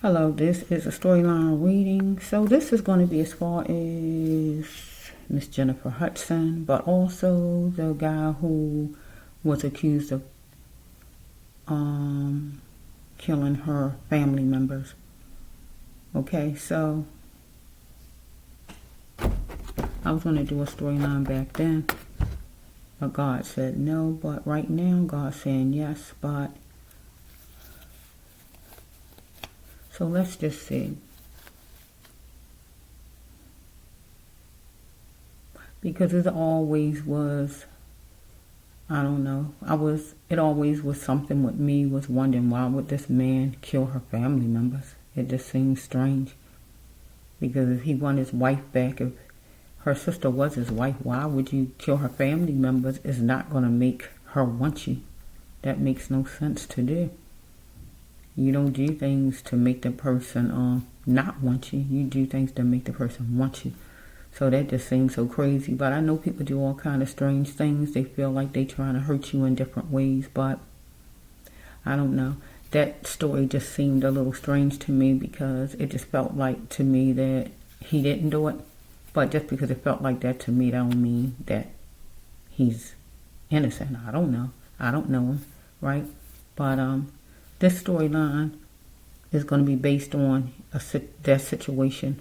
Hello, this is a storyline reading. So this is going to be as far as Miss Jennifer Hudson, but also the guy who was accused of killing her family members. Okay, so I was going to do a storyline back then, but God said no. But right now, God's saying yes, but so let's just see. Because it always was, I don't know, it always was something with me, was wondering why would this man kill her family members? It just seems strange. Because if he wanted his wife back, if her sister was his wife, why would you kill her family members? It's not going to make her want you. That makes no sense to do. You don't do things to make the person not want you. You do things to make the person want you. So that just seems so crazy. But I know people do all kind of strange things. They feel like they're trying to hurt you in different ways. But I don't know. That story just seemed a little strange to me because it just felt like to me that he didn't do it. But just because it felt like that to me, that don't mean that he's innocent. I don't know. I don't know him, right? But this storyline is going to be based on that situation.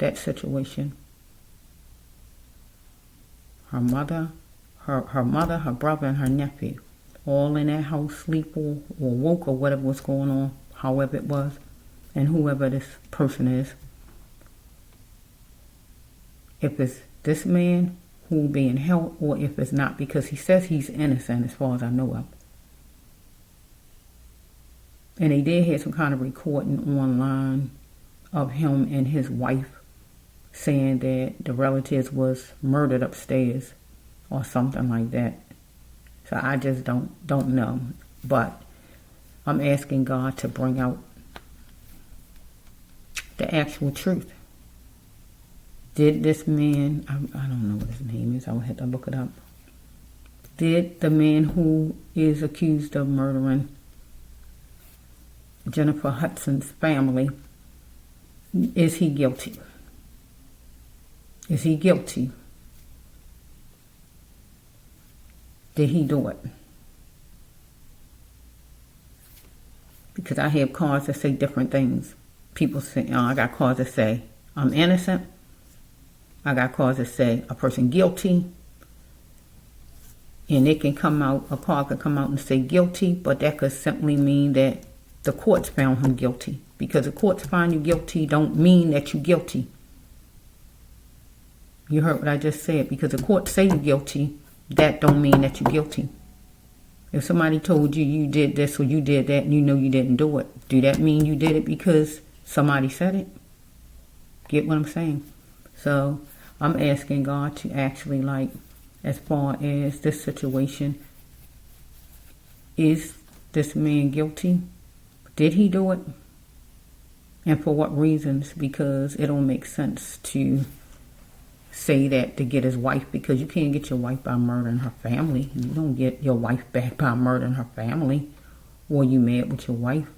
That situation. Her mother, her brother, and her nephew, all in that house, sleep or woke or whatever was going on, however it was, and whoever this person is. If it's this man who will be in hell, or if it's not, because he says he's innocent as far as I know of. And they did have some kind of recording online of him and his wife saying that the relatives was murdered upstairs or something like that. So I just don't know. But I'm asking God to bring out the actual truth. Did this man, I don't know what his name is, I would have to look it up. Did the man who is accused of murdering Jennifer Hudson's family, is he guilty? Is he guilty? Did he do it? Because I have cards that say different things. People say, I got cards that say I'm innocent. I got cards that say a person guilty. And it can come out, a card could come out and say guilty, but that could simply mean that the courts found him guilty. Because the courts find you guilty don't mean that you're guilty. You heard what I just said. Because the courts say you're guilty, that don't mean that you're guilty. If somebody told you you did this or you did that and you know you didn't do it, do that mean you did it because somebody said it? Get what I'm saying? So I'm asking God to actually, like, as far as this situation, is this man guilty? Did he do it? And for what reasons? Because it don't make sense to say that to get his wife, because you can't get your wife by murdering her family. You don't get your wife back by murdering her family. Or you mad with your wife.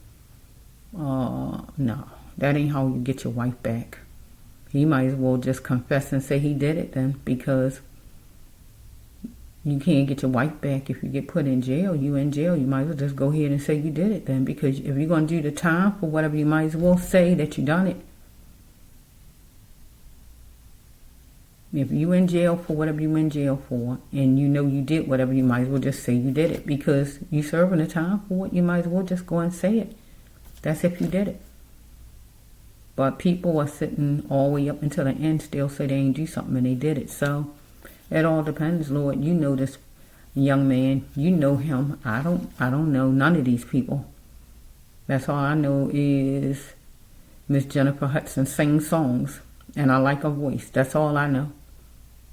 No, that ain't how you get your wife back. He might as well just confess and say he did it then, because you can't get your wife back if you get put in jail. You in jail, you might as well just go ahead and say you did it then, because if you're going to do the time for whatever, you might as well say that you done it. If you in jail for whatever you in jail for, and you know you did whatever, you might as well just say you did it, because you serving the time for it. You might as well just go and say it. That's if you did it. But people are sitting all the way up until the end, still say they ain't do something and they did it. So it all depends, Lord. You know this young man. You know him. I don't know none of these people. That's all I know is Miss Jennifer Hudson sings songs, and I like her voice. That's all I know.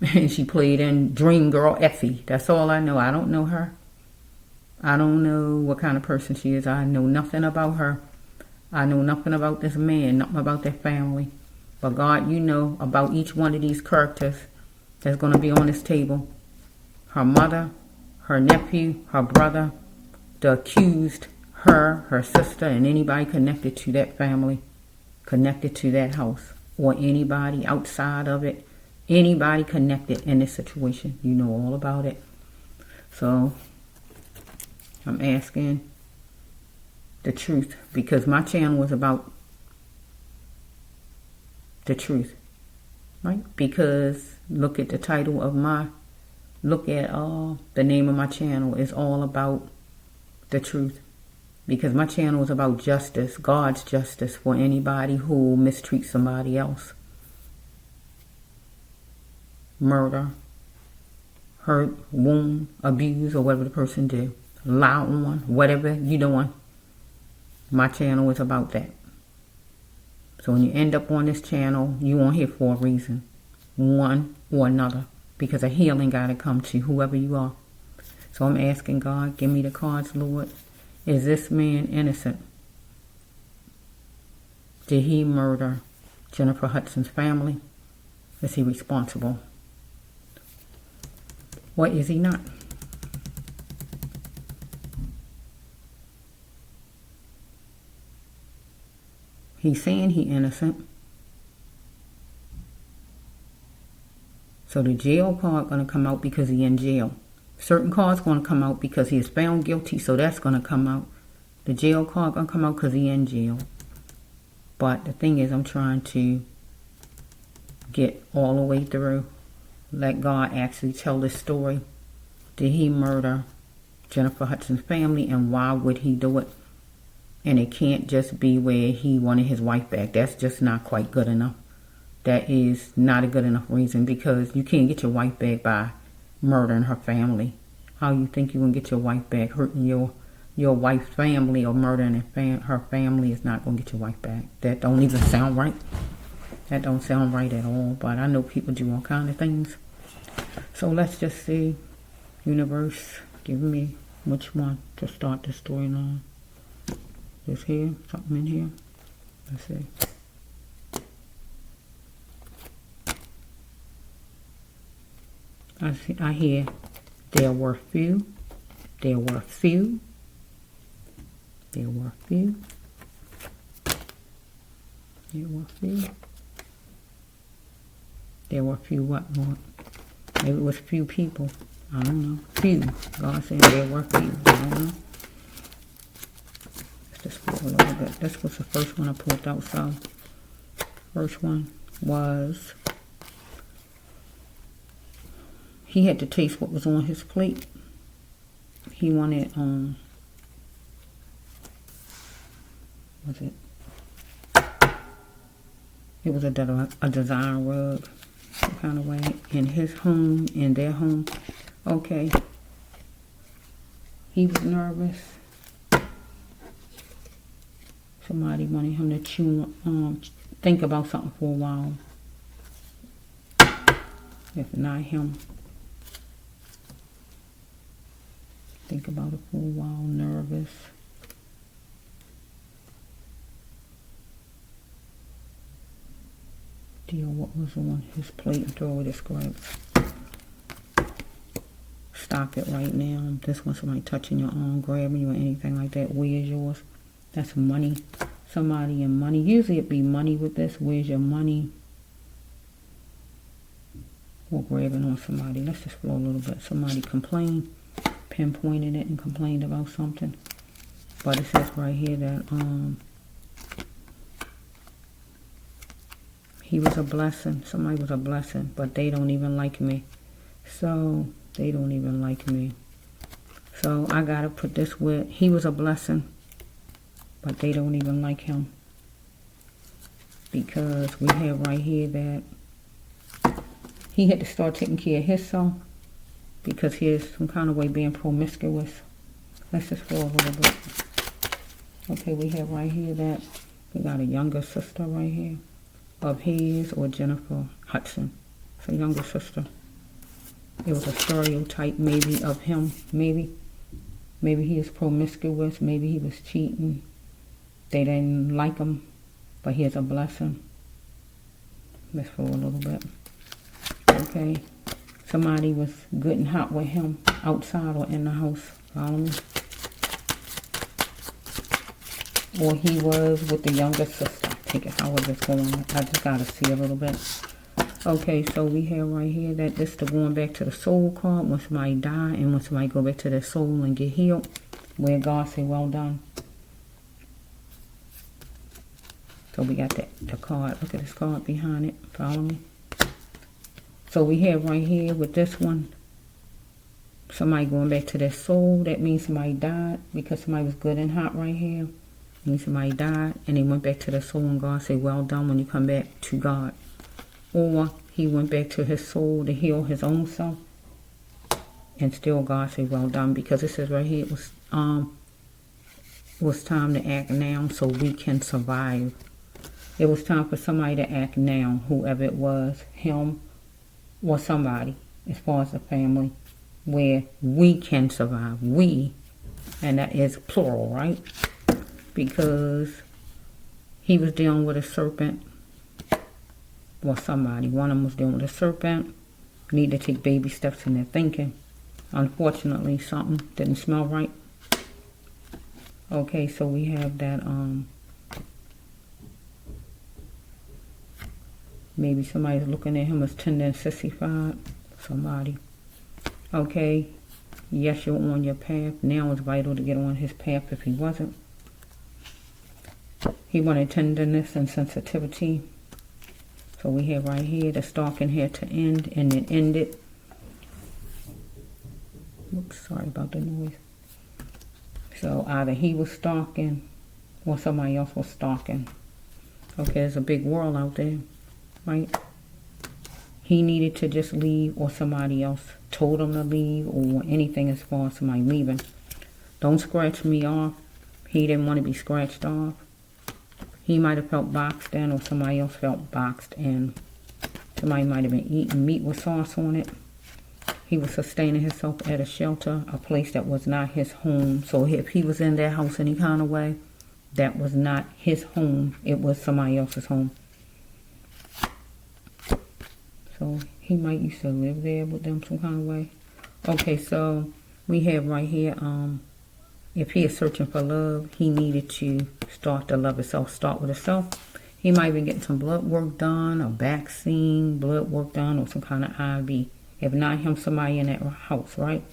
And she played in Dream Girl Effie. That's all I know. I don't know her. I don't know what kind of person she is. I know nothing about her. I know nothing about this man, nothing about their family. But God, you know about each one of these characters that's going to be on this table. Her mother, her nephew, her brother, the accused, her sister, and anybody connected to that family, connected to that house, or anybody outside of it, anybody connected in this situation. You know all about it. So I'm asking the truth, because my channel is about the truth, right? Because look at the title of the name of my channel is all about the truth. Because my channel is about justice, God's justice for anybody who mistreats somebody else. Murder, hurt, wound, abuse, or whatever the person did. Lie on, whatever you're doing. My channel is about that. So when you end up on this channel, you on here for a reason. One or another. Because a healing got to come to whoever you are. So I'm asking God, give me the cards, Lord. Is this man innocent? Did he murder Jennifer Hudson's family? Is he responsible? Or is he not? He's saying he's innocent. So the jail card going to come out because he's in jail. Certain cards going to come out because he is found guilty, so that's going to come out. The jail card going to come out because he's in jail. But the thing is, I'm trying to get all the way through. Let God actually tell this story. Did he murder Jennifer Hudson's family, and why would he do it? And it can't just be where he wanted his wife back. That's just not quite good enough. That is not a good enough reason, because you can't get your wife back by murdering her family. How you think you're going to get your wife back? Hurting your wife's family or murdering her family is not going to get your wife back. That don't even sound right. That don't sound right at all. But I know people do all kind of things. So let's just see. Universe, give me which one to start the storyline. This here, something in here. Let's see. I hear there were few, there were few, there were few, there were few, there were few what, Lord? Maybe it was few people. I don't know. Few. God said there were few. I don't know. Let's just pull a little bit. This was the first one I pulled out. So, first one was, he had to taste what was on his plate. He wanted, was it? It was a designer rug, some kind of way, in his home, in their home. Okay. He was nervous. Somebody wanted him to think about something for a while. If not him. Think about it for a while, nervous. Deal what was on his plate and throw away the scraps. Stop it right now. This one, somebody touching your arm, grabbing you or anything like that. Where's yours? That's money. Somebody in money. Usually it'd be money with this. Where's your money? Or grabbing on somebody. Let's just flow a little bit. Somebody complained. Pinpointed it and complained about something, but it says right here that he was a blessing. Somebody was a blessing, but they don't even like me. So they don't even like me. So I gotta put this with, he was a blessing, but they don't even like him, because we have right here that he had to start taking care of himself. Because he is some kind of way being promiscuous. Let's just go a little bit. Okay, we have right here that we got a younger sister right here of his, or Jennifer Hudson. It's a younger sister. It was a stereotype maybe of him. Maybe he is promiscuous. Maybe he was cheating. They didn't like him, but he's a blessing. Let's go a little bit. Okay. Somebody was good and hot with him outside or in the house. Follow me? or he was with the younger sister. Take it however it's going. I just gotta see a little bit. Okay, so we have right here that this is going back to the soul card. When somebody die and when somebody go back to their soul and get healed, where God say, well done. So we got the card. Look at this card behind it. Follow me. So we have right here with this one, somebody going back to their soul. That means somebody died because somebody was good and hot right here. That means somebody died and they went back to their soul and God said, well done when you come back to God. Or he went back to his soul to heal his own self. And still God said, well done. Because it says right here, it was time to act now so we can survive. It was time for somebody to act now, whoever it was, him or somebody, as far as the family, where we can survive. We, and that is plural, right? Because he was dealing with a serpent, or somebody. One of them was dealing with a serpent. Need to take baby steps in their thinking. Unfortunately, something didn't smell right. Okay, so we have that, maybe somebody's looking at him as tender and sissified. Somebody. Okay, yes, you're on your path. Now it's vital to get on his path if he wasn't. He wanted tenderness and sensitivity. So we have right here, the stalking had to end, and it ended. Oops, sorry about the noise. So either he was stalking or somebody else was stalking. Okay, there's a big world out there, right? He needed to just leave or somebody else told him to leave or anything as far as somebody leaving. Don't scratch me off. He didn't want to be scratched off. He might have felt boxed in or somebody else felt boxed in. Somebody might have been eating meat with sauce on it. He was sustaining himself at a shelter, a place that was not his home. So if he was in that house any kind of way, that was not his home. It was somebody else's home. So he might used to live there with them some kind of way. Okay, so we have right here, if he is searching for love, he needed to start to love himself, start with himself. He might be getting some blood work done, or vaccine, blood work done, or some kind of IV. If not him, somebody in that house, right?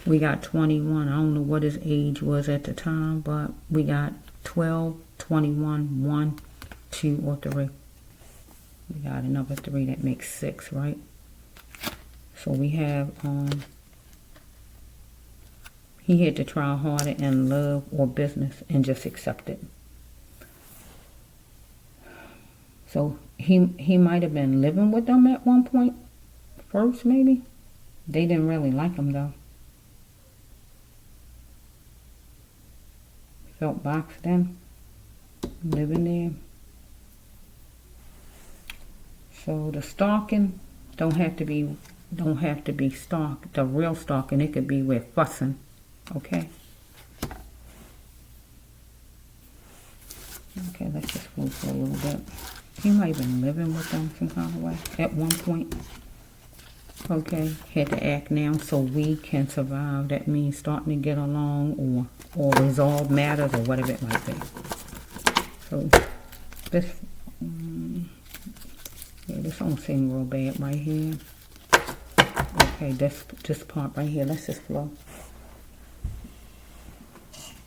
We got 21. I don't know what his age was at the time, but we got 12, 21, 1, 2, or 3. We got another 3 that makes 6, right? So we have, he had to try harder in love or business and just accept it. So he might have been living with them at one point. First, maybe. They didn't really like him, though. Felt boxed in. Living there. So the stalking don't have to be stalk. The real stalking, it could be with fussing. Okay. Okay, let's just move for a little bit. He might have been living with them some kind of way at one point. Okay, had to act now so we can survive. That means starting to get along or resolve matters or whatever it might be. So this, yeah, this don't seem real bad right here. Okay, this part right here, let's just flow.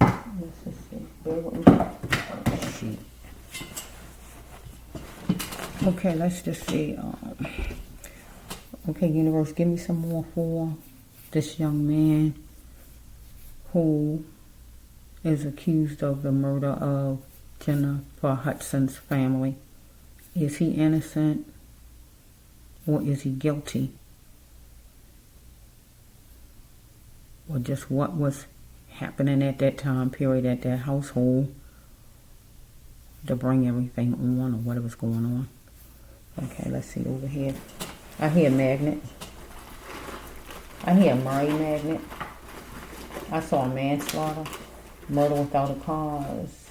Let's just see. Bear with me. Let's see. Okay, let's just see. Okay, universe, give me some more for this young man who is accused of the murder of Jennifer Hudson's family. Is he innocent or is he guilty? Or just what was happening at that time period at that household to bring everything on or whatever's going on? Okay, let's see over here. I hear magnet. I hear Murray magnet. I saw manslaughter, murder without a cause.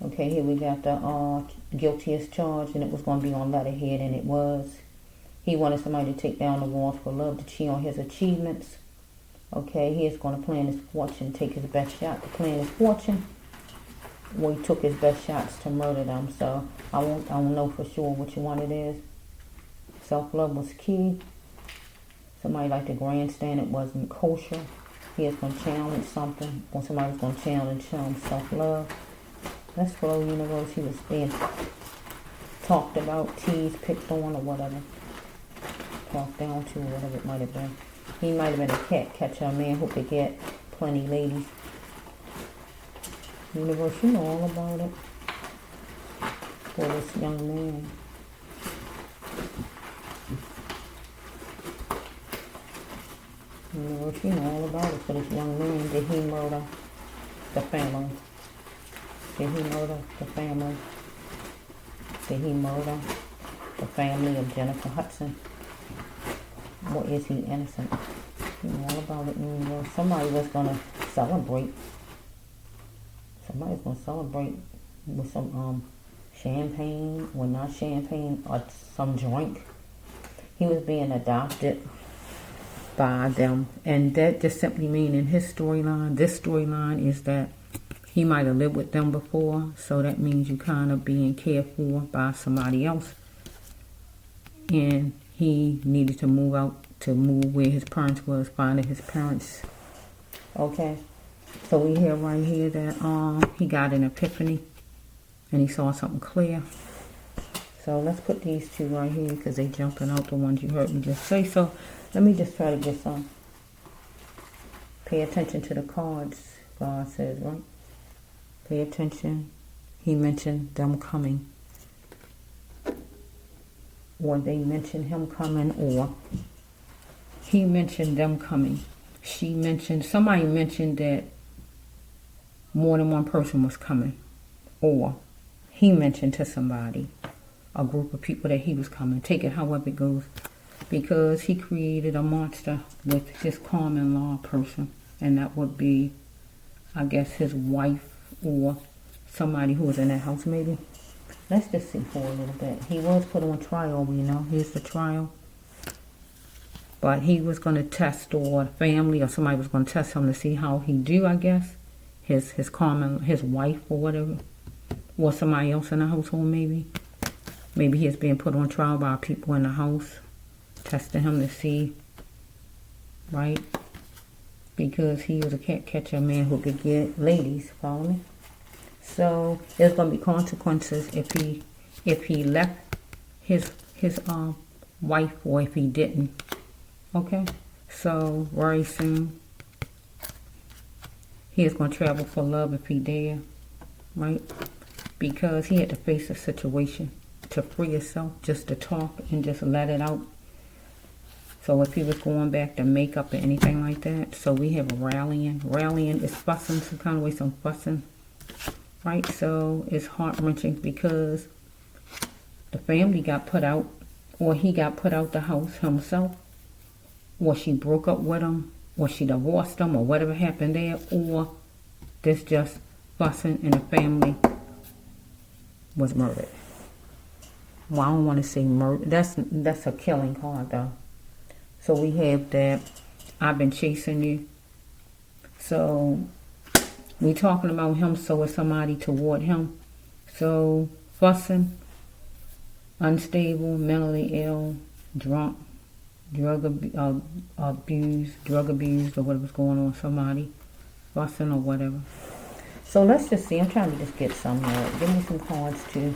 Okay, here we got the guilty as charged, and it was going to be on letterhead, and it was. He wanted somebody to take down the walls for love to cheat on his achievements. Okay, he is going to plan his fortune, take his best shot to plan his fortune. well, he took his best shots to murder them. So I don't know for sure which one it is. Self-love was key. Somebody like the grandstand, it wasn't kosher. He was going to challenge something, or somebody was going to challenge him. Self-love. Let's flow, universe. He was being talked about, teased, picked on, or whatever. Talked down to, or whatever it might have been. He might have been a cat catcher, a man who could get plenty ladies. Universe, you know all about it. For this young man. Universe, you know all about it for this young man. Did he murder the family? Did he murder the family? Did he murder the family of Jennifer Hudson? Or is he innocent? You know all about it. Universe. Somebody was going to celebrate. Somebody's going to celebrate with some champagne, or not champagne, or some drink. He was being adopted by them. And that just simply means in his storyline, this storyline is that he might have lived with them before. So that means you kind of being cared for by somebody else. And he needed to move out, to move where his parents was, finding his parents. Okay. So we hear right here that he got an epiphany and he saw something clear. So let's put these two right here because they jumping out, the ones you heard me just say. So let me just try to get some. Pay attention to the cards, God says, right? Pay attention. He mentioned them coming. Or they mentioned him coming, or he mentioned them coming. She mentioned, somebody mentioned that more than one person was coming. Or he mentioned to somebody, a group of people, that he was coming. Take it however it goes. Because he created a monster with his common law person. And that would be, I guess, his wife or somebody who was in that house maybe. Let's just see for a little bit. He was put on trial, you know. Here's the trial. But he was going to test, or family or somebody was going to test him to see how he do, I guess. His wife or whatever. Or somebody else in the household maybe. Maybe he is being put on trial by people in the house. Testing him to see. Right? Because he was a cat catcher, a man who could get ladies. Follow me? So there's going to be consequences if he left his wife, or if he didn't. Okay? So very soon he is going to travel for love if he dare. Right? Because he had to face a situation to free himself, just to talk and just let it out. So if he was going back to makeup or anything like that. So we have a rallying. Rallying is fussing, some kind of way, some fussing. Right? So it's heart-wrenching because the family got put out, or he got put out the house himself, or she broke up with him, or she divorced him, or whatever happened there, or this just fussing and the family was murdered. Well, I don't want to say murder. That's a killing card, though. So we have that I've been chasing you. So we talking about him, so is somebody toward him. So fussing, unstable, mentally ill, drunk, drug abused, or whatever's going on with somebody, fussing or whatever. So let's just see. I'm trying to just get some. Give me some cards too.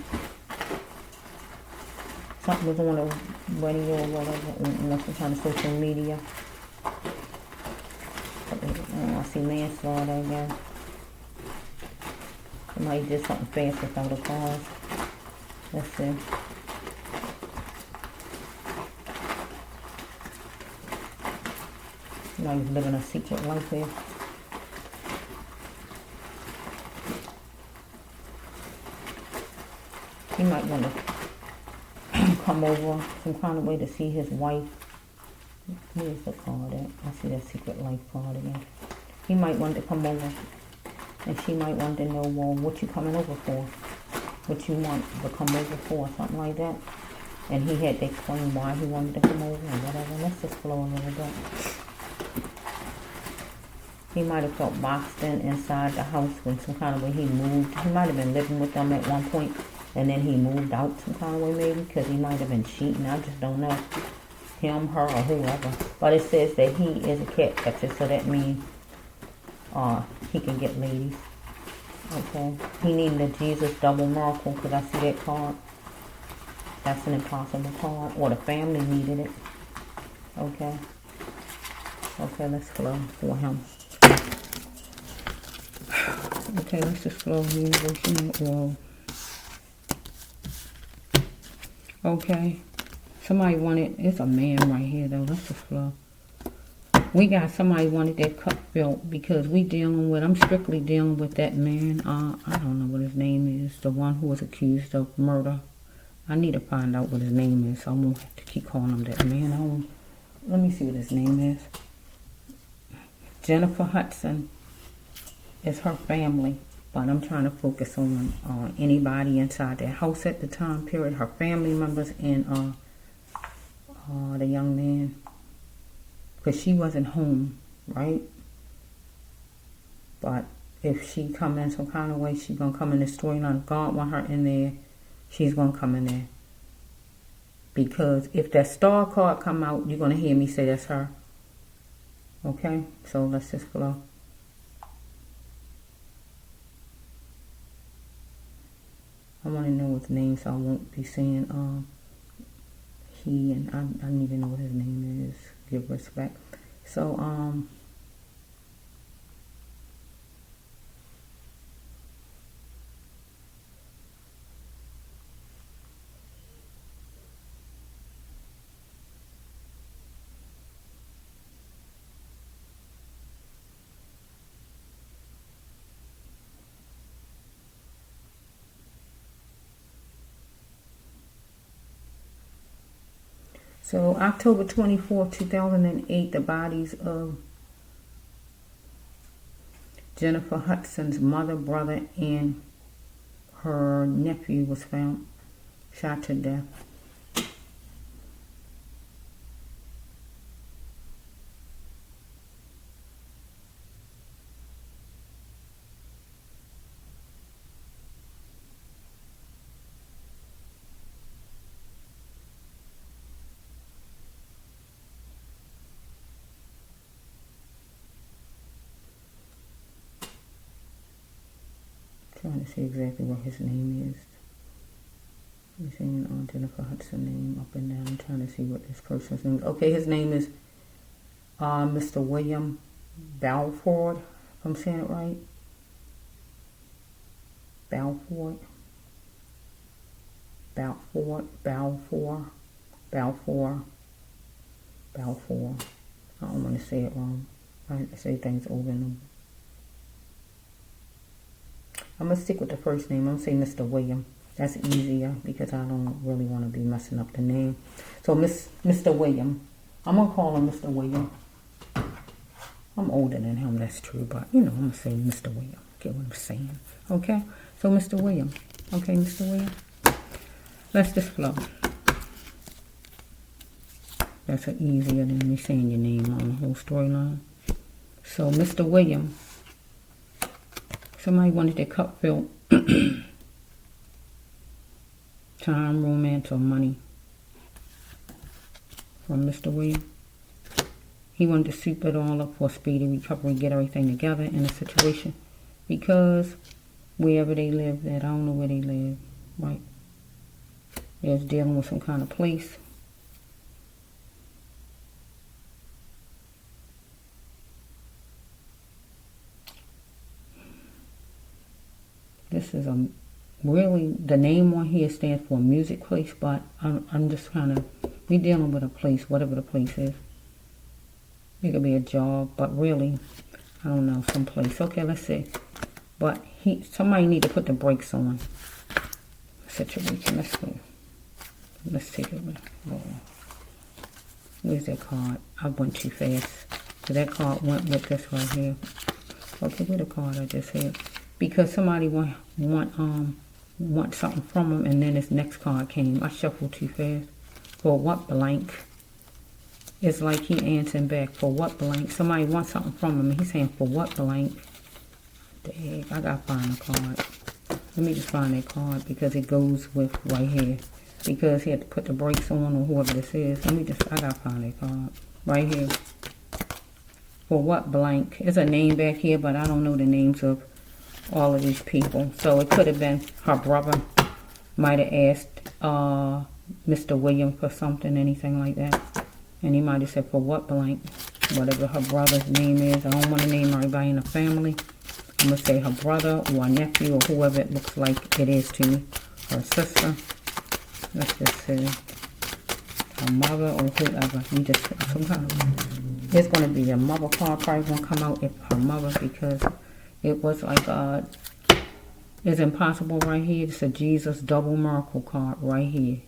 Something was on the radio or whatever, some kind of social media. I see manslaughter again. Somebody did something fast without a cause. Let's see. Somebody's living a secret life here. He might want to come over some kind of way to see his wife. Here's the card. I see that secret life card again. He might want to come over, and she might want to know, well, what you coming over for? What you want to come over for? Something like that. And he had to explain why he wanted to come over or whatever. Let's just flow a little bit. He might have felt boxed in inside the house when some kind of way he moved. He might have been living with them at one point, and then he moved out some kind of way maybe, because he might have been cheating. I just don't know. Him, her, or whoever. But it says that he is a cat catcher, so that means he can get ladies. Okay. He needed a Jesus double miracle, because I see that card. That's an impossible card. Or the family needed it. Okay. Okay, let's flow for him. Okay, let's just flow universe oil. Okay. Somebody wanted, it's a man right here though. Let's just flow. We got somebody wanted that cup filled because we dealing with, I'm strictly dealing with that man. I don't know what his name is. The one who was accused of murder. I need to find out what his name is. So I'm going to have to keep calling him that man. Let me see what his name is. Jennifer Hudson is her family. But I'm trying to focus on anybody inside their house at the time period. Her family members and the young man. Because she wasn't home, right? But if she come in some kind of way, she's going to come in the storyline. If God want her in there, she's going to come in there. Because if that star card come out, you're going to hear me say that's her. Okay? So let's just flow. I want to know his name, so I won't be saying he, and I need to know what his name is. Give respect. So, October 24th, 2008, the bodies of Jennifer Hudson's mother, brother, and her nephew was found shot to death. Trying to see exactly what his name is. I'm seeing Jennifer Hudson name up and down. I'm trying to see what this person's name is. Okay, his name is Mr. William Balfour. If I'm saying it right. Balfour. I don't want to say it wrong. I say things over and over. I'm going to stick with the first name. I'm going to say Mr. William. That's easier because I don't really want to be messing up the name. So Mr. William. I'm going to call him Mr. William. I'm older than him, that's true. But, I'm going to say Mr. William. Get what I'm saying? Okay? So Mr. William. Okay, Mr. William. Let's just flow. That's easier than me saying your name on the whole storyline. So Mr. William. Somebody wanted their cup filled. Time, romance, or money. From Mr. William. He wanted to sweep it all up for a speedy recovery, get everything together in a situation. Because wherever they live at, I don't know where they live, right? They was dealing with some kind of place. This is really, the name on here stands for a music place, but I'm just kind of, we dealing with a place, whatever the place is. It could be a job, but really, I don't know, some place. Okay, let's see. But somebody need to put the brakes on situation. Let's go. Let's take it. Where's that card? I went too fast. So that card went with this right here. Okay, where the card I just had? Because somebody want something from them, and then this next card came. I shuffled too fast. For what? Blank. It's like he answering back, for what blank? Somebody wants something from him, and he's saying, for what blank? The heck, I gotta find a card. Let me just find that card because it goes with right here. Because he had to put the brakes on or whoever this is. I gotta find that card. Right here. For what blank? There's a name back here, but I don't know the names of all of these people. So it could have been her brother. Might have asked Mr. William for something, anything like that. And he might have said, for what blank? Whatever her brother's name is. I don't want to name everybody in the family. I'm going to say her brother or nephew or whoever it looks like it is to me. Her sister. Let's just say her mother or whoever. You just some kind of, there's going to be a mother card probably going to come out if her mother, because it was like it's impossible right here. It's a Jesus double miracle card right here.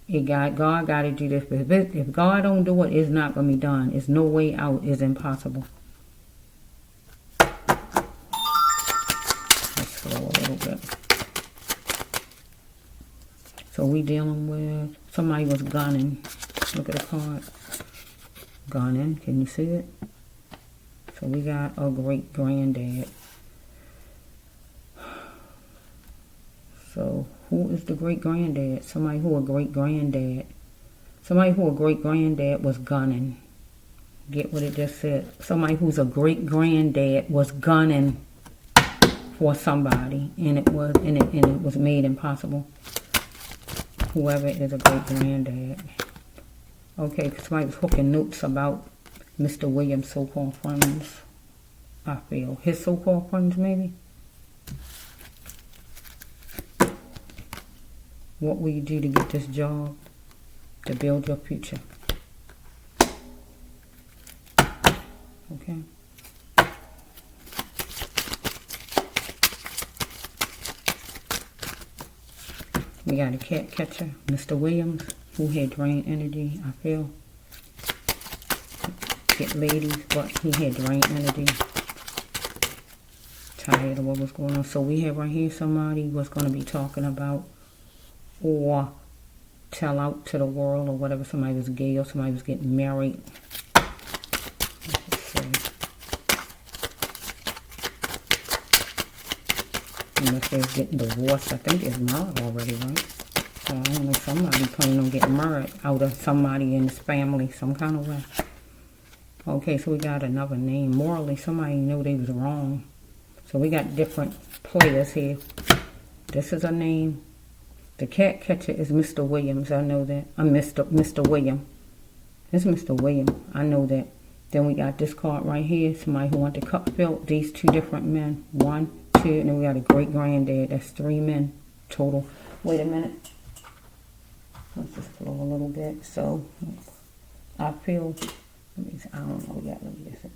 God got to do this. But if God don't do it, it's not going to be done. It's no way out. It's impossible. Let's slow a little bit. So we dealing with somebody was gunning. Look at the card. Gunning. Can you see it? So we got a great granddad. So who is the great granddad? Somebody who a great granddad. Somebody who a great granddad was gunning. Get what it just said. Somebody who's a great granddad was gunning for somebody, and it was made impossible. Whoever is a great granddad. Okay, somebody was hooking notes about Mr. Williams' so-called friends. I feel his so-called friends, maybe. What will you do to get this job? To build your future. Okay. We got a cat catcher, Mr. Williams, who had drained energy, I feel. Get ladies, but he had drained energy. Tired of what was going on. So we have right here somebody was going to be talking about or tell out to the world or whatever. Somebody was gay or somebody was getting married. Let's see. Unless they're getting divorced. I think it's married already, right? So I don't know, somebody planning on getting married out of somebody in his family some kind of way. Okay, so we got another name. Morally, somebody knew they was wrong. So we got different players here. This is a name. The cat catcher is Mr. Williams. I know that. I'm Mr. William. It's Mr. William. I know that. Then we got this card right here. Somebody who wanted cup filled. These two different men. 1, 2, and then we got a great granddad. That's 3 men total. Wait a minute. Let's just flow a little bit. So I feel. I don't know yet. Let me just.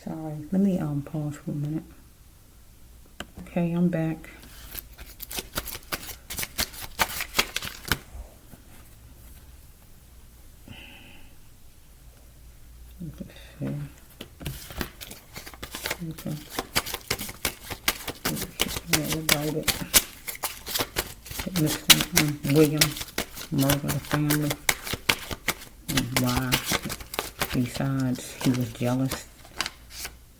Sorry. Let me pause for a minute. Okay, I'm back. Let's see. Okay. About it. Mr. William, murder the family. And why? Besides, he was jealous.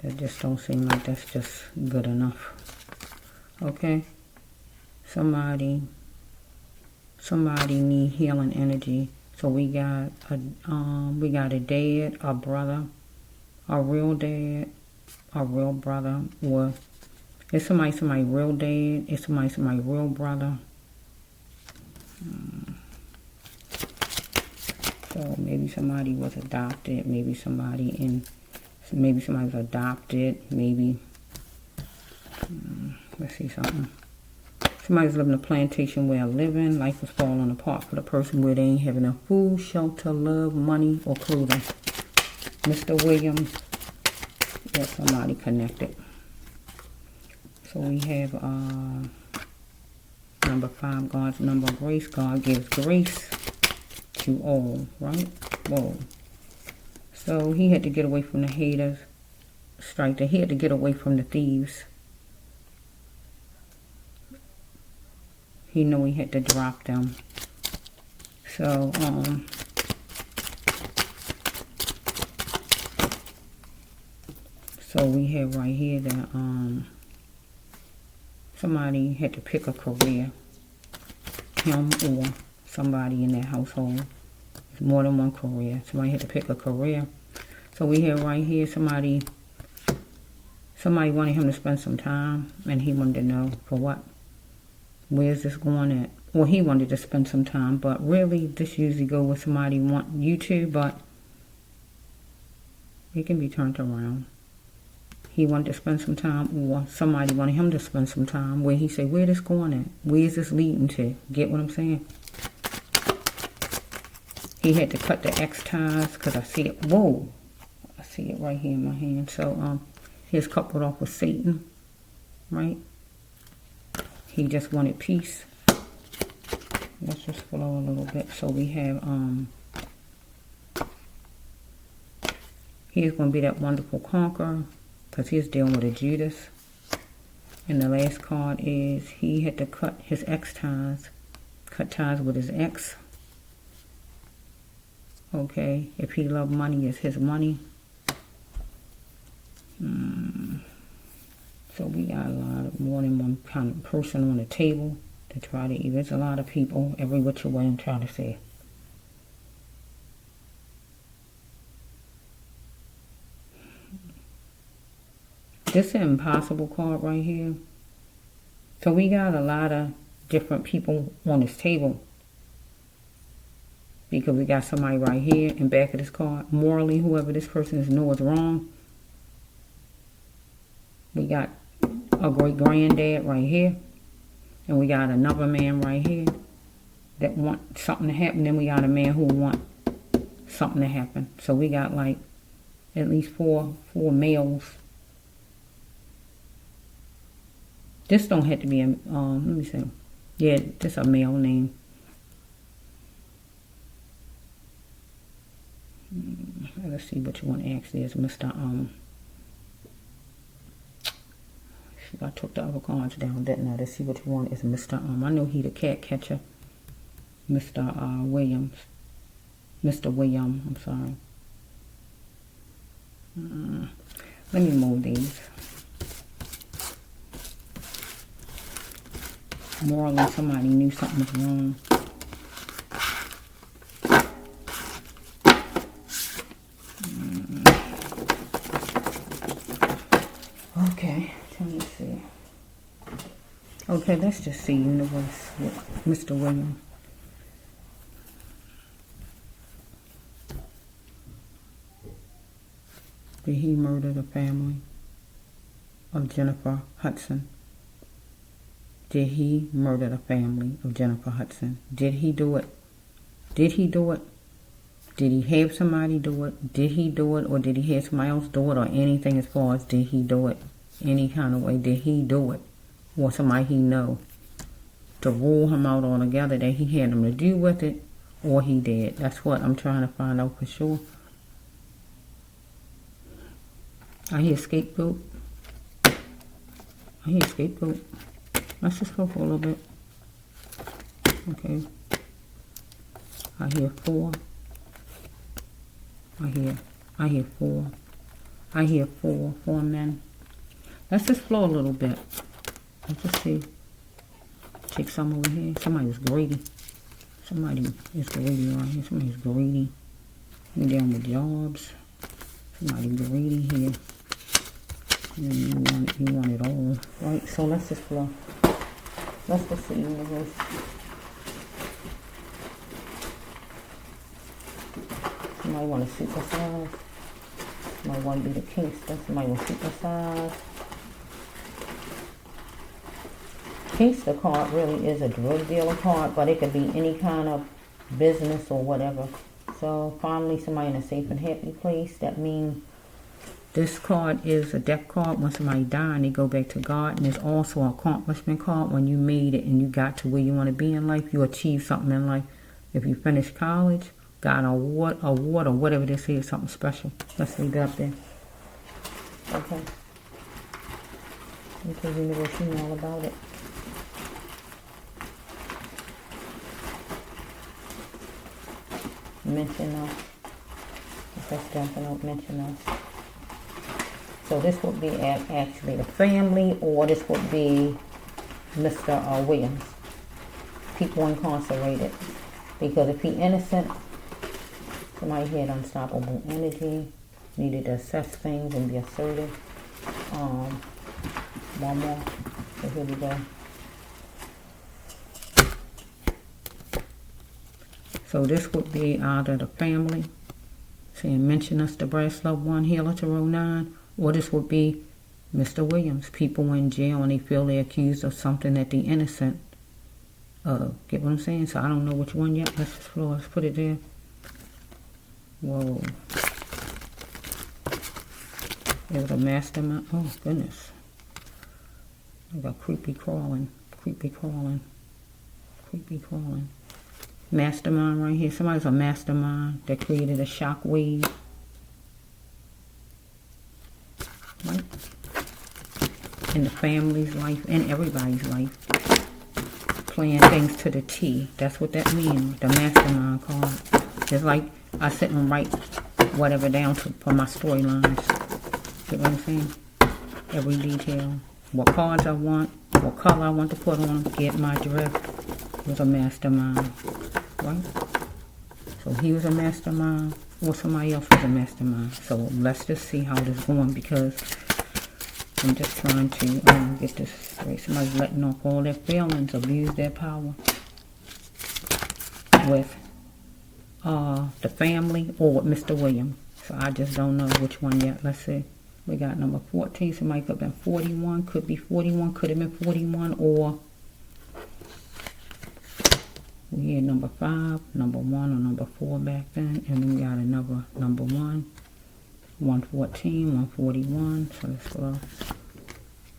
That just don't seem like that's just good enough. Okay, somebody need healing energy. So we got a dad, a brother, a real dad, a real brother, or it's somebody real dad, it's somebody real brother. So maybe somebody was adopted, maybe somebody was adopted, maybe. Let's see something. Somebody's living a plantation way of living. Life was falling apart for the person where they ain't have enough food, shelter, love, money, or clothing. Mr. Williams, or somebody connected. So we have number 5, God's number of grace. God gives grace to all, right? Whoa. So he had to get away from the haters. He had to get away from the thieves. He knew he had to drop them. So, so we have right here that somebody had to pick a career, him or somebody in that household. It's more than one career. Somebody had to pick a career. So we have right here somebody wanted him to spend some time, and he wanted to know for what. Where's this going at? Well, he wanted to spend some time, but really this usually go with somebody want you to, but it can be turned around. He wanted to spend some time, or somebody wanted him to spend some time, where he said, where this going at? Where is this leading to? Get what I'm saying? He had to cut the X ties, because I see it. Whoa! I see it right here in my hand. So, he's coupled off with Satan, right? He just wanted peace. Let's just flow a little bit. So we have, he's going to be that wonderful conqueror, because he's dealing with a Judas. And the last card is he had to cut his ex ties. Cut ties with his ex. Okay, if he loved money, it's his money. So we got a lot of more than one kind of person on the table to try to, there's a lot of people every which way I'm trying to say. This is an impossible card right here. So we got a lot of different people on this table. Because we got somebody right here in back of this card. Morally, whoever this person is knows wrong. We got a great granddad right here. And we got another man right here that want something to happen. Then we got a man who want something to happen. So we got like at least four males. This don't have to be a, let me see. Yeah, this a male name. Let's see what you want to ask. There's Mr. I took the other cards down, didn't I? Let's see what you want is Mr. I know he the cat catcher. Mr. Williams. Mr. William, I'm sorry. Let me move these. Morally, somebody knew something was wrong. Okay, let me see. Okay, let's just see universe with Mr. William. Did he murder the family of Jennifer Hudson? Did he murder the family of Jennifer Hudson? Did he do it? Did he do it? Did he have somebody do it? Did he do it? Or did he have somebody else do it? Or anything as far as did he do it? Any kind of way. Did he do it? Or somebody he know to rule him out altogether that he had him to do with it? Or he did. That's what I'm trying to find out for sure. I hear scapegoat. I hear scapegoat. Let's just go for a little bit. Okay. I hear 4. I hear 4. I hear 4 men. Let's just flow a little bit. Let's just see. Take some over here. Somebody was greedy. Somebody is greedy right here. Somebody's greedy. We're down with jobs. Somebody greedy here. And you want it all. Right? So let's just flow. Let's just see universe. Somebody want to supersize. Somebody want to be the kinkster. Somebody want to supersize. Kinkster card really is a drug dealer card, but it could be any kind of business or whatever. So finally somebody in a safe and happy place. That means this card is a death card. When somebody dies, they go back to God. And it's also an accomplishment card. When you made it and you got to where you want to be in life, you achieved something in life. If you finish college, got an award or whatever this is, something special. Let's leave it up there. Okay. Because you know all about it. mention us. If that's jumping up, mention us. So this would be actually the family, or this would be Mr. Williams. People incarcerated. Because if he innocent, somebody had unstoppable energy, needed to assess things and be assertive. One more. So here we go. So this would be either the family, saying mention us the brass loved one, healer to row 9, or this would be Mr. Williams. People in jail and they feel they're accused of something that the innocent of. Get what I'm saying? So I don't know which one yet. Let's put it there. Whoa. It was a mastermind. Oh, goodness. I got creepy crawling. Creepy crawling. Creepy crawling. Mastermind right here. Somebody's a mastermind that created a shock wave. Right? In the family's life and everybody's life. Playing things to the T. That's what that means. The mastermind card. It's like I sit and write whatever down for my storylines. Get what I'm saying? Every detail. What cards I want. What color I want to put on. Get my drift. It was a mastermind. Right? So he was a mastermind. Or somebody else was a mastermind. So let's just see how this is going, because I'm just trying to get this straight. Somebody's letting off all their feelings, abuse their power with the family or with Mr. Williams. So I just don't know which one yet. Let's see. We got number 14. Somebody could have been 41. Could be 41. Could have been 41. Or we had number 5, number 1, or number 4 back then. And then we got another number 1. 114, 141. So let's go.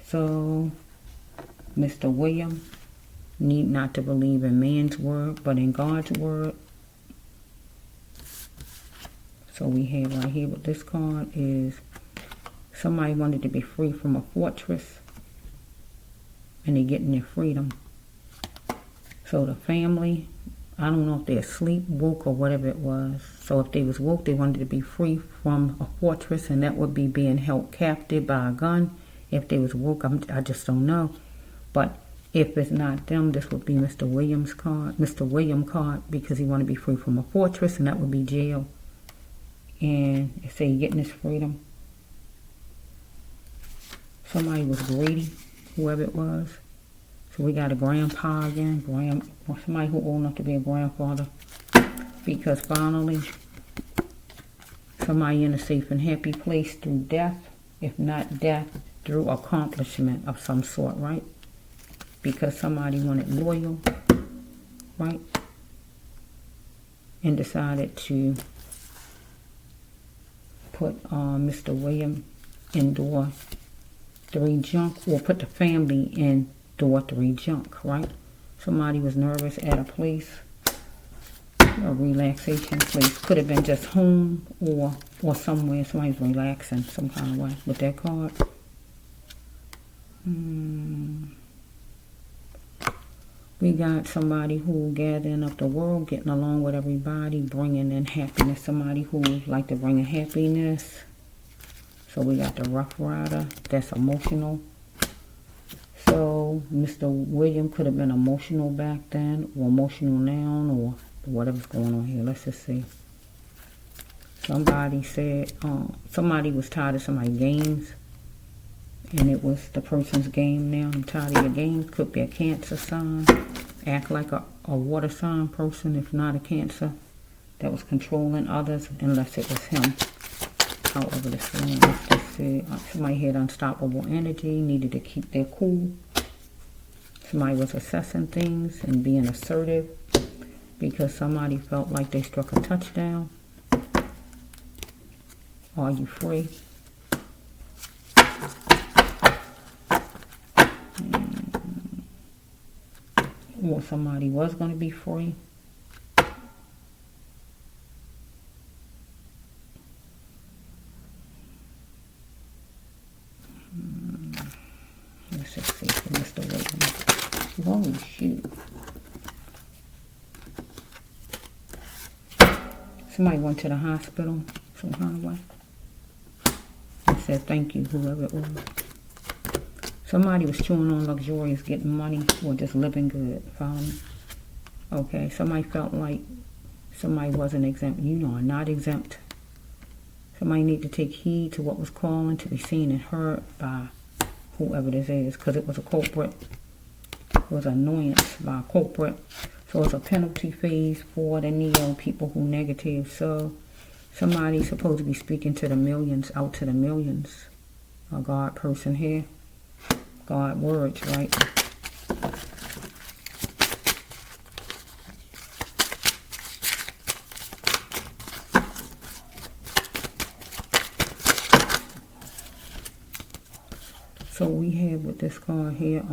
So Mr. Williams need not to believe in man's word, but in God's word. So we have right here with this card is somebody wanted to be free from a fortress, and they're getting their freedom. So the family, I don't know if they're asleep, woke, or whatever it was. So if they was woke, they wanted to be free from a fortress, and that would be being held captive by a gun. If they was woke, I just don't know. But if it's not them, this would be Mr. Williams' card. Mr. William card, because he want to be free from a fortress, and that would be jail. And it say getting his freedom. Somebody was greedy, whoever it was. So we got a grandpa again, or somebody who old enough to be a grandfather. Because finally, somebody in a safe and happy place through death, if not death, through accomplishment of some sort, right? Because somebody wanted loyal, right? And decided to put Mr. William in door 3 junk, or put the family in door 3 junk, right? Somebody was nervous at a place, a relaxation place. Could have been just home or somewhere. Somebody's relaxing some kind of way with that card. We got somebody who gathering up the world, getting along with everybody, bringing in happiness. Somebody who like to bring in happiness. So we got the Rough Rider. That's emotional. So Mr. William could have been emotional back then, or emotional now, or whatever's going on here. Let's just see. Somebody said somebody was tired of somebody's games, and it was the person's game now. I'm tired of your games. Could be a Cancer sign. Act like a water sign person, if not a Cancer, that was controlling others, unless it was him. However, this one, let's just see. Somebody had unstoppable energy, needed to keep their cool. Somebody was assessing things and being assertive because somebody felt like they struck a touchdown. Are you free? Or somebody was going to be free. Let's just see for Mr. Williams. Holy shoot. Somebody went to the hospital some kind of way and said thank you, whoever it was. Somebody was chewing on luxurious, getting money, or just living good. Follow me? Okay, somebody felt like somebody wasn't exempt. You know, not exempt. Somebody need to take heed to what was calling to be seen and heard by whoever this is, because it was a culprit. It was annoyance by a culprit. So it's a penalty phase for the neo people who negative. So somebody's supposed to be speaking to the millions, out to the millions. A God person here. God words, right? So we have with this card here,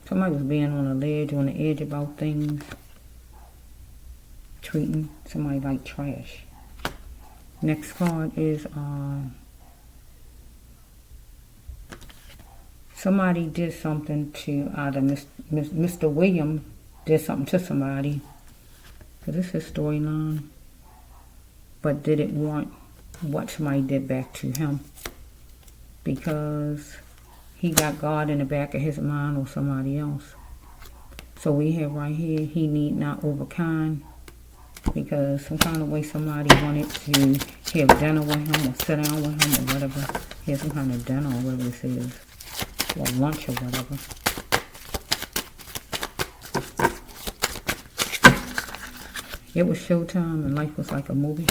somebody was being on the edge about things, treating somebody like trash. Next card is somebody did something to either Mr. William did something to somebody, because this is his storyline, but didn't want what somebody did back to him, because he got God in the back of his mind or somebody else. So we have right here, he need not overkind, because some kind of way somebody wanted to have dinner with him or sit down with him or whatever. Have some kind of dinner or whatever this is, or lunch or whatever. It was showtime and life was like a movie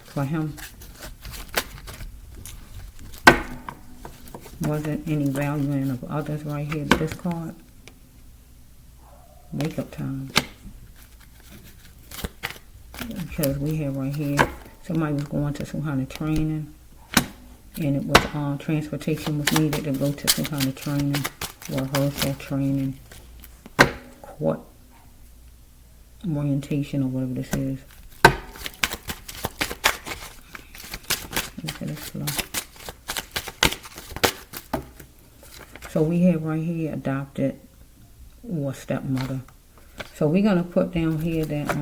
for him. Wasn't any valuing of others right here. This card, makeup time. Because we have right here, somebody was going to some kind of training, and it was transportation was needed to go to some kind of training, rehearsal training, court orientation or whatever this is. Look at this flow. So we have right here adopted or stepmother. So we're going to put down here that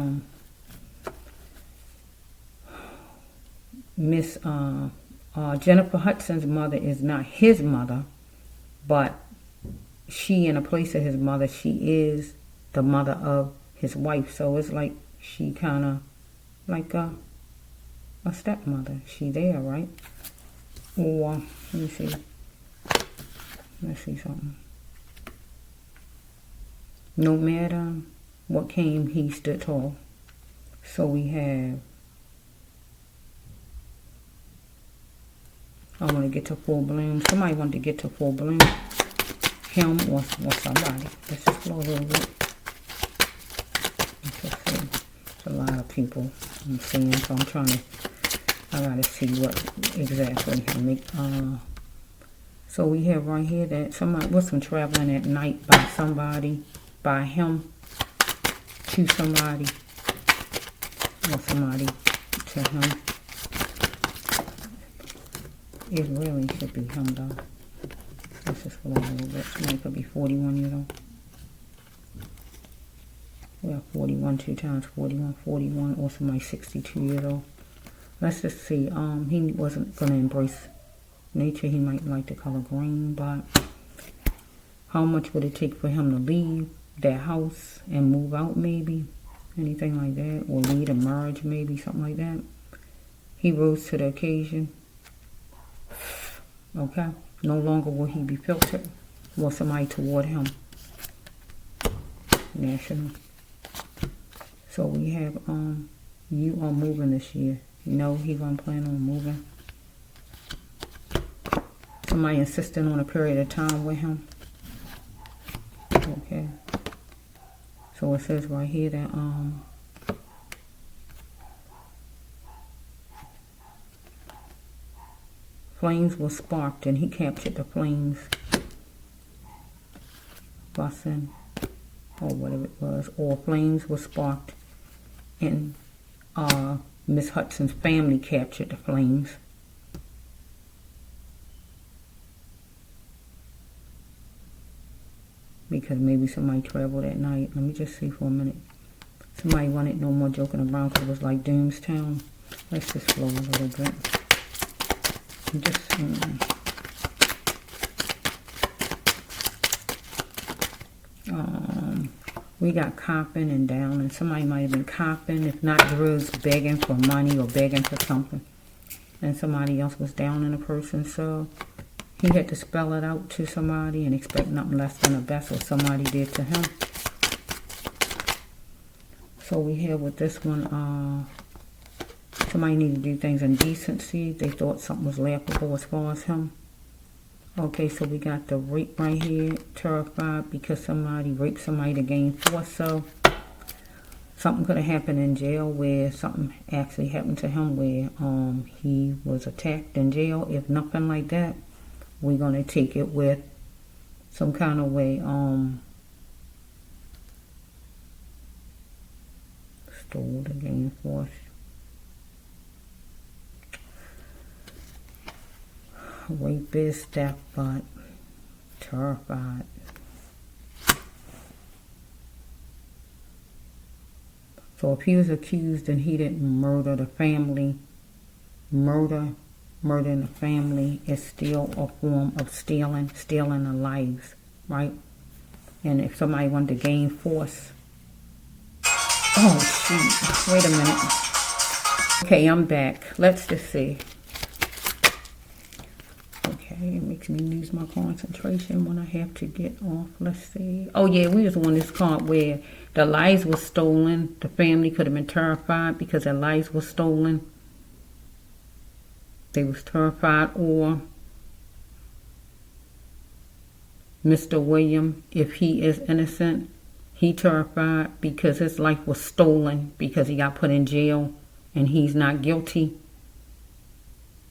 Miss Jennifer Hudson's mother is not his mother, but she, in a place of his mother, she is the mother of his wife. So it's like she kind of like a stepmother. She there, right? Or, let me see. Let's see something. No matter what came, he stood tall. So we have, I want to get to full bloom. Somebody wanted to get to full bloom. Him or somebody. Let's just flow a little bit. Let's just see. There's a lot of people I'm seeing, so I'm trying to, I gotta see what exactly make, so we have right here that somebody was some traveling at night by somebody, by him to somebody, or somebody to him. It really should be him though. Let's just flow a little bit. Somebody could be 41 years old. We have 41, 2 times 41, 41, or somebody 62 years old. Let's just see. He wasn't going to embrace nature. He might like the color green, but how much would it take for him to leave that house and move out maybe? Anything like that, or lead a marriage maybe, something like that. He rose to the occasion. Okay, no longer will he be filtered or somebody toward him. National. So we have you are moving this year. You know he gonna plan on moving. Somebody insisting on a period of time with him. Okay. So it says right here that flames were sparked and he captured the flames. Bussin', or whatever it was, or flames were sparked and Miss Hudson's family captured the flames. Because maybe somebody traveled at night. Let me just see for a minute. Somebody wanted no more joking around because it was like Doomstown. Let's just flow a little bit. Just we got copping and down, and somebody might have been copping, if not drugs, begging for money or begging for something, and somebody else was down in a person, so he had to spell it out to somebody and expect nothing less than the best what somebody did to him. So we have with this one, somebody needed to do things in decency. They thought something was laughable as far as him. Okay, so we got the rape right here, terrified because somebody raped somebody to gain force. So something could have happened in jail where something actually happened to him where he was attacked in jail. If nothing like that, we're going to take it with some kind of way, stole to gain force. Rapist, death, but terrified. So if he was accused and he didn't murder the family, murdering the family is still a form of stealing the lives, right? And if somebody wanted to gain force, oh shoot, wait a minute. Okay, I'm back. Let's just see. It makes me lose my concentration when I have to get off. Let's see. Oh yeah, we was on this card where the lives were stolen. The family could have been terrified because their lives were stolen. They was terrified. Or Mr. William, if he is innocent, he terrified because his life was stolen because he got put in jail and he's not guilty.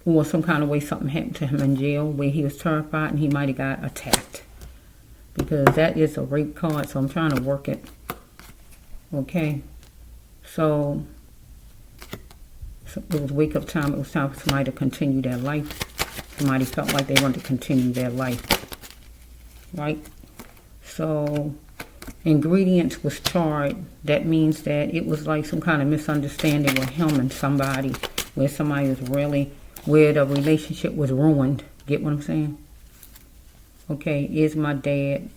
Or some kind of way something happened to him in jail where he was terrified and he might have got attacked. Because that is a rape card, so I'm trying to work it. Okay. So it was wake up time. It was time for somebody to continue their life. Somebody felt like they wanted to continue their life. Right? So ingredients was charred. That means that it was like some kind of misunderstanding with him and somebody. Where somebody was really... where the relationship was ruined. Get what I'm saying? Okay, is my dad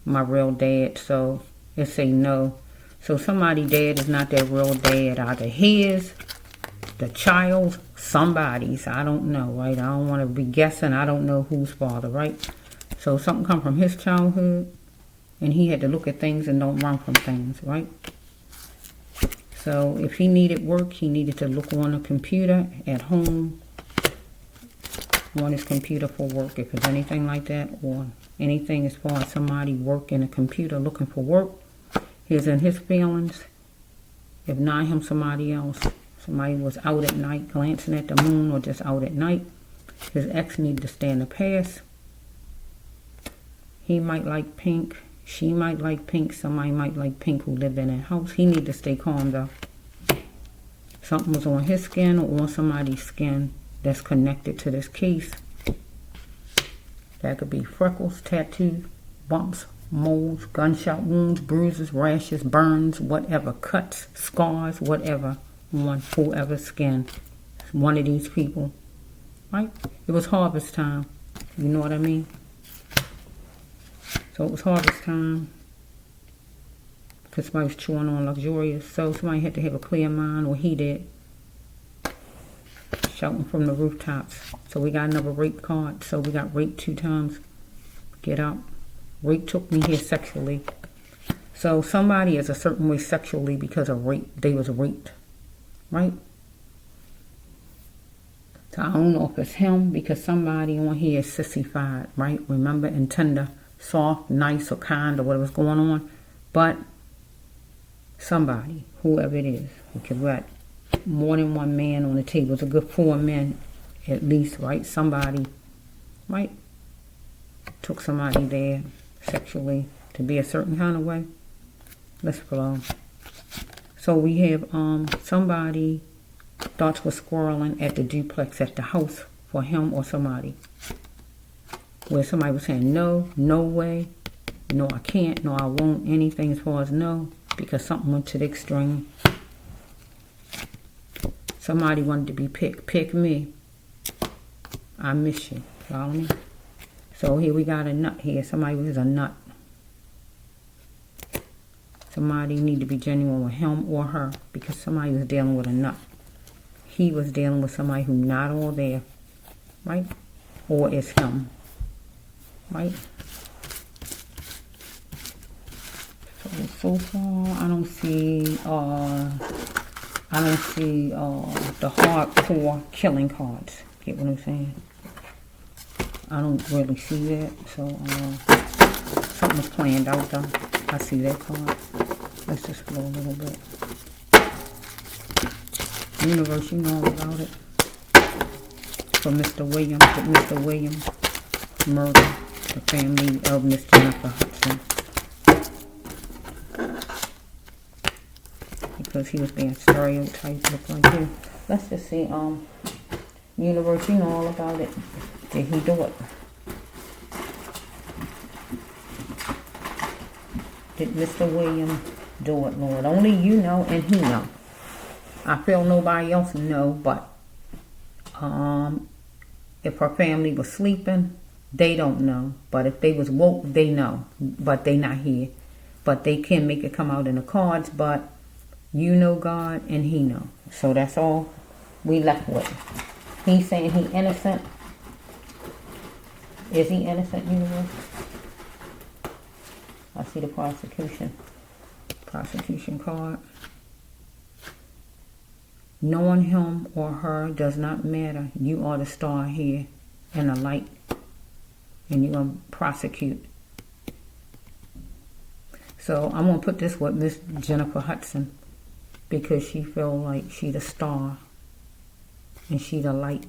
my real dad? So let's say no. So somebody's dad is not their real dad. Either his, the child, somebody's. I don't know, right? I don't want to be guessing. I don't know whose father, right? So something come from his childhood, and he had to look at things and don't run from things, right? So if he needed work, he needed to look on a computer at home, on his computer for work, if it's anything like that, or anything as far as somebody working a computer looking for work. He's in his feelings. If not him, somebody else. Somebody was out at night glancing at the moon or just out at night. His ex needed to stay in the past. He might like pink. She might like pink. Somebody might like pink who lived in that house. He needed to stay calm though. Something was on his skin or on somebody's skin that's connected to this case. That could be freckles, tattoos, bumps, moles, gunshot wounds, bruises, rashes, burns, whatever, cuts, scars, whatever, on whoever's skin. One of these people, right? It was harvest time. You know what I mean? So it was harvest time. Because somebody was chewing on luxurious. So somebody had to have a clear mind, or he did. Shouting from the rooftops. So we got another rape card. So we got rape 2 times. Get up. Rape took me here sexually. So somebody is a certain way sexually because of rape. They was raped. Right? So I don't know if it's him because somebody on here is sissified. Right? Remember, and tender, soft, nice, or kind, or whatever's going on. But somebody, whoever it is, because we're at more than one man on the table. It's a good 4 men at least, right? Somebody, right? Took somebody there sexually to be a certain kind of way. Let's flow. So we have somebody thoughts was squirreling at the duplex at the house for him or somebody. Where somebody was saying no, no way, no I can't, no I won't, anything as far as no, because something went to the extreme. Somebody wanted to be picked. Pick me. I miss you. Follow me? So here we got a nut here. Somebody was a nut. Somebody need to be genuine with him or her because somebody was dealing with a nut. He was dealing with somebody who's not all there, right? Or it's him, right? So far, I don't see the hardcore killing cards. Get what I'm saying? I don't really see that. So something was planned out though. I see that card. Let's just flow a little bit. Universe, you know all about it. For Mr. Williams, did Mr. Williams murder the family of Miss Jennifer Hudson? Because he was being stereotyped, look like here. Let's just see, Universe, you know all about it. Did he do it? Did Mr. Williams do it, Lord? Only you know and he know. I feel nobody else know, but if her family was sleeping, they don't know. But if they was woke, they know. But they not here. But they can make it come out in the cards, but you know God and he know. So that's all we left with. He's saying he innocent. Is he innocent, Universe? I see the prosecution card. Knowing him or her does not matter. You are the star here and the light. And you're going to prosecute. So I'm going to put this with Miss Jennifer Hudson. Because she feel like she the star. And she the light.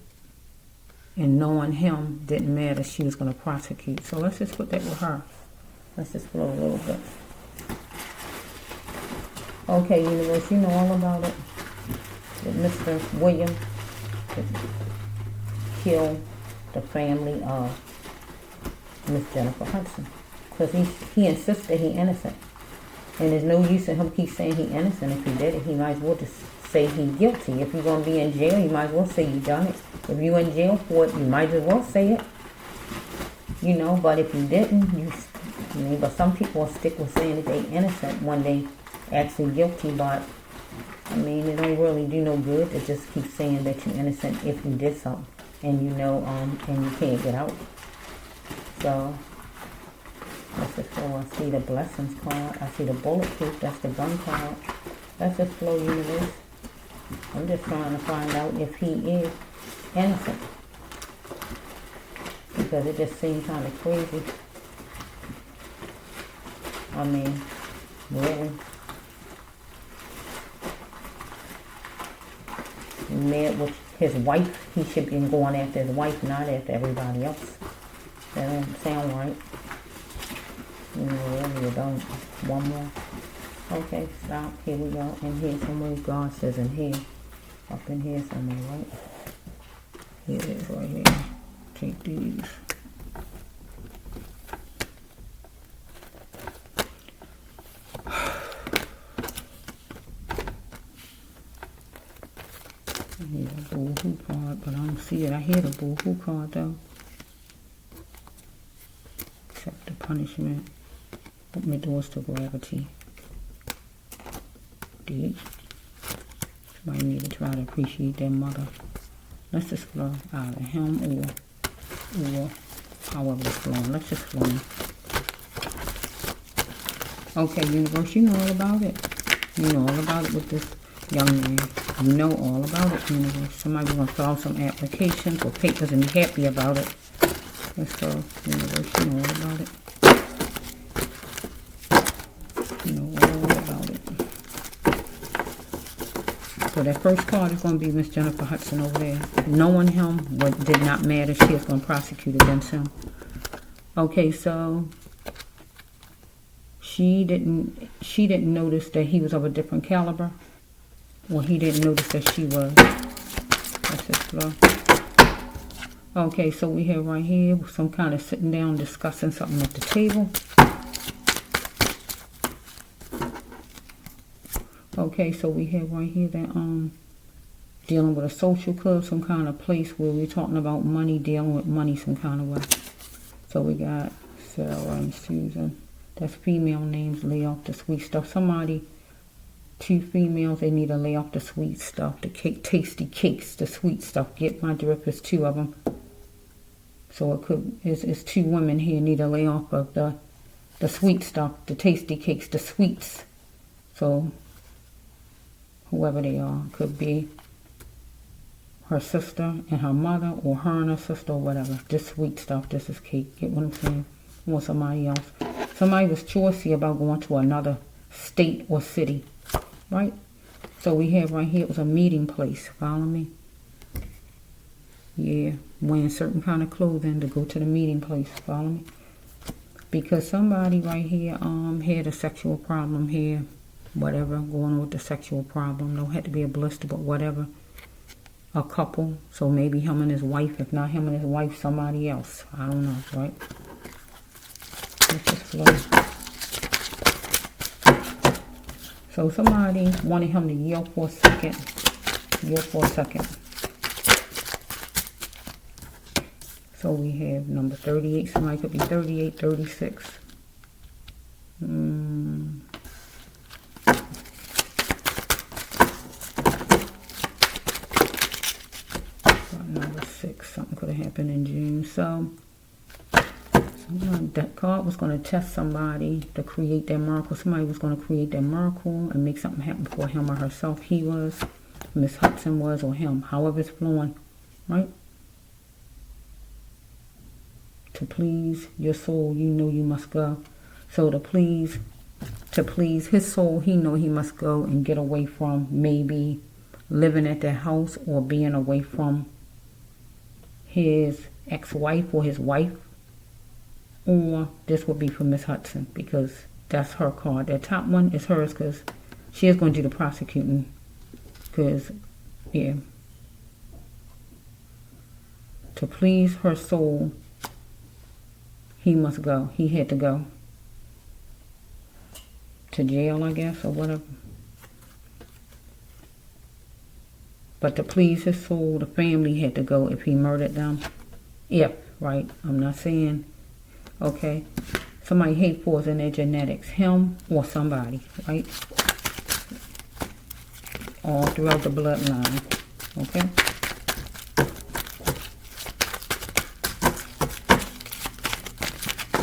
And knowing him didn't matter. She was going to prosecute. So let's just put that with her. Let's just flow a little bit. Okay, Universe, you know all about it. That Mr. Williams killed the family of Miss Jennifer Hudson. Because he insists that he innocent. And there's no use in him keep saying he innocent. If he did it, he might as well just say he guilty. If you're going to be in jail, you might as well say you done it. If you're in jail for it, you might as well say it. You know, but if you didn't, but some people will stick with saying that they innocent when they actually guilty, but I mean, it don't really do no good to just keep saying that you're innocent if you did something and you know, and you can't get out. So, let's just go. I see the blessings card. I see the bulletproof. That's the gun card. Let's just flow, Universe. I'm just trying to find out if he is innocent. Because it just seems kind of crazy. I mean, really. Mad with his wife. He should be going after his wife, not after everybody else. That don't sound right. You know, really, you don't. One more. Okay, stop. Here we go. And here somewhere. God says in here. Up in here somewhere, right? Here it is right here. Take these. I hear the boo-hoo card, but I don't see it. I hear the boo-hoo card, though. Accept the punishment. Open the doors to gravity. D. Somebody need to try to appreciate their mother. Let's just flow out of him or however it's flowing. Let's just flow. Okay, Universe, you know all about it. You know all about it with this young man. You know all about it, Universe. Somebody's going to fill out some applications or papers and be happy about it. Let's go, Universe. You know all about it. You know all about it. So that first card is going to be Miss Jennifer Hudson over there. Knowing him, what did not matter. She is going to prosecute against him. Okay, so she didn't notice that he was of a different caliber. Well, he didn't notice that she was. Let's just flow. Okay, so we have right here some kind of sitting down discussing something at the table. Okay, so we have right here that dealing with a social club, some kind of place where we're talking about money, dealing with money some kind of way. So we got Sarah and Susan. That's female names, lay off the sweet stuff. Somebody, 2 females, they need to lay off the sweet stuff, the cake, tasty cakes, the sweet stuff. Get my drift, it's 2 of them. So it's 2 women here need to lay off of the sweet stuff, the tasty cakes, the sweets. So whoever they are, could be her sister and her mother, or her and her sister, or whatever. This sweet stuff, this is cake. Get what I'm saying? Or somebody else. Somebody was choosy about going to another state or city, right? So we have right here, it was a meeting place. Follow me? Yeah, wearing certain kind of clothing to go to the meeting place. Follow me? Because somebody right here had a sexual problem here. Whatever, going on with the sexual problem. Don't have to be a blister, but whatever. A couple. So maybe him and his wife. If not him and his wife, somebody else. I don't know, right? Let's just flow. So somebody wanted him to yell for a second. Yell for a second. So we have number 38. Somebody could be 38, 36. Number 6. Something could have happened in June. So that card was going to test somebody to create their miracle. Somebody was going to create their miracle and make something happen for him or herself. He was, Miss Hudson was, or him. However it's flowing, right? To please your soul, you know you must go. So to please his soul, he know he must go and get away from maybe living at their house or being away from his ex-wife or his wife. Or this would be for Miss Hudson, because that's her card. That top one is hers, because she is going to do the prosecuting. Because, yeah. To please her soul, he must go. He had to go to jail, I guess, or whatever. But to please his soul, the family had to go if he murdered them. If, right? I'm not saying, okay. Somebody hateful is in their genetics. Him or somebody, right? All throughout the bloodline, okay?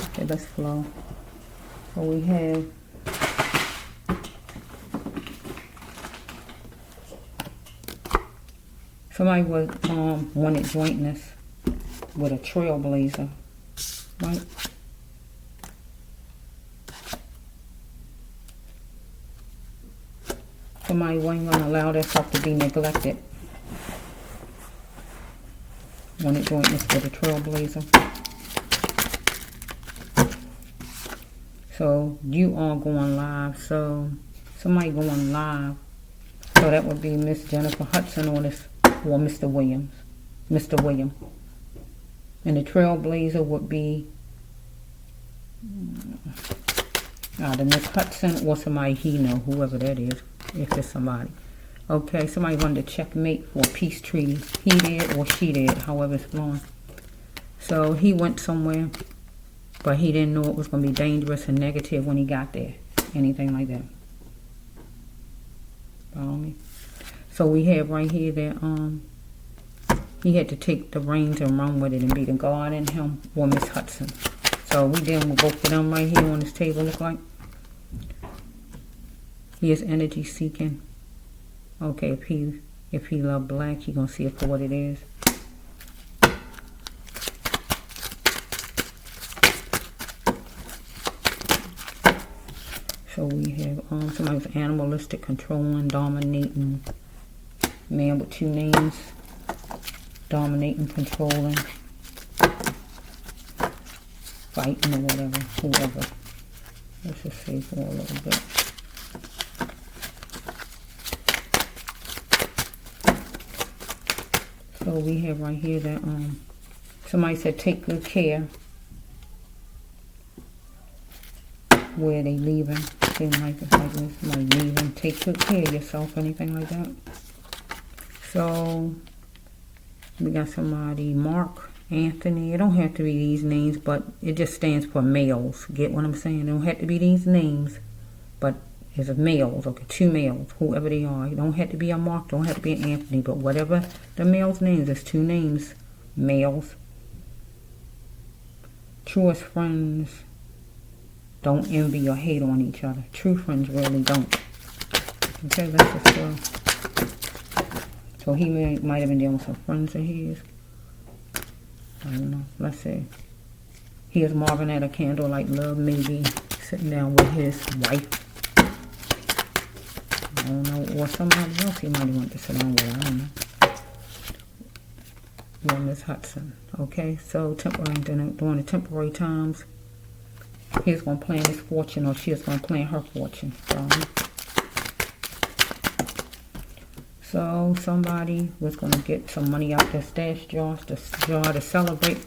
Okay, let's flow. So we have somebody was wanted jointness with a trailblazer, right? Somebody wasn't going to allow themselves to be neglected. Wanted jointness with a trailblazer. So you are going live. So somebody going live. So that would be Miss Jennifer Hudson or Mr. Williams. Mr. William. And the trailblazer would be either Miss Hudson or somebody he know, whoever that is, if it's somebody. Okay, somebody wanted to checkmate for a peace treaty. He did or she did, however it's flowing. So he went somewhere, but he didn't know it was going to be dangerous and negative when he got there. Anything like that. Follow me? So we have right here that he had to take the reins and run with it and be the guard in him or Miss Hudson. So we dealing with both of them right here on this table, look like. He is energy seeking. Okay, if he love black, he gonna see it for what it is. So we have somebody who's animalistic, controlling, dominating, man with 2 names, dominating, controlling, fighting or whatever, whoever. Let's just say for a little bit. So we have right here that somebody said take good care where they leaving. Seem like it's like this, somebody leaving. Take good care of yourself, anything like that. So we got somebody, Mark, Anthony. It don't have to be these names, but it just stands for males. Get what I'm saying? It don't have to be these names, but it's males, okay, 2 males, whoever they are. You don't have to be a Mark, don't have to be an Anthony, but whatever the male's names, there's 2 names, males. Truest friends don't envy or hate on each other. True friends really don't. Okay, that's just so he might have been dealing with some friends of his. I don't know. Let's see. He is marveling at a candlelight love, maybe sitting down with his wife. I don't know, or somebody else he might have wanted to sit down with. I don't know. Well, Miss Hudson. Okay, so during the temporary times, he's going to plan his fortune, or she's going to plan her fortune. So somebody was going to get some money out their stash jar to celebrate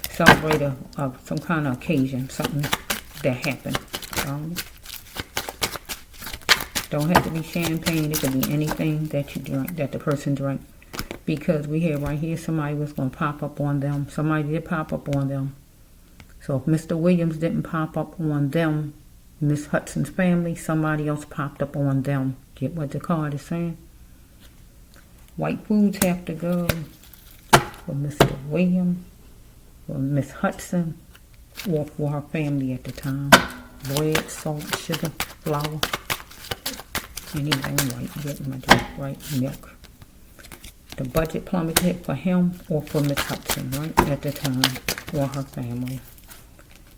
some kind of occasion, something that happened. Don't have to be champagne. It could be anything that you drink, that the person drank. Because we have right here, somebody was going to pop up on them. Somebody did pop up on them. So if Mr. Williams didn't pop up on them, Miss Hudson's family, somebody else popped up on them. Get what the card is saying? White foods have to go for Mr. Williams, for Miss Hudson, or for her family at the time. Bread, salt, sugar, flour, anything white. Get my drink, right? Milk. The budget plummeted for him or for Miss Hudson, right? At the time, or her family.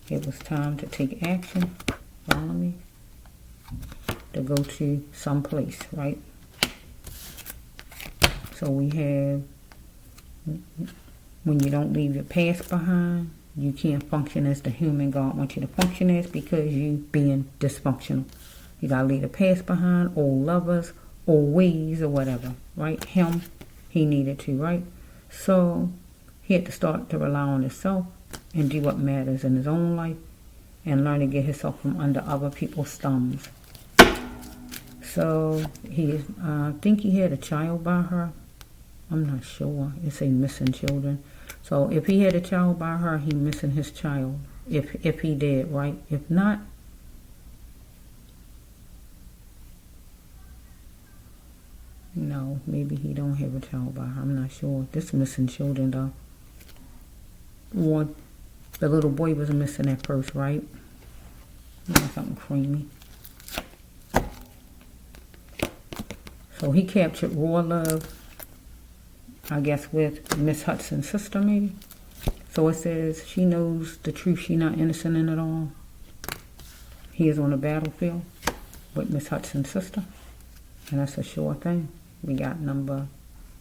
It was time to take action. Follow me? To go to some place, right? So we have, when you don't leave your past behind, you can't function as the human God wants you to function as, because you being dysfunctional. You gotta leave the past behind, old lovers, old ways, or whatever, right? Him, he needed to, right? So he had to start to rely on himself and do what matters in his own life, and learn to get himself from under other people's thumbs. So I think he had a child by her. I'm not sure. It's a missing children. So if he had a child by her, he missing his child. If he did, right? If not, no, maybe he don't have a child by her. I'm not sure. This missing children though. Or the little boy was missing at first, right? Something creamy. So he captured raw love, I guess, with Miss Hudson's sister, maybe. So it says she knows the truth. She's not innocent in it all. He is on the battlefield with Miss Hudson's sister. And that's a sure thing. We got number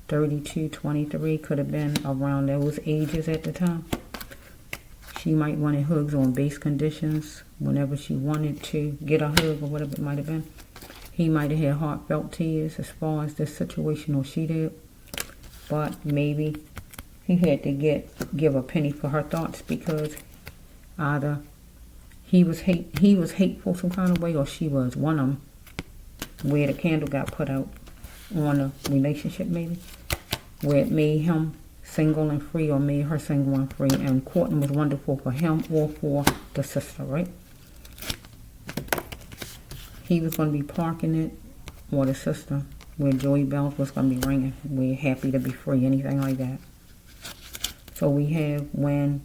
32, 23. Could have been around those ages at the time. She might wanted hugs on base conditions whenever she wanted to get a hug or whatever it might have been. He might have had heartfelt tears as far as this situation, or she did. But maybe he had to give a penny for her thoughts, because either he was hateful some kind of way, or she was. One of them, where the candle got put out on a relationship, maybe, where it made him single and free, or made her single and free, and courting was wonderful for him or for the sister, right? He was going to be parking it, or the sister, where joy bells was going to be ringing. We're happy to be free, anything like that. So we have when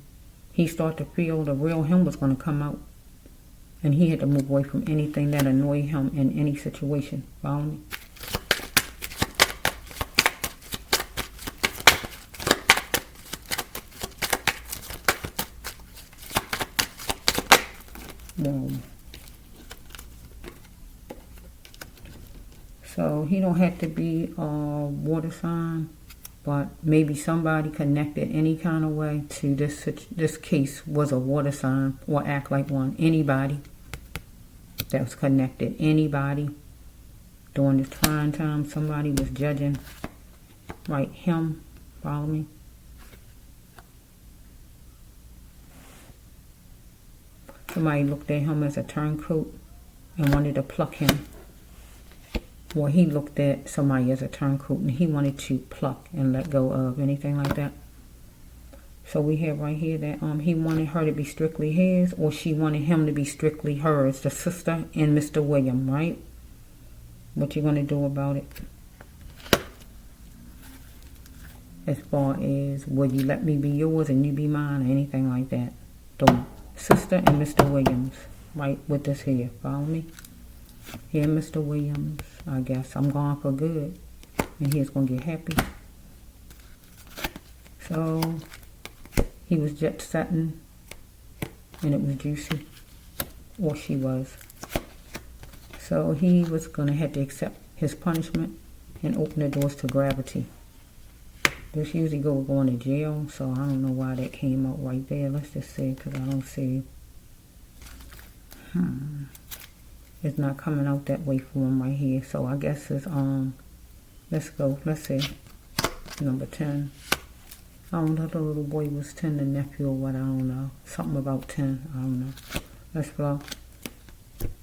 he started to feel the real him was going to come out, and he had to move away from anything that annoyed him in any situation. Follow me? So he don't have to be a water sign, but maybe somebody connected any kind of way to this case was a water sign, or act like one. Anybody that was connected, anybody during this trying time, somebody was judging, right? Him, follow me? Somebody looked at him as a turncoat and wanted to pluck him. or he looked at somebody as a turncoat and he wanted to pluck and let go of, anything like that. So we have right here that he wanted her to be strictly his, or she wanted him to be strictly hers, the sister and Mr. William, right? What you going to do about it? As far as, will you let me be yours and you be mine, or anything like that? The sister and Mr. Williams, right, with this here. Follow me? Here, Mr. Williams, I guess I'm gone for good. And he's going to get happy. So, he was jet setting. And it was juicy. Or she was. So, he was going to have to accept his punishment and open the doors to gravity. This usually going to jail, so I don't know why that came out right there. Let's just see, because I don't see. It's not coming out that way for him right here. So I guess it's let's go. Let's see. Number 10. I don't know, the little boy was 10, the nephew or what, I don't know. Something about 10, I don't know. Let's go.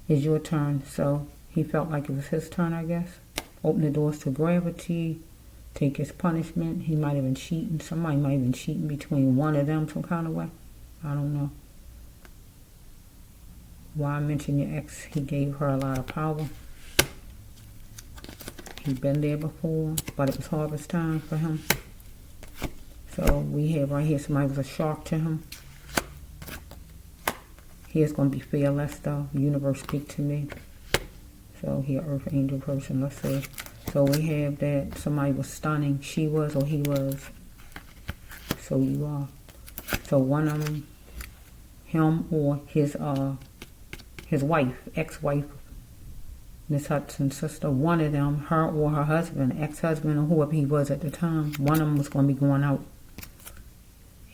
It's your turn. So he felt like it was his turn, I guess. Open the doors to gravity. Take his punishment. He might have been cheating. Somebody might have been cheating between one of them some kind of way. I don't know. Why I mentioned your ex, he gave her a lot of power. He'd been there before, but it was harvest time for him. So we have right here, somebody was a shark to him. He is going to be fearless though. Universe speak to me. So he an earth angel person, let's see. So we have that somebody was stunning. She was or he was. So you are. So one of them, him or his wife, ex-wife, Miss Hudson's sister, one of them, her or her husband, ex-husband or whoever he was at the time, one of them was going to be going out.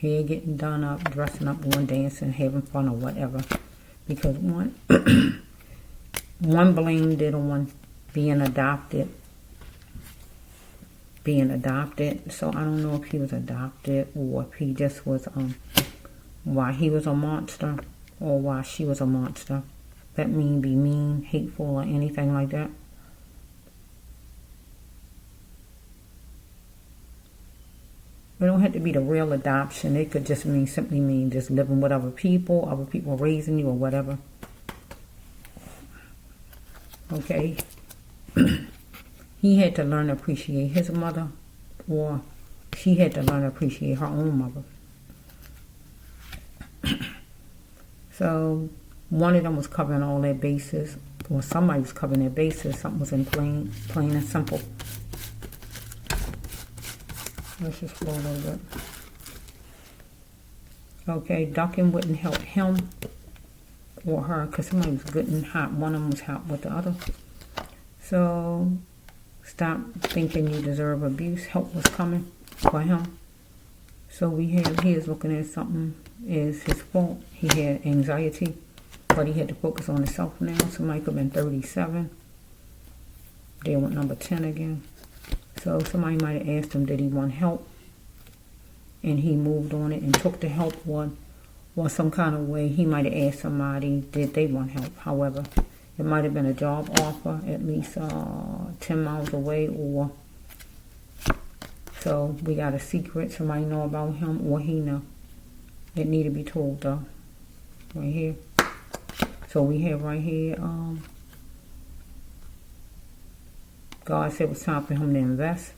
Hair getting done up, dressing up, going dancing, having fun or whatever. Because one blamed it on being adopted. So I don't know if he was adopted or if he just was why he was a monster or why she was a monster. That mean be mean, hateful, or anything like that. It don't have to be the real adoption. It could just simply mean just living with other people raising you or whatever. Okay. He had to learn to appreciate his mother, or she had to learn to appreciate her own mother. So one of them was covering all their bases, or somebody was covering their bases. Something was in plain and simple. Let's just scroll a little bit. Okay, ducking wouldn't help him or her, because somebody was good and hot. One of them was hot with the other. So stop thinking you deserve abuse. Help was coming for him. So he is looking at something is his fault. He had anxiety, but he had to focus on himself now. Somebody could have been 37. There went number 10 again. So somebody might have asked him, did he want help? And he moved on it and took the help or some kind of way. He might have asked somebody, did they want help? However, it might have been a job offer at least 10 miles away, or so we got a secret. Somebody know about him or he know. It need to be told though. Right here. So we have right here, God said it was time for him to invest.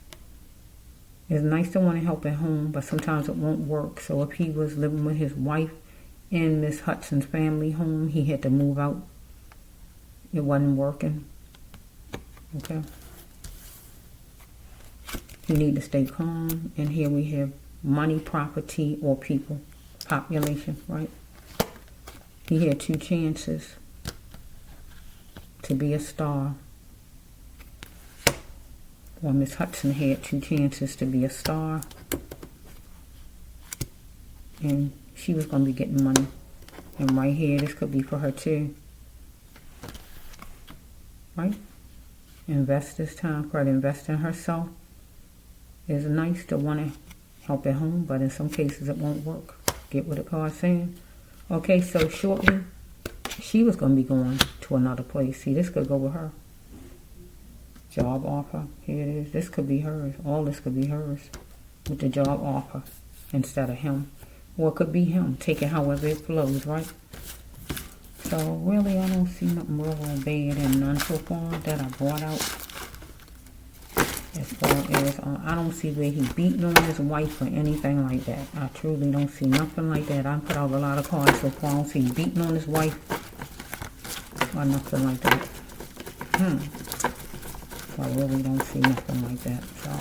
It's nice to want to help at home, but sometimes it won't work. So if he was living with his wife in Miss Hudson's family home, he had to move out. It wasn't working. Okay. You need to stay calm. And here we have money, property, or people. Population, right? He had 2 chances to be a star. Well, Miss Hudson had 2 chances to be a star. And she was going to be getting money. And right here, this could be for her too. Right? Invest this time for her to invest in herself. It's nice to want to help at home, but in some cases it won't work. Get what the card's saying? Okay, so shortly, she was going to be going to another place. See, this could go with her. Job offer. Here it is. This could be hers. All this could be hers with the job offer instead of him. Or it could be him. Take it however it flows, right? So really, I don't see nothing real bad and none so far that I brought out. As far as, I don't see where he beating on his wife or anything like that. I truly don't see nothing like that. I put out a lot of cards so far. I don't see beating on his wife or nothing like that. So I really don't see nothing like that. So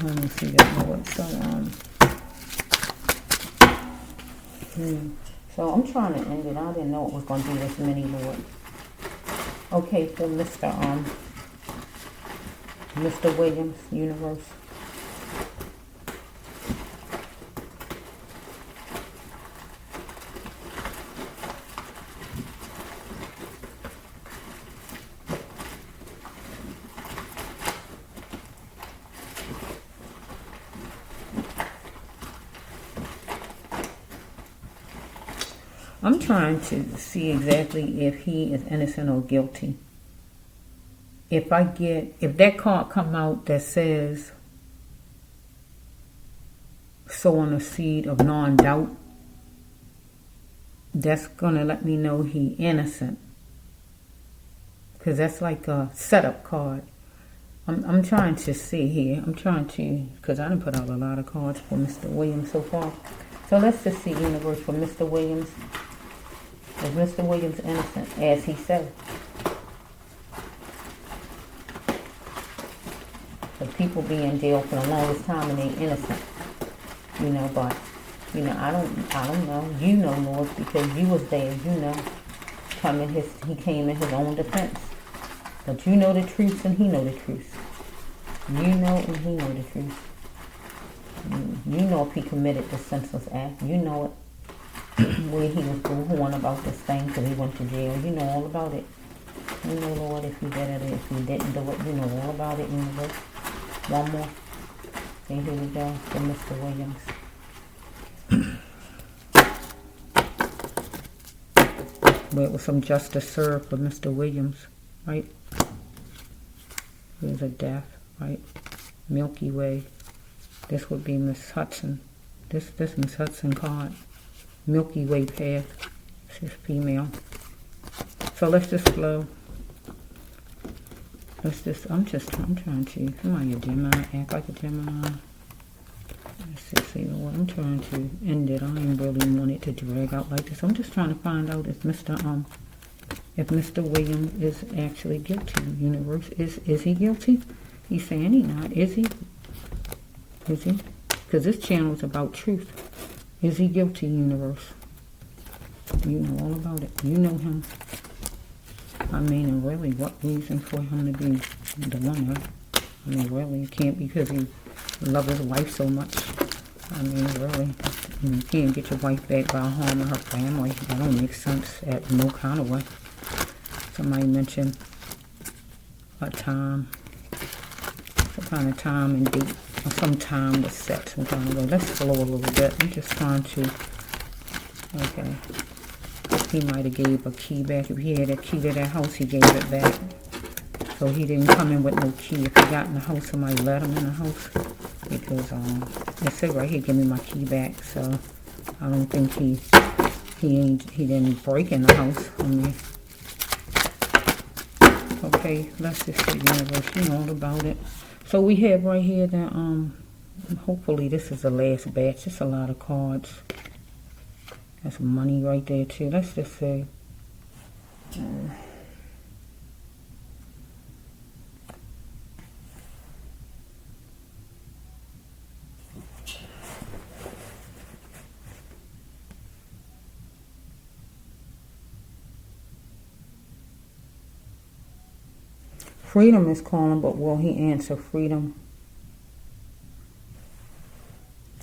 let me see that more. So I'm trying to end it. I didn't know it was going to be this many, Lord. Okay, for Mr. Williams, universe. I'm trying to see exactly if he is innocent or guilty. If that card come out that says sowing a seed of non-doubt, that's gonna let me know he innocent. Because that's like a setup card. I'm trying to see here. Because I done put out a lot of cards for Mr. Williams so far. So let's just see, universe, for Mr. Williams. Is Mr. Williams innocent, as he said? So people be in jail for the longest time and they innocent. But I don't know. You know, Lord, because you was there, he came in his own defense. But you know the truth and he know the truth. You know and he know the truth. You know if he committed the senseless act. You know it. Where he was going about this thing because he went to jail. You know all about it. You know, Lord, if he did it, if he didn't do it, you know all about it. Universe. One more. And here we go for Mr. Williams. But with some justice served for Mr. Williams, right? There's a death, right? Milky Way. This would be Miss Hudson. This Miss Hudson card. Milky Way path. This is female. So let's just flow. I'm trying to, somebody a Gemini, act like a Gemini. Let's just see what I'm trying to end it. I ain't really want it to drag out like this. I'm just trying to find out if Mr. Williams is actually guilty. Universe, is he guilty? He's saying he not. Is he? Is he? Because this channel is about truth. Is he guilty, universe? You know all about it. You know him. I mean, and really, what reason for him to be the one, right? I mean, really, it can't be because he loves his wife so much. I mean, really, you can't get your wife back by harming her family. That don't make sense at no kind of way. Somebody mentioned a time, some kind of time and date, or some time to set some kind of way. Let's flow a little bit. I'm just trying to, okay. He might have gave a key back. If he had a key to that house, he gave it back. So he didn't come in with no key. If he got in the house, somebody let him in the house. Because it said right here, give me my key back. So I don't think he didn't break in the house. I mean, okay, let's just see, universe. You know all about it. So we have right here that hopefully this is the last batch. It's a lot of cards. That's money right there too. Let's just say freedom is calling, but will he answer freedom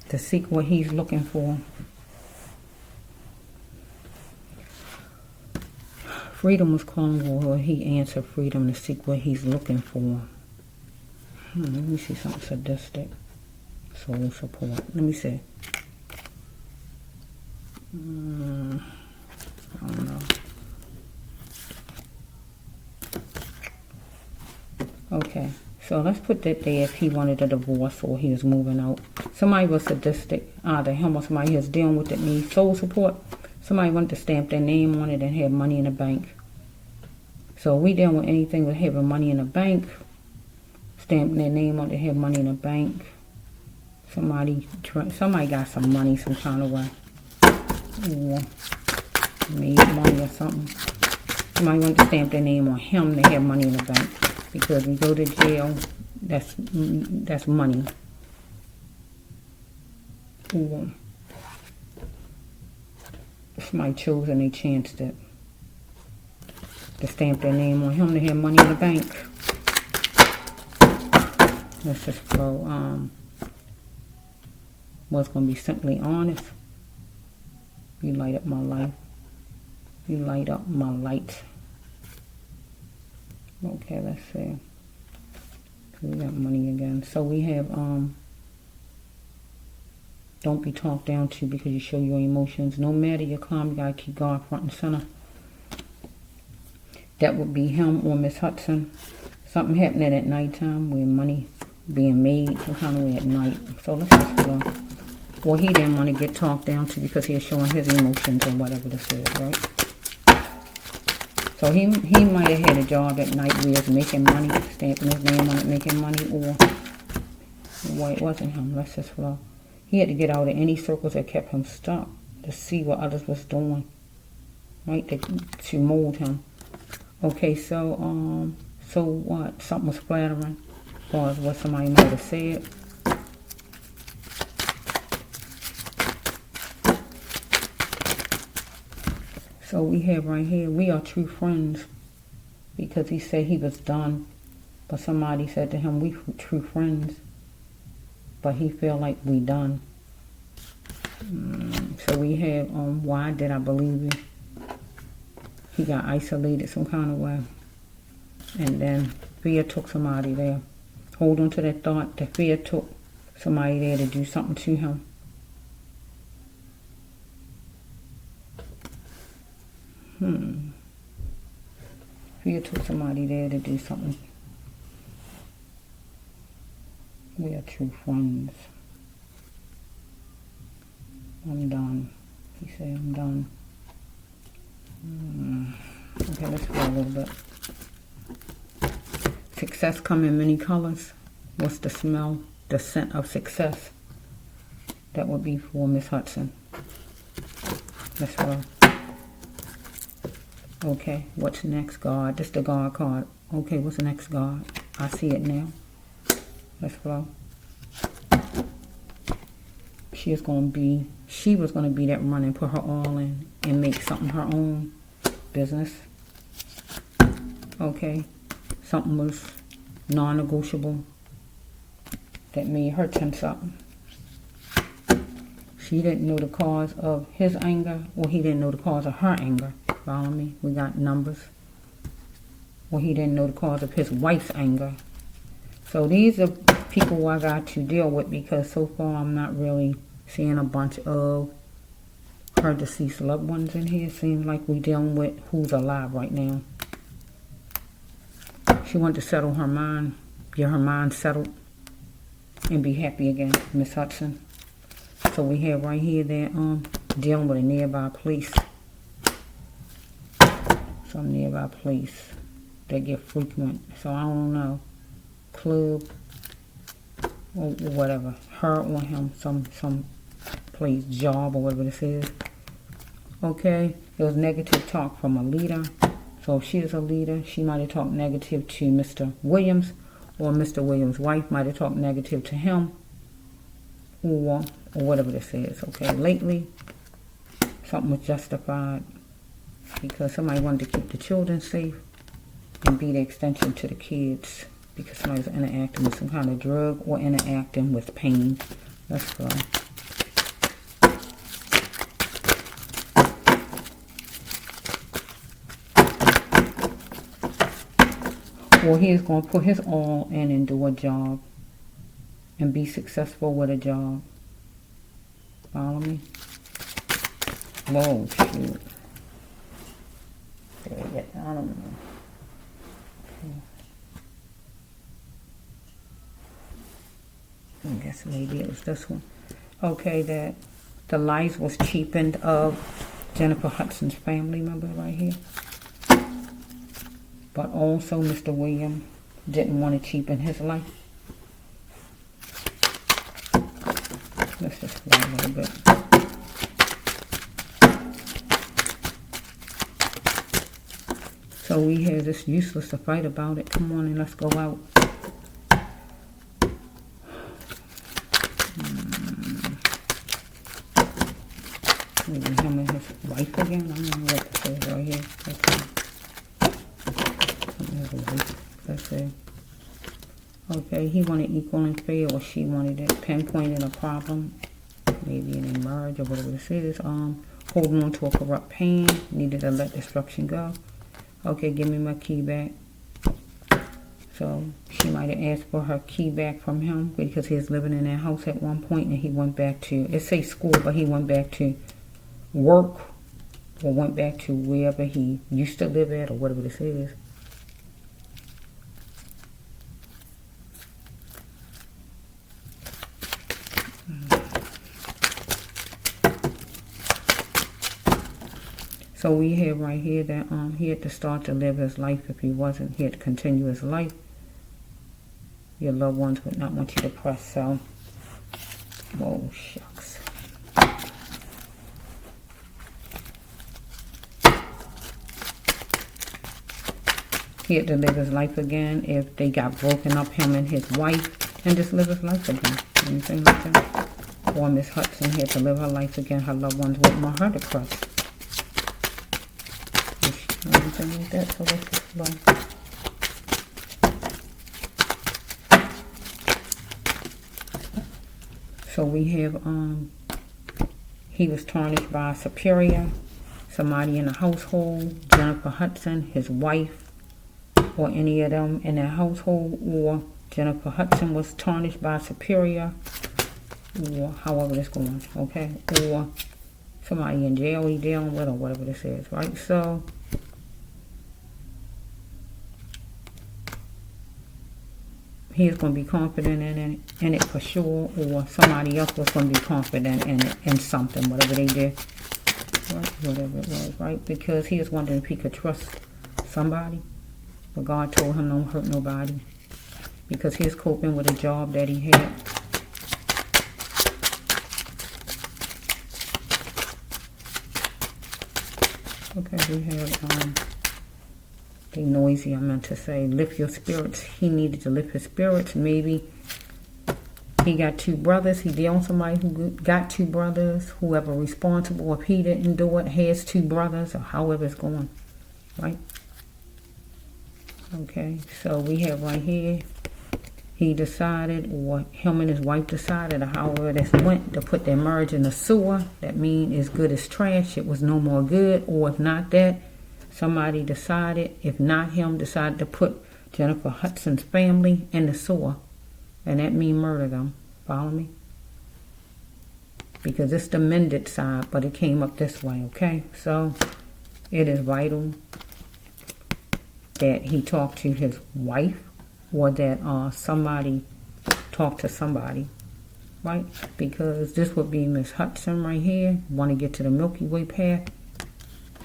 to seek what he's looking for? Freedom was calling, will he answer freedom to seek what he's looking for? Let me see something sadistic. Soul support. Let me see. I don't know. Okay, so let's put that there if he wanted a divorce or he was moving out. Somebody was sadistic, either him or somebody who's dealing with it needs soul support. Somebody wanted to stamp their name on it and have money in the bank. So we dealing with anything with having money in the bank, stamping their name on it, have money in the bank. Somebody got some money some kind of way. Or made money or something. Somebody wanted to stamp their name on him to have money in the bank. Because we go to jail, that's money. Or somebody chose and they chanced it to stamp their name on him to have money in the bank. Let's just flow. Was going to be simply honest. You light up my life. You light up my light. Okay, let's see. We got money again. So we have, don't be talked down to because you show your emotions. No matter you're calm, you got to keep God front and center. That would be him or Miss Hudson. Something happening at nighttime where money being made some kind of way at night. So let's just go. Well, he didn't want to get talked down to because he was showing his emotions or whatever this is, right? So he might have had a job at night where he was making money, stamping his name on it, making money, or well, it wasn't him. Let's just flow. He had to get out of any circles that kept him stuck to see what others was doing, right? To mold him. Okay, so what? Something was flattering, as far as what somebody might have said. So we have right here, we are true friends, because he said he was done, but somebody said to him, we true friends, but he feel like we done. So we have, why did I believe you? He got isolated some kind of way, and then fear took somebody there. Hold on to that thought, that fear took somebody there to do something to him. Fear took somebody there to do something. We are true friends. I'm done. He said, I'm done. Okay, let's go a little bit. Success come in many colors. What's the smell? The scent of success. That would be for Miss Hudson. Let's go. Okay, what's next, God? This is the God card. Okay, what's the next, God? I see it now. Let's flow. She was going to be that run and put her all in and make something her own business. Okay, something was non-negotiable that made her tense up. She didn't know the cause of his anger, or he didn't know the cause of her anger. Follow me? We got numbers. Or he didn't know the cause of his wife's anger. So these are people who I got to deal with, because so far I'm not really seeing a bunch of her deceased loved ones in here. Seems like we're dealing with who's alive right now. She wanted to settle her mind, get her mind settled, and be happy again, Miss Hudson. So we have right here that dealing with a nearby place. Some nearby place that get frequent. So I don't know. Club or whatever. Her or him. Some place, job or whatever this is. Okay. It was negative talk from a leader. So if she is a leader, she might have talked negative to Mr. Williams, or Mr. Williams' wife might have talked negative to him, or whatever this is. Okay. Lately, something was justified because somebody wanted to keep the children safe and be the extension to the kids, because somebody was interacting with some kind of drug or interacting with pain. Let's go. Well, he is going to put his all in and do a job and be successful with a job. Follow me? Whoa, shoot. I don't know. I guess maybe it was this one. Okay, that the life was cheapened of Jennifer Hudson's family member right here. But also Mr. William didn't want to cheapen his life. Let's just fly a little bit. So we have this useless to fight about it. Come on and let's go out. Maybe him and his wife again. I don't know what it says right here. Let's see. Okay, he wanted equal and fair, or she wanted it. Pinpointing a problem, maybe in a marriage or whatever this is. Holding on to a corrupt pain, needed to let destruction go. Okay, give me my key back. So she might have asked for her key back from him because he was living in that house at one point, and he went back to, it say school, but he went back to work, or went back to wherever he used to live at, or whatever this is. So we have right here that he had to start to live his life. If he wasn't, he had to continue his life. Your loved ones would not want you to press. So, whoa, shucks. He had to live his life again if they got broken up, him and his wife, and just live his life again. Anything like that. Or Miss Hudson had to live her life again. Her loved ones wouldn't want her to press. Anything like that, so let's just flow. So we have he was tarnished by a superior, somebody in the household, Jennifer Hudson, his wife, or any of them in that household, or Jennifer Hudson was tarnished by a superior, or however this going, okay, or somebody in jail he dealing with, or whatever this is, right? So he is going to be confident in it for sure, or somebody else was going to be confident in it, in something, whatever they did, right? Whatever it was, right? Because he was wondering if he could trust somebody, but God told him don't hurt nobody, because he was coping with a job that he had. Okay, we have they noisy, I meant to say, lift your spirits. He needed to lift his spirits. Maybe he got two brothers. He dealt with somebody who got two brothers. Whoever responsible, if he didn't do it, has two brothers, or however it's going, right? Okay, so we have right here, he decided, or him and his wife decided, or however this went, to put their marriage in the sewer. That means as good as trash. It was no more good, or if not that, somebody decided, if not him, decided to put Jennifer Hudson's family in the sewer. And that means murder them. Follow me? Because it's the mended side, but it came up this way, okay? So it is vital that he talked to his wife, or that somebody talked to somebody, right? Because this would be Miss Hudson right here. Want to get to the Milky Way path.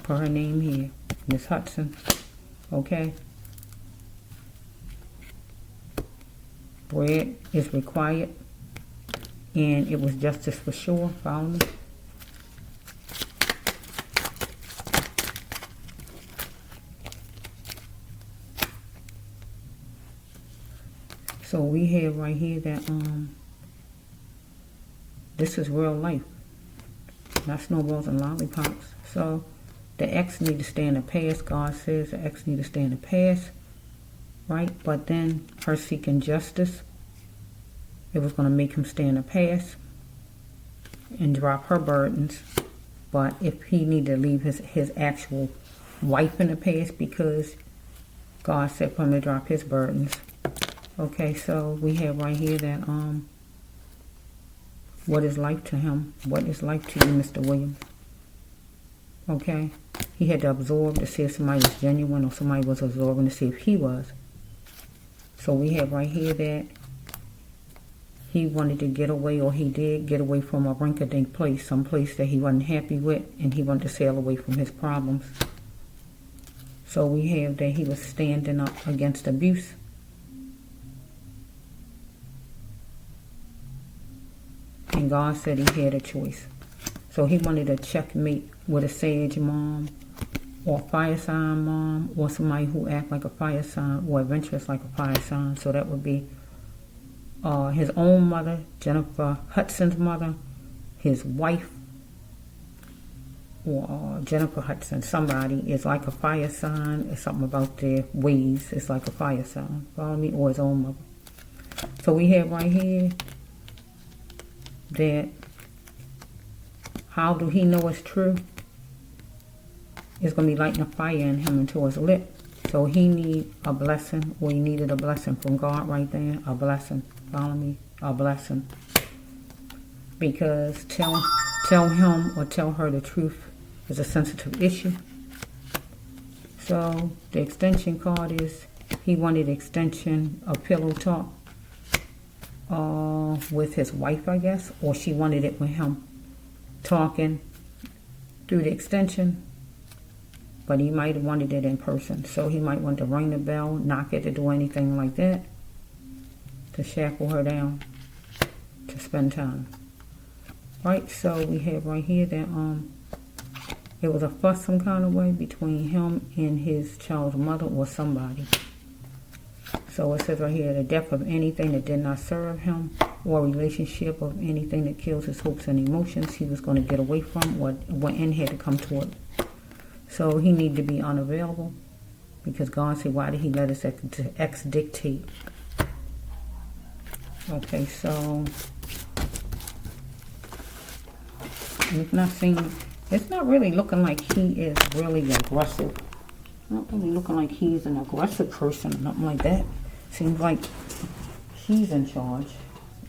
Put her name here. Miss Hudson, okay? Bread is required, and it was justice for sure. Follow me? So we have right here that this is real life, not snowballs and lollipops. So the ex need to stay in the past. God says the ex need to stay in the past, right? But then her seeking justice, it was going to make him stay in the past and drop her burdens. But if he need to leave his actual wife in the past, because God said for him to drop his burdens. Okay, so we have right here that what is life to him? What is life to you, Mr. Williams? Okay, he had to absorb to see if somebody was genuine, or somebody was absorbing to see if he was. So we have right here that he wanted to get away, or he did get away from a rink-a-dink place, some place that he wasn't happy with, and he wanted to sail away from his problems. So we have that he was standing up against abuse. And God said he had a choice. So he wanted a checkmate with a sage mom, or a fire sign mom, or somebody who act like a fire sign, or adventurous like a fire sign. So that would be his own mother, Jennifer Hudson's mother, his wife, or Jennifer Hudson. Somebody is like a fire sign. It's something about their ways. It's like a fire sign. Follow me? Or his own mother. So we have right here that how do he know it's true? It's going to be lighting a fire in him until it's lit. So he need a blessing, or he needed a blessing from God right there. A blessing. Follow me? A blessing. Because tell him or tell her the truth is a sensitive issue. So the extension card is he wanted extension of pillow talk with his wife, I guess, or she wanted it with him talking through the extension, but he might have wanted it in person. So he might want to ring the bell, knock at the door, anything like that, to shackle her down, to spend time. Right, so we have right here that it was a fuss some kind of way between him and his child's mother or somebody. So it says right here, the death of anything that did not serve him, or relationship of anything that kills his hopes and emotions he was going to get away from, or went in here to come toward. So he needed to be unavailable, because God said, why did he let his ex dictate? Okay, so it's not really looking like he is really aggressive. Not really looking like he's an aggressive person or nothing like that. Seems like he's in charge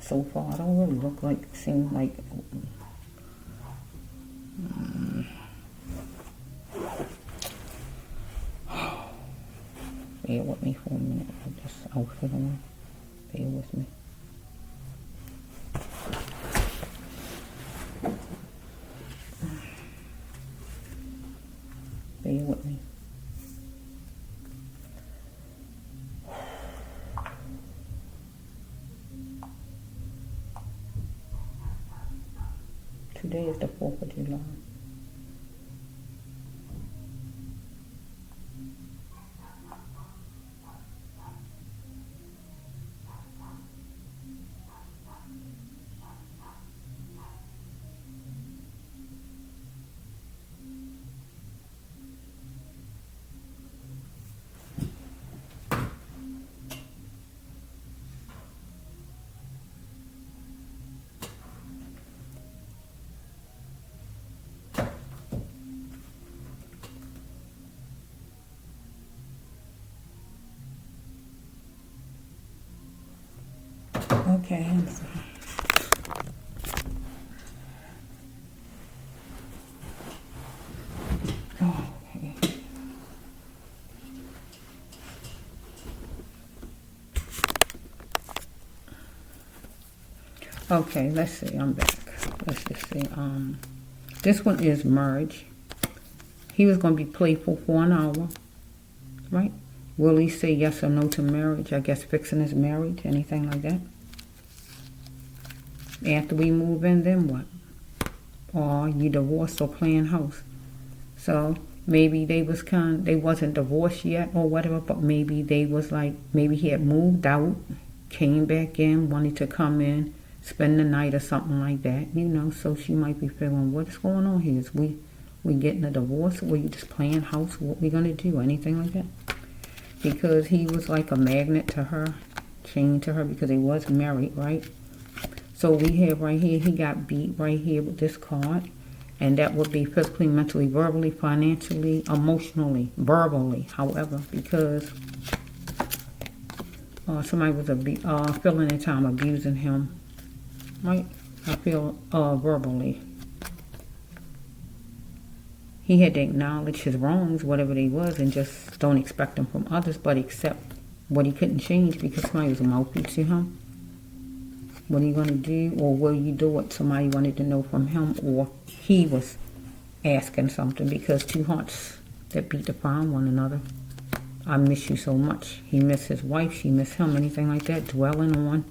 so far. I don't really look like, seems like bear with me for a minute with this outfit on. Bear with me. Bear with me. Today is the 4th of July. Okay, okay, let's see, I'm back. Let's just see. This one is merge. He was going to be playful for an hour, right? Will he say yes or no to marriage? I guess fixing his marriage, anything like that. After we move in, then what? Or you divorced or playing house. So maybe they wasn't divorced yet or whatever, but maybe they was like, maybe he had moved out, came back in, wanted to come in, spend the night or something like that, you know. So she might be feeling, what's going on here? Is we getting a divorce, or you just playing house? What we gonna do? Anything like that? Because he was like a magnet to her, chained to her, because they was married, right? So we have right here, he got beat right here with this card. And that would be physically, mentally, verbally, financially, emotionally, verbally, however, because somebody was feeling their time abusing him, right? I feel verbally. He had to acknowledge his wrongs, whatever they was, and just don't expect them from others, but accept what he couldn't change because somebody was a mouthpiece to him. What are you going to do, or will you do it? Somebody wanted to know from him, or he was asking something, because two hearts that beat to find one another. I miss you so much. He missed his wife, she missed him, anything like that. Dwelling on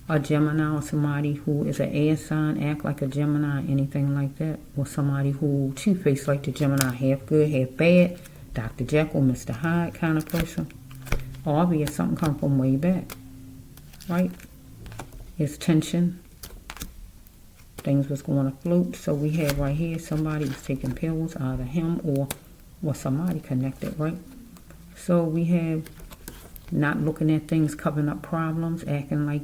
a Gemini, or somebody who is an air sign, act like a Gemini, anything like that. Or somebody who two-faced like the Gemini, half good, half bad. Dr. Jekyll, Mr. Hyde kind of person. Obvious, something come from way back. Right? It's tension. Things was going to float. So we have right here, somebody was taking pills, either him or somebody connected, right? So we have not looking at things, covering up problems, acting like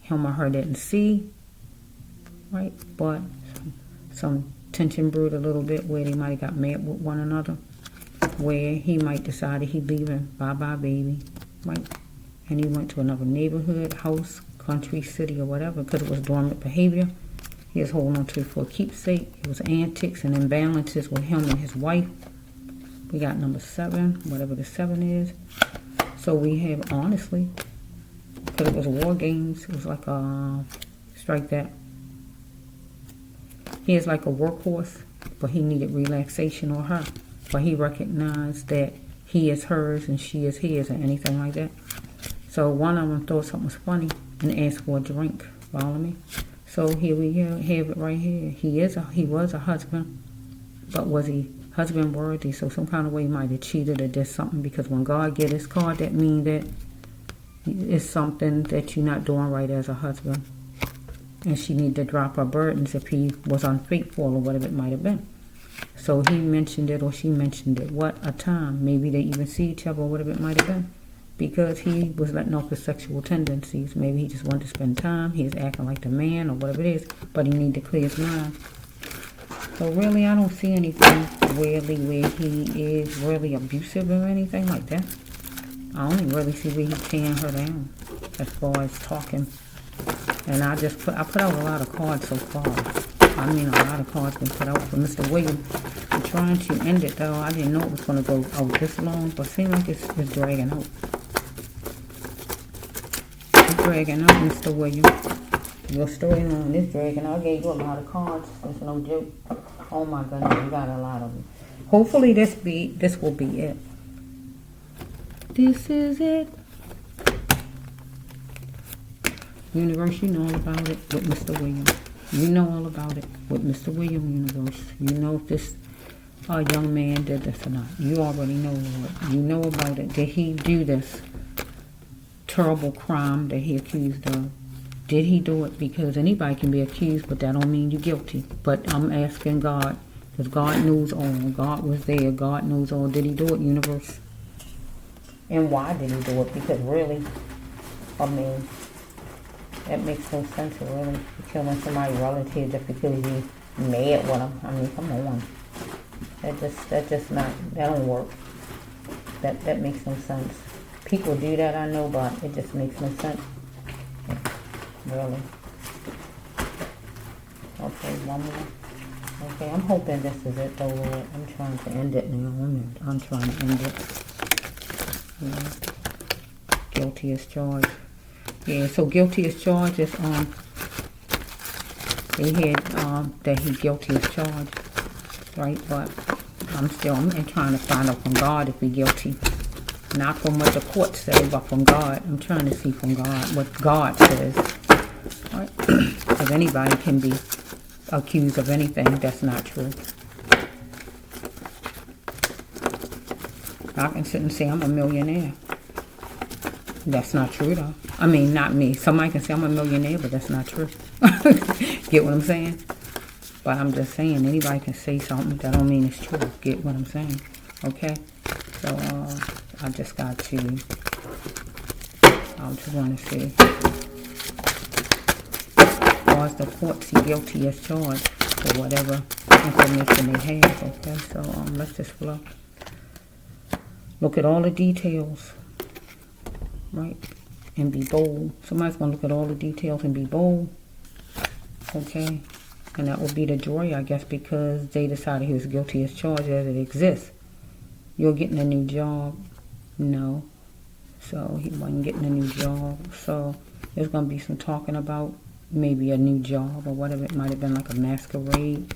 him or her didn't see, right? But some tension brewed a little bit where they might have got mad with one another, where he might decided he'd leaving, bye-bye baby, right? And he went to another neighborhood, house, country, city, or whatever, because it was dormant behavior. He was holding on to it for a keepsake. It was antics and imbalances with him and his wife. We got number 7, whatever the 7 is. So we have, honestly, because it was war games, it was like a, strike that. He is like a workhorse, but he needed relaxation, or her. But he recognized that he is hers and she is his, or anything like that. So one of them thought something was funny and asked for a drink. Follow me? So here we have it right here. He was a husband, but was he husband worthy? So some kind of way he might have cheated or did something, because when God get his card, that means that it's something that you're not doing right as a husband. And she need to drop her burdens if he was unfaithful or whatever it might have been. So he mentioned it, or she mentioned it. What a time. Maybe they even see each other or whatever it might have been. Because he was letting off his sexual tendencies. Maybe he just wanted to spend time. He's acting like the man or whatever it is. But he need to clear his mind. So really, I don't see anything really where he is really abusive or anything like that. I only really see where he's tearing her down as far as talking. And I put out a lot of cards so far. I mean, a lot of cards been put out for Mr. Williams. I'm trying to end it, though. I didn't know it was going to go out this long, but it seems like it's dragging out. It's dragging out, Mr. Williams. Your storyline is dragging out. I gave you a lot of cards. It's no joke. Oh my goodness, you got a lot of them. Hopefully this will be it. This is it. Universe, you know all about it with Mr. Williams. You know all about it with Mr. Williams, Universe. You know if this young man did this or not. You already know, Lord. You know about it. Did he do this terrible crime that he accused of? Did he do it? Because anybody can be accused, but that don't mean you're guilty. But I'm asking God, because God knows all. God was there. God knows all. Did he do it, Universe? And why did he do it? Because really, I mean, that makes no sense, really. You're killing somebody's relative just because you mad with them. I mean, come on. That don't work. That makes no sense. People do that, I know, but it just makes no sense. Really. Okay, one more. Okay, I'm hoping this is it, though, Lord. I'm trying to end it now. I'm trying to end it. Yeah. Guilty as charged. Yeah, so guilty as charged is, they had, that he guilty as charged, right? But I'm trying to find out from God if he's guilty. Not from what the court say, but from God. I'm trying to see from God what God says. Right? Because anybody can be accused of anything. That's not true. I can sit and say I'm a millionaire. That's not true, though. I mean, not me. Somebody can say I'm a millionaire, but that's not true. Get what I'm saying? But I'm just saying, anybody can say something. That don't mean it's true. Get what I'm saying? Okay? So, I just got to, I just want to see. Was the court see guilty as charged for whatever information they have? Okay, so let's just flow. Look at all the details, right? And be bold. Somebody's going to look at all the details and be bold. Okay? And that will be the joy, I guess, because they decided he was guilty as charged as it exists. You're getting a new job. No. So he wasn't getting a new job. So there's going to be some talking about maybe a new job or whatever. It might have been like a masquerade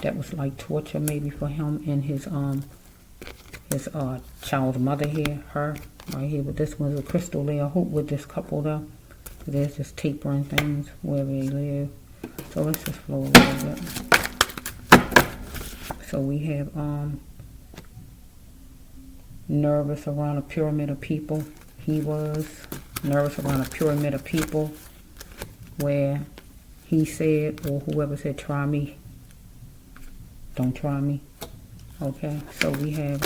that was like torture maybe for him and his child's mother here, her right here. But this one's a crystal there. I hope with this couple though, there's just tapering things wherever they live. So let's just flow a little bit. So we have nervous around a pyramid of people. He was nervous around a pyramid of people where he said, or whoever said, try me, don't try me. Okay, so we have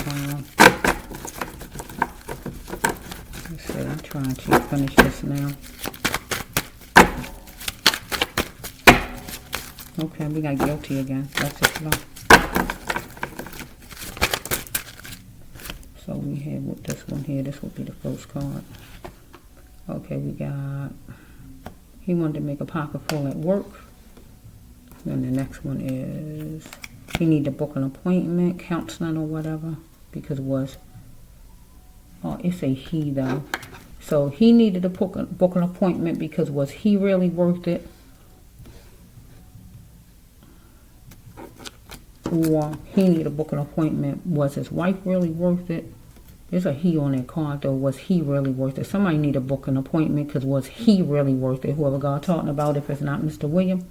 let's see, I'm trying to finish this now. Okay, we got guilty again. That's it. So we have with this one here, this will be the first card. Okay, we got, he wanted to make a pocket full at work. And the next one is, he need to book an appointment, counseling or whatever, because it was, oh, it's a he though. So he needed to book an appointment because was he really worth it? Or he needed to book an appointment, was his wife really worth it? There's a he on that card though. Was he really worth it? Somebody need to book an appointment because was he really worth it? Whoever God talking about, if it's not Mr. William.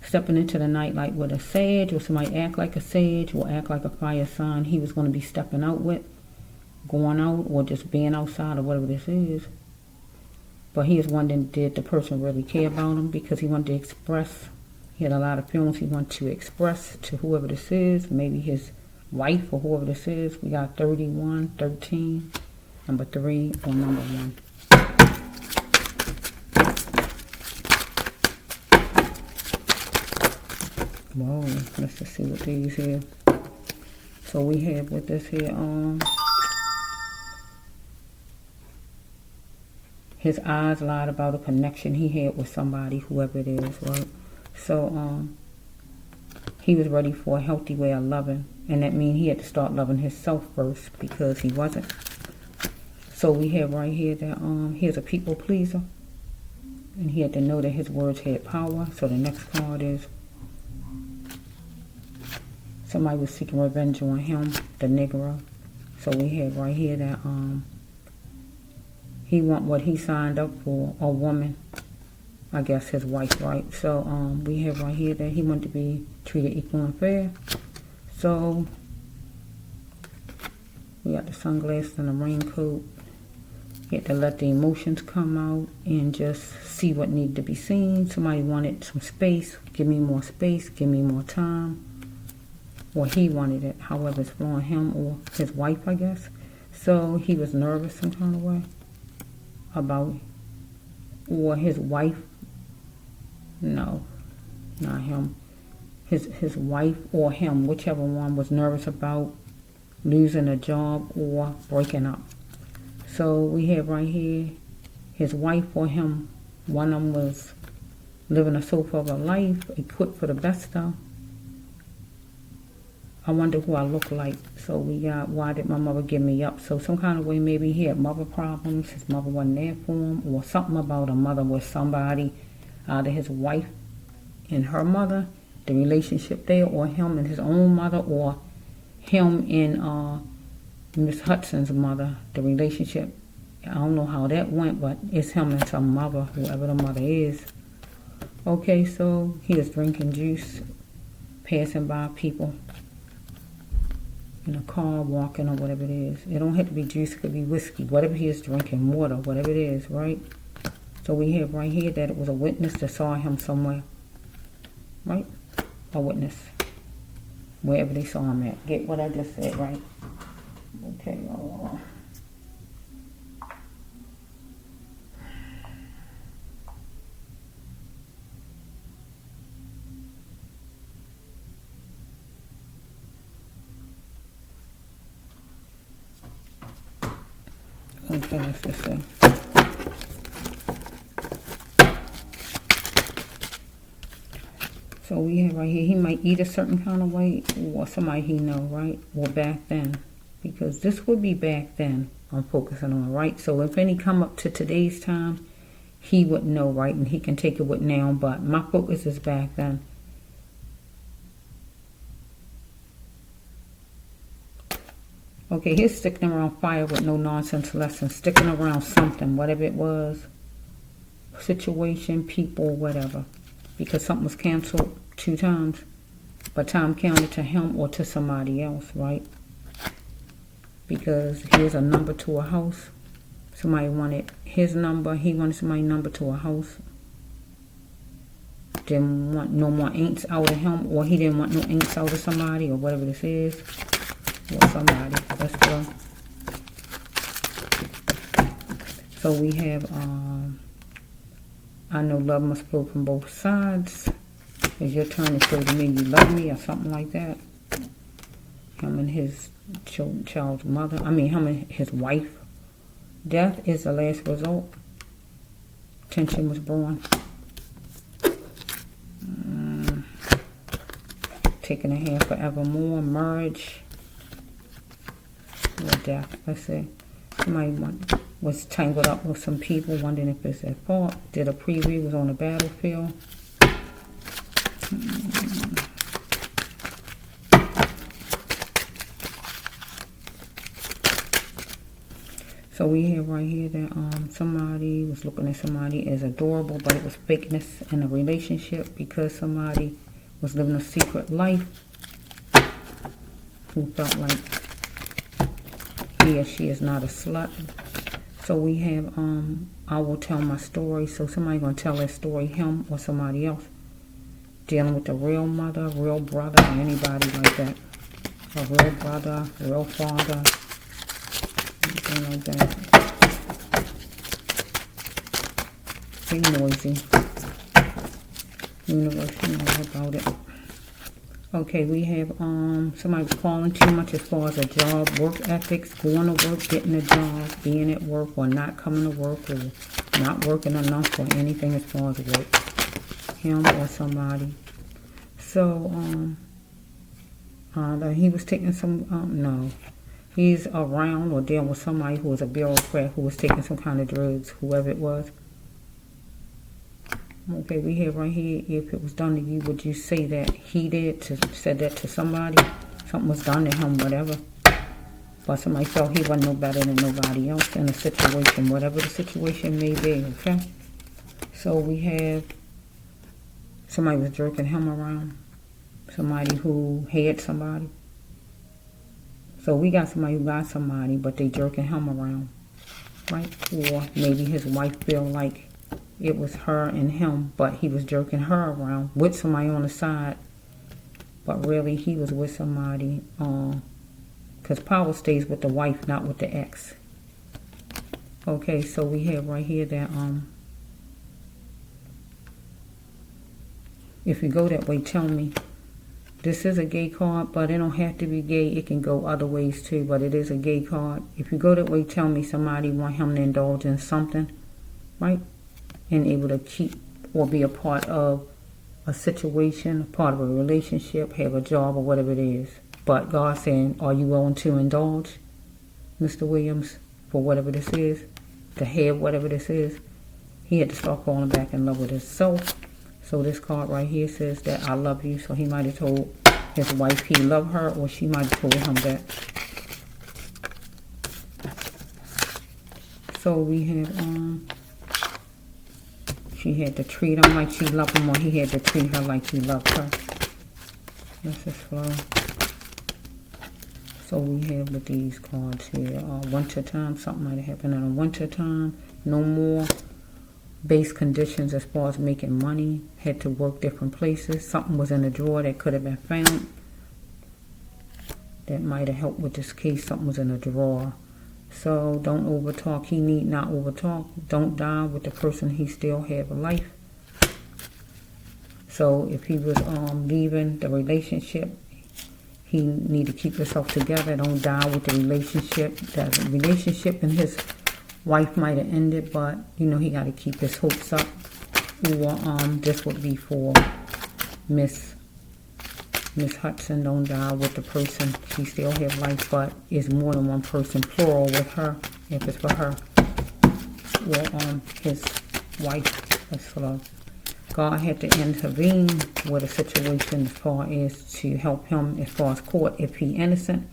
Stepping into the night like with a sage, or somebody act like a sage, or act like a fire sign he was going to be stepping out with, going out, or just being outside, or whatever this is. But he is wondering, did the person really care about him? Because he wanted to express, he had a lot of feelings he wanted to express to whoever this is, maybe his wife or whoever this is. We got 31, 13, number 3, or number 1. Whoa, let's just see what these here. So we have with this here, his eyes lied about a connection he had with somebody, whoever it is, right? So he was ready for a healthy way of loving, and that means he had to start loving himself first because he wasn't. So we have right here that he's a people pleaser, and he had to know that his words had power. So the next card is, somebody was seeking revenge on him, the Negro. So we have right here that he want what he signed up for, a woman, I guess his wife, right? So we have right here that he wanted to be treated equal and fair. So we got the sunglasses and the raincoat. He had to let the emotions come out and just see what needed to be seen. Somebody wanted some space. Give me more space. Give me more time. Or he wanted it, however it's flowing, him or his wife, I guess. So he was nervous some kind of way about, or his wife, no, not him. His wife or him, whichever one, was nervous about losing a job or breaking up. So we have right here, his wife or him, one of them was living a sofa of a life, equipped for the best stuff. I wonder who I look like. So we got, why did my mother give me up? So some kind of way maybe he had mother problems, his mother wasn't there for him, or something about a mother with somebody, either his wife and her mother, the relationship there, or him and his own mother, or him and Miss Hudson's mother, the relationship. I don't know how that went, but it's him and some mother, whoever the mother is. Okay, so he was drinking juice, passing by people in a car, walking, or whatever it is. It don't have to be juice, it could be whiskey, whatever he is drinking, water, whatever it is, right? So we have right here that it was a witness that saw him somewhere, right? A witness, wherever they saw him at. Get what I just said, right? Okay, okay, let's just see. So we have right here, he might eat a certain kind of way, or somebody he know, right? Or back then, because this would be back then, I'm focusing on, right? So if any come up to today's time, he would know, right? And he can take it with now, but my focus is back then. Okay, here's sticking around fire with no nonsense lessons. Sticking around something, whatever it was. Situation, people, whatever. Because something was canceled 2 times. But time counted to him or to somebody else, right? Because here's a number to a house. Somebody wanted his number. He wanted somebody's number to a house. Didn't want no more inks out of him. Or he didn't want no inks out of somebody. Or whatever this is. Or somebody. Let's go. So we have, I know love must flow from both sides. It's your turn to show to me you love me or something like that. Him and his child's mother. I mean, him and his wife. Death is the last result. Tension was born. Taking a hand forevermore. Marriage. Or death. Let's see. Somebody was tangled up with some people, wondering if it's their fault. Did a preview, was on the battlefield. So we have right here that somebody was looking at somebody as adorable, but it was fakeness in a relationship because somebody was living a secret life who felt like he or she is not a slut. So we have I will tell my story. So somebody gonna tell their story, him or somebody else. Dealing with a real mother, real brother, or anybody like that. A real brother, real father, anything like that. Be noisy. Universe, you know about it. Okay, we have somebody calling too much as far as a job, work ethics, going to work, getting a job, being at work, or not coming to work, or not working enough, or anything as far as work. Him or somebody. So, he was taking some, no. He's around or dealing with somebody who was a bureaucrat who was taking some kind of drugs, whoever it was. Okay, we have right here, if it was done to you, would you say that he said that to somebody? Something was done to him, whatever. But somebody felt he wasn't no better than nobody else in a situation, whatever the situation may be, okay? So we have somebody was jerking him around. Somebody who had somebody. So we got somebody who got somebody, but they jerking him around, right? Or maybe his wife feel like it was her and him, but he was jerking her around with somebody on the side. But really, he was with somebody, because power stays with the wife, not with the ex. Okay, so we have right here that, if you go that way, tell me. This is a gay card, but it don't have to be gay. It can go other ways too, but it is a gay card. If you go that way, tell me somebody want him to indulge in something, right? And able to keep or be a part of a situation, a part of a relationship, have a job or whatever it is. But God saying, are you willing to indulge, Mr. Williams, for whatever this is, to have whatever this is? He had to start falling back in love with himself. So this card right here says that I love you. So he might have told his wife he loved her, or she might have told him that. So we have, she had to treat him like she loved him, or he had to treat her like he loved her. Let's just flow. So we have with these cards here, winter time, something might have happened in a winter time. No more base conditions as far as making money. Had to work different places. Something was in a drawer that could have been found. That might have helped with this case. Something was in a drawer. So don't overtalk. He need not overtalk. Don't die with the person he still have a life. So if he was leaving the relationship, he need to keep himself together. Don't die with the relationship. That relationship and his wife might have ended, but you know he got to keep his hopes up. Or this would be for Miss Hudson. Don't die with the person. She still have life, but is more than one person, plural, with her. if it's for her or his wife. That's flow. God had to intervene with a situation as far as to help him as far as court if he innocent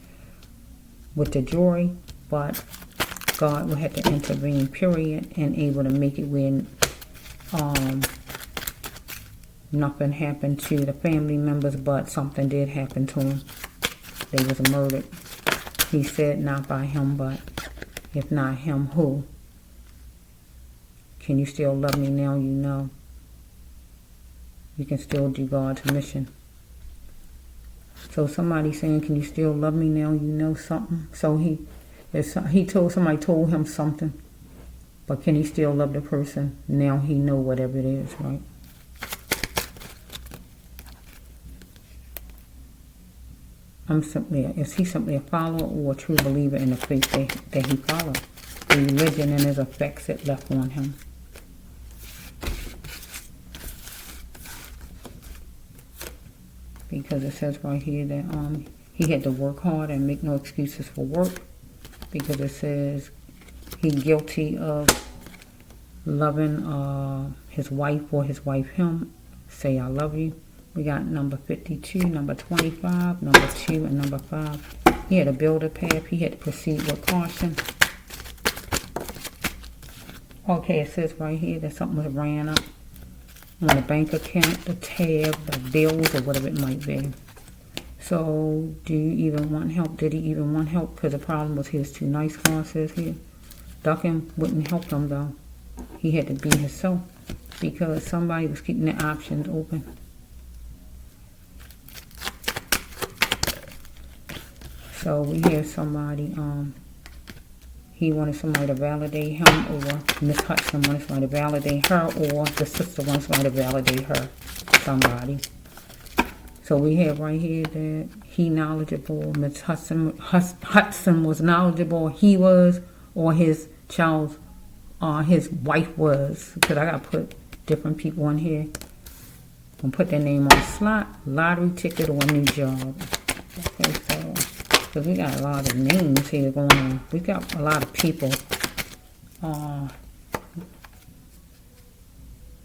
with the jury, but God would have to intervene, period, and able to make it when nothing happened to the family members, but something did happen to him. They was murdered. He said not by him, but if not him, who? Can you still love me now? You know. You can still do God's mission. So somebody saying, can you still love me now? You know something. So somebody told him something. But can he still love the person? Now he know whatever it is, right? Is he simply a follower or a true believer in the faith that he followed? The religion and his effects it left on him. Because it says right here that he had to work hard and make no excuses for work. Because it says he's guilty of loving his wife or his wife him. Say I love you. We got number 52, number 25, number 2, and number 5. He had to build a path. He had to proceed with caution. Okay, it says right here that something was ran up on the bank account, the tab, the bills, or whatever it might be. So, do you even want help? Did he even want help? Because the problem was he was too nice, God says here. Ducking wouldn't help him, though. He had to be himself because somebody was keeping the options open. So we hear somebody, he wanted somebody to validate him, or Miss Hudson wanted somebody to validate her, or the sister wanted somebody to validate her, somebody. So we have right here that he knowledgeable, Miss Hudson was knowledgeable, he was, or his child, his wife was, because I got to put different people in here. I'm going to put their name on slot, lottery ticket, or a new job. Okay, so... because we got a lot of names here going on. We got a lot of people.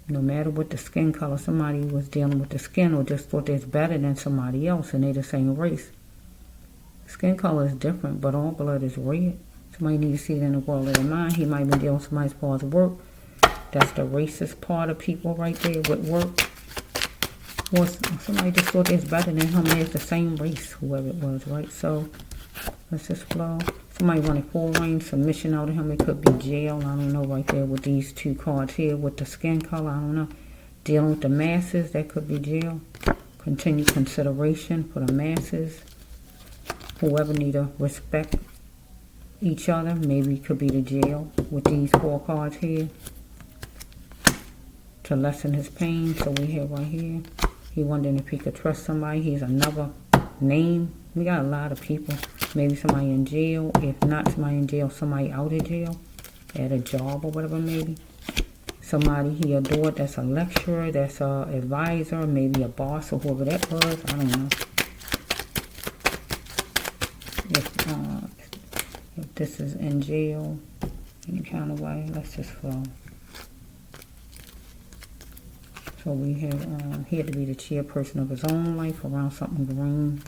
No matter what the skin color, somebody was dealing with the skin or just thought they're better than somebody else and they're the same race. Skin color is different, but all blood is red. Somebody needs to see it in the world of their mind. He might have been dealing with somebody as far as work. That's the racist part of people right there with work. Or somebody just thought they're better than him. They're the same race, whoever it was, right? So, let's just flow. Somebody wanted full range submission out of him. It could be jail. I don't know right there with these two cards here. With the skin color, I don't know. Dealing with the masses, that could be jail. Continued consideration for the masses. Whoever need to respect each other. Maybe it could be the jail with these 4 cards here. To lessen his pain. So we have right here. He wondering if he could trust somebody. Here's another name. We got a lot of people. Maybe somebody in jail. If not somebody in jail, somebody out of jail. At a job or whatever maybe. Somebody he adored that's a lecturer, that's a advisor, maybe a boss or whoever that was. I don't know. If this is in jail, any kind of way, let's just flow. So we have, he had to be the chairperson of his own life around something green.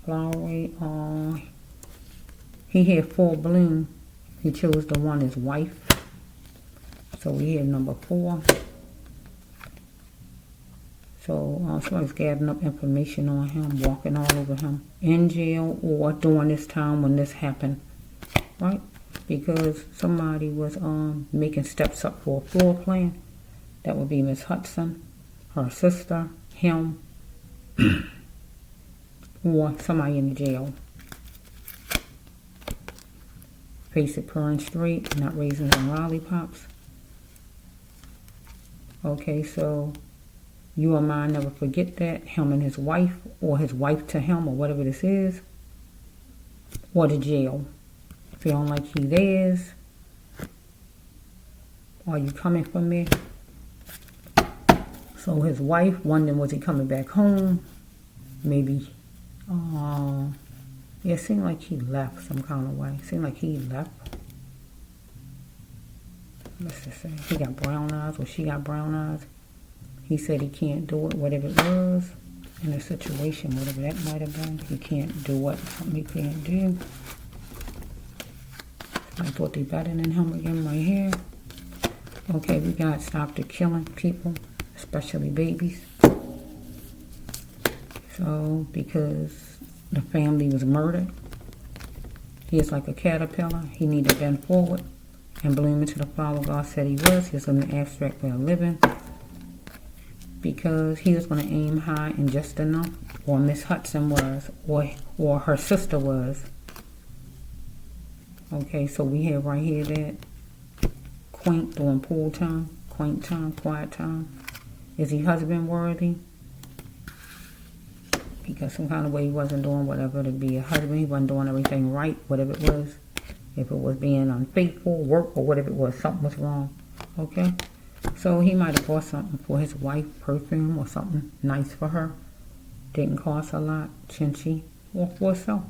Flowery. He had full bloom. He chose the one his wife. So we had number 4. So somebody's gathering up information on him, walking all over him. In jail or during this time when this happened. Right? Because somebody was making steps up for a floor plan. That would be Miss Hudson, her sister, him, or somebody in the jail. Face it purring straight, not raisins and lollipops. Okay, so you or mine never forget that. Him and his wife, or his wife to him, or whatever this is. Or the jail. Feeling like he theirs. Are you coming for me? So his wife, wondering was he coming back home? Maybe, yeah, it seemed like he left some kind of way. It seemed like he left. let's just say, he got brown eyes or she got brown eyes. He said he can't do it, whatever it was, in a situation, whatever that might have been. He can't do it, something he can't do. I thought they better than him again right here. Okay, we got to stop the killing people, especially babies. So, because the family was murdered, he is like a caterpillar. He needed to bend forward and bloom into the flower God said he was. He was in the abstract way of living. Because he was going to aim high and just enough, or Miss Hudson was, or her sister was. Okay, so we have right here that quaint during pool time, quaint time, quiet time. Is he husband worthy? Because some kind of way he wasn't doing whatever to be a husband. He wasn't doing everything right, whatever it was. If it was being unfaithful, work, or whatever it was, something was wrong. Okay? So he might have bought something for his wife, perfume or something nice for her. Didn't cost a lot, chinchy, or for herself.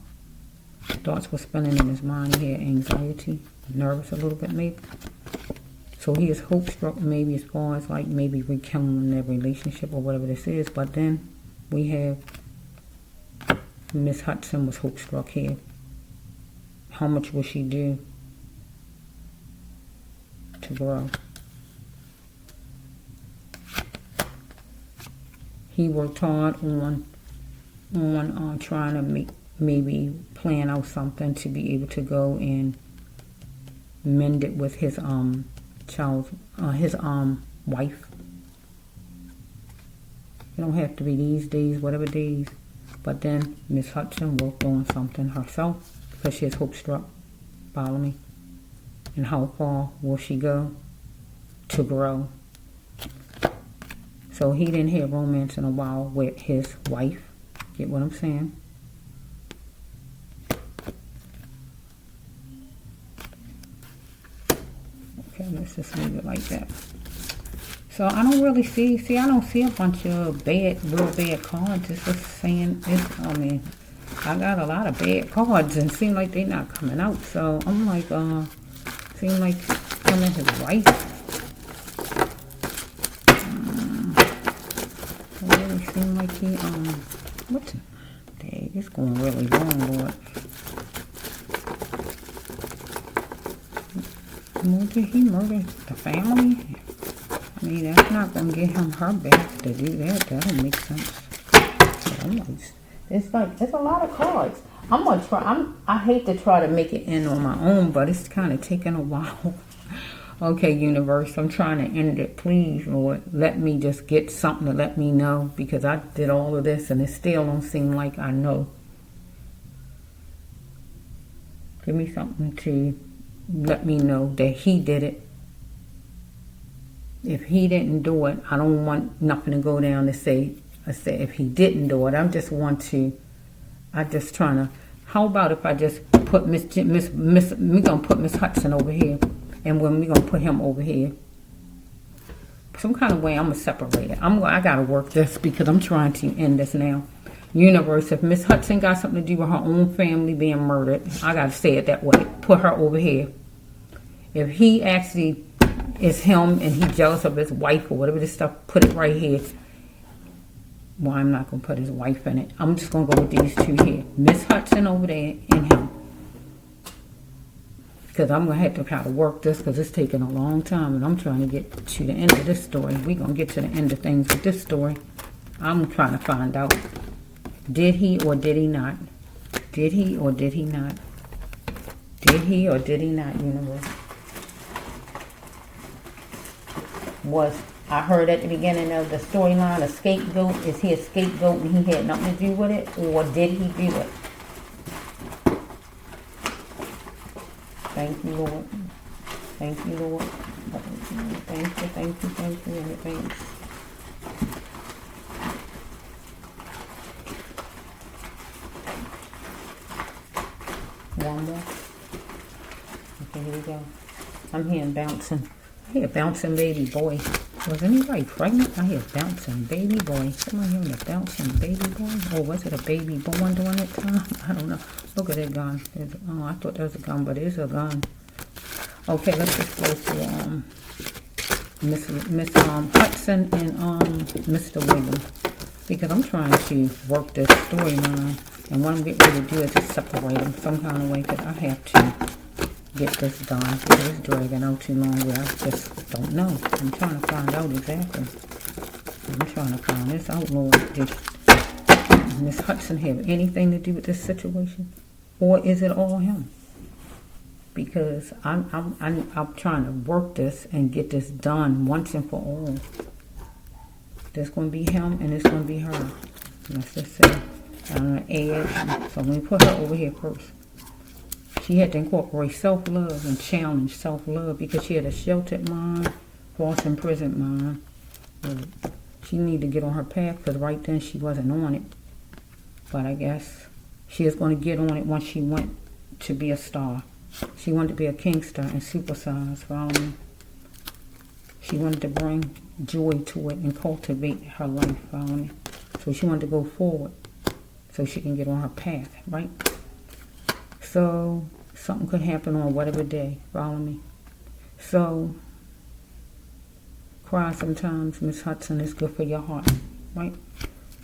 Thoughts were spinning in his mind. He had anxiety, nervous a little bit maybe. So he is hope-struck maybe as far as like maybe rekindling their relationship or whatever this is. But then we have Miss Hudson was hope-struck here. How much will she do to grow? He worked hard on trying to maybe plan out something to be able to go and mend it with his wife. It don't have to be these days, whatever days. But then Miss Hudson worked on something herself because she is hope struck. Follow me? And how far will she go to grow? So he didn't have romance in a while with his wife. Get what I'm saying? Okay, let's just leave it like that. So I don't really see I don't see a bunch of real bad cards. It's just saying, I got a lot of bad cards and seem like they're not coming out. So I'm like, seem like him and his wife. It really seemed like he, what's it? Dang, it's going really long, Lord. Did he murder the family? I mean, that's not going to get him her back to do that. That don't make sense. It's a lot of cards. I'm going to try. I hate to try to make it end on my own, but it's kind of taking a while. Okay, universe, I'm trying to end it. Please, Lord, let me just get something to let me know, because I did all of this and it still don't seem like I know. Give me something to let me know that he did it. If he didn't do it, I don't want nothing to go down to say if he didn't do it. I just trying to, how about if I just put we're going to put Miss Hudson over here, and when we're going to put him over here. Some kind of way I'm going to separate it. I got to work this because I'm trying to end this now. Universe, if Miss Hudson got something to do with her own family being murdered, I got to say it that way. Put her over here. If he actually is him and he's jealous of his wife or whatever this stuff, put it right here. Well, I'm not going to put his wife in it. I'm just going to go with these two here. Miss Hudson over there and him. Because I'm going to have to try to work this because it's taking a long time and I'm trying to get to the end of this story. We're going to get to the end of things with this story. I'm trying to find out. Did he or did he not? Did he or did he not? Did he or did he not, universe? I heard at the beginning of the storyline, a scapegoat. Is he a scapegoat and he had nothing to do with it? Or did he do it? Thank you, Lord. Thank you, Lord. Thank you in advance. One more. Okay, here we go. I'm hearing bouncing. I hear bouncing baby boy. Was anybody pregnant? I hear bouncing baby boy. Somebody hearing a bouncing baby boy? Or was it a baby born during that time? I don't know. Look at that gun. I thought that was a gun, but it is a gun. Okay, let's just go to Miss Hudson and Mr. Williams, because I'm trying to work this storyline, and what I'm getting ready to do is just separate them some kind of way, because I have to get this done, because it's dragging out too long where I just don't know. I'm trying to find out exactly. I'm trying to find this out, Lord. Did Miss Hudson have anything to do with this situation, or is it all him? Because I'm trying to work this and get this done once and for all. There's going to be him and it's going to be her. Let's just say, I'm going to add. So let me put her over here first. She had to incorporate self-love and challenge self-love, because she had a sheltered mind, false imprisoned mind. She needed to get on her path, because right then she wasn't on it. But I guess she is going to get on it once she went to be a star. She wanted to be a kingster and supersize, follow me? She wanted to bring joy to it and cultivate her life, follow me? So she wanted to go forward so she can get on her path, right? So something could happen on whatever day, follow me? So cry sometimes, Miss Hudson, is good for your heart, right?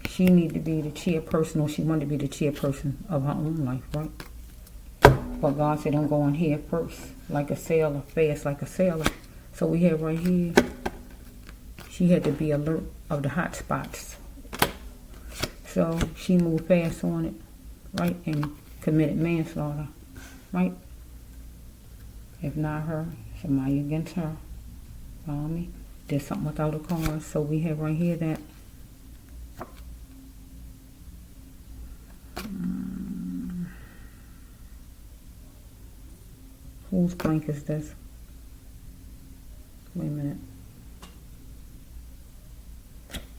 She needed to be the chairperson, or she wanted to be the chairperson of her own life, right? But God said, don't go on here first, like a sailor, fast like a sailor. So we have right here, she had to be alert of the hot spots. So she moved fast on it, right, and committed manslaughter, right? If not her, somebody against her, follow me? Did something without a cause. So we have right here that whose blank is this? Wait a minute.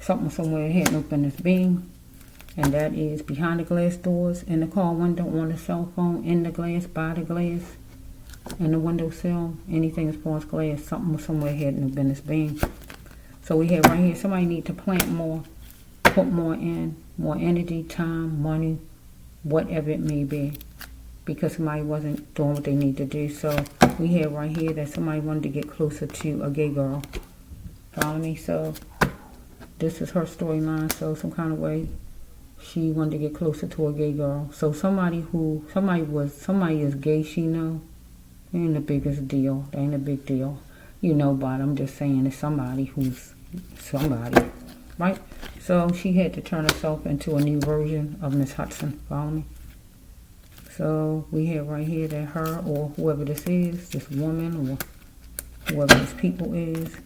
Something somewhere hidden up in this beam. And that is behind the glass doors, in the car window, on the cell phone, in the glass, by the glass, in the windowsill, anything as far as glass, something somewhere hidden up in this beam. So we have right here, somebody need to plant more, put more in, more energy, time, money, whatever it may be, because somebody wasn't doing what they need to do. So we have right here that somebody wanted to get closer to a gay girl. Follow me? So this is her storyline. So some kind of way she wanted to get closer to a gay girl. So somebody is gay, she know. It ain't the biggest deal. It ain't a big deal. You know, but I'm just saying it's somebody who's somebody. Right? So she had to turn herself into a new version of Miss Hudson. Follow me? So we have right here that her, or whoever this is, this woman, or whoever this people is,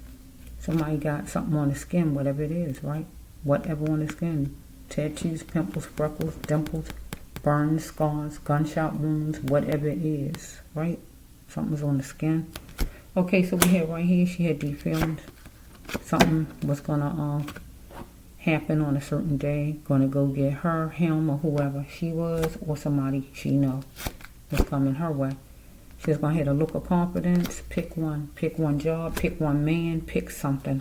somebody got something on the skin, whatever it is, right? Whatever on the skin. Tattoos, pimples, freckles, dimples, burns, scars, gunshot wounds, whatever it is, right? Something's on the skin. Okay, so we have right here, she had these feelings. Something was going to happen on a certain day, going to go get her, him, or whoever she was, or somebody she know was coming her way. She's going to have a look of confidence, pick one job, pick one man, pick something,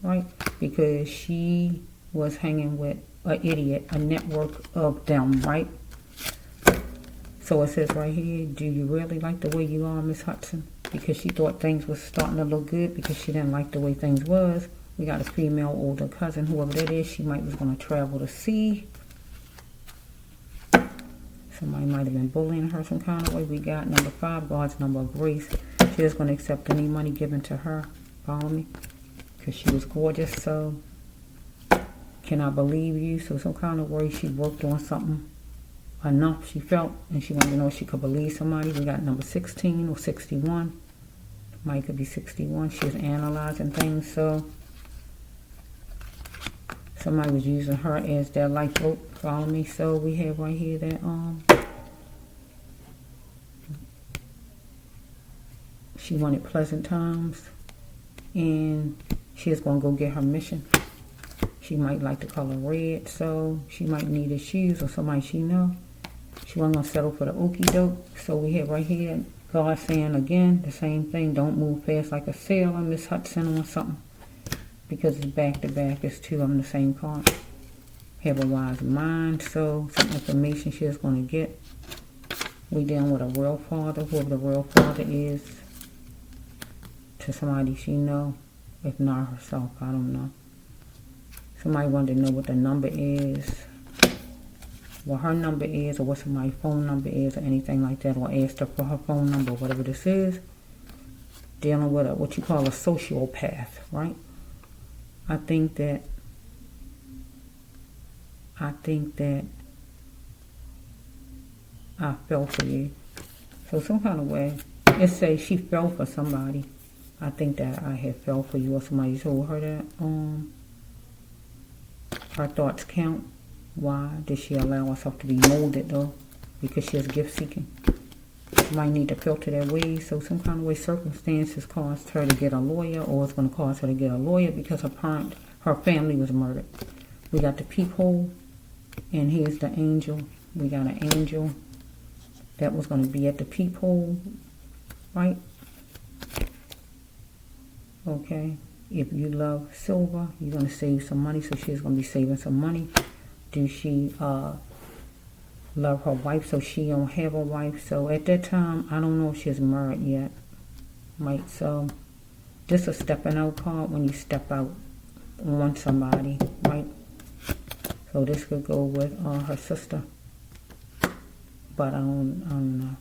right? Because she was hanging with an idiot, a network of them, right? So it says right here, do you really like the way you are, Miss Hudson? Because she thought things was starting to look good, because she didn't like the way things was. We got a female older cousin, whoever that is, she was going to travel to sea. Somebody might have been bullying her some kind of way. We got number 5, God's number of grace. She was going to accept any money given to her. Follow me? Because she was gorgeous, so can I believe you? So some kind of way she worked on something enough, she felt, and she wanted to know if she could believe somebody. We got number 16 or 61. Might could be 61. She was analyzing things, so somebody was using her as their lifeboat. Follow me? So we have right here that she wanted pleasant times, and she is going to go get her mission. She might like the color red, so she might need his shoes, or somebody she know. She wasn't going to settle for the okie doke. So we have right here God saying again the same thing. Don't move fast like a sailor, Miss Hudson, on something. Because it's back to back. It's two of them the same card. Have a wise mind. So some information she's going to get. We dealing with a real father, whoever the real father is. to somebody she know, if not herself, I don't know. Somebody wanted to know what the number is, what her number is, or what somebody's phone number is, or anything like that, or asked her for her phone number, whatever this is. Dealing with what you call a sociopath, right? I think that I fell for you. So some kind of way, it says she fell for somebody. I think that I had fell for you, or somebody told her that. Her thoughts count. Why did she allow herself to be molded though? Because she is gift seeking. She might need to filter their ways. So some kind of way circumstances caused her to get a lawyer, or it's going to cause her to get a lawyer because her family was murdered. We got the peephole, and here's the angel. We got an angel that was going to be at the peephole, right? Okay. If you love silver, you're going to save some money. So she's going to be saving some money. Do she love her wife? So she don't have a wife. So at that time, I don't know if she's married yet. Right. So this is a stepping out card when you step out on somebody. Right. So this could go with her sister. But I don't know.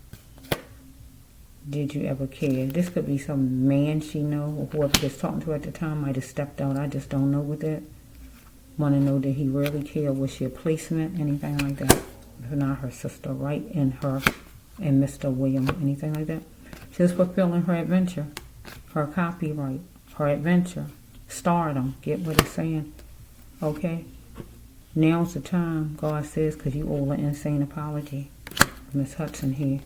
Did you ever care? This could be some man she know, or whoever was talking to her at the time might have stepped out. I just don't know with it. Want to know that he really cared? Was she a placement? Anything like that? If not her sister, right? And her and Mr. William, anything like that? She was fulfilling her adventure, her copyright, her adventure, stardom. Get what it's saying? Okay? Now's the time, God says, because you owe an insane apology. Miss Hudson here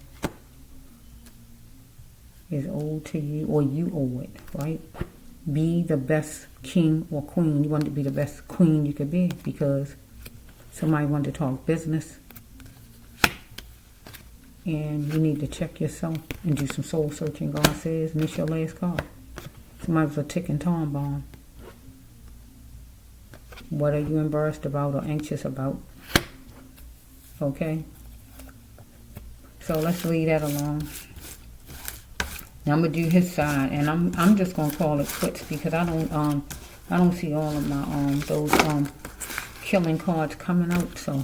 is owed to you, or you owe it, right? Be the best king or queen. You want to be the best queen you could be, because somebody wanted to talk business, and you need to check yourself and do some soul searching. God says, and it's your last card. Somebody was a ticking time bomb. What are you embarrassed about or anxious about? Okay? So let's leave that alone. Now I'm gonna do his side, and I'm just gonna call it quits, because I don't see all of my those killing cards coming out. So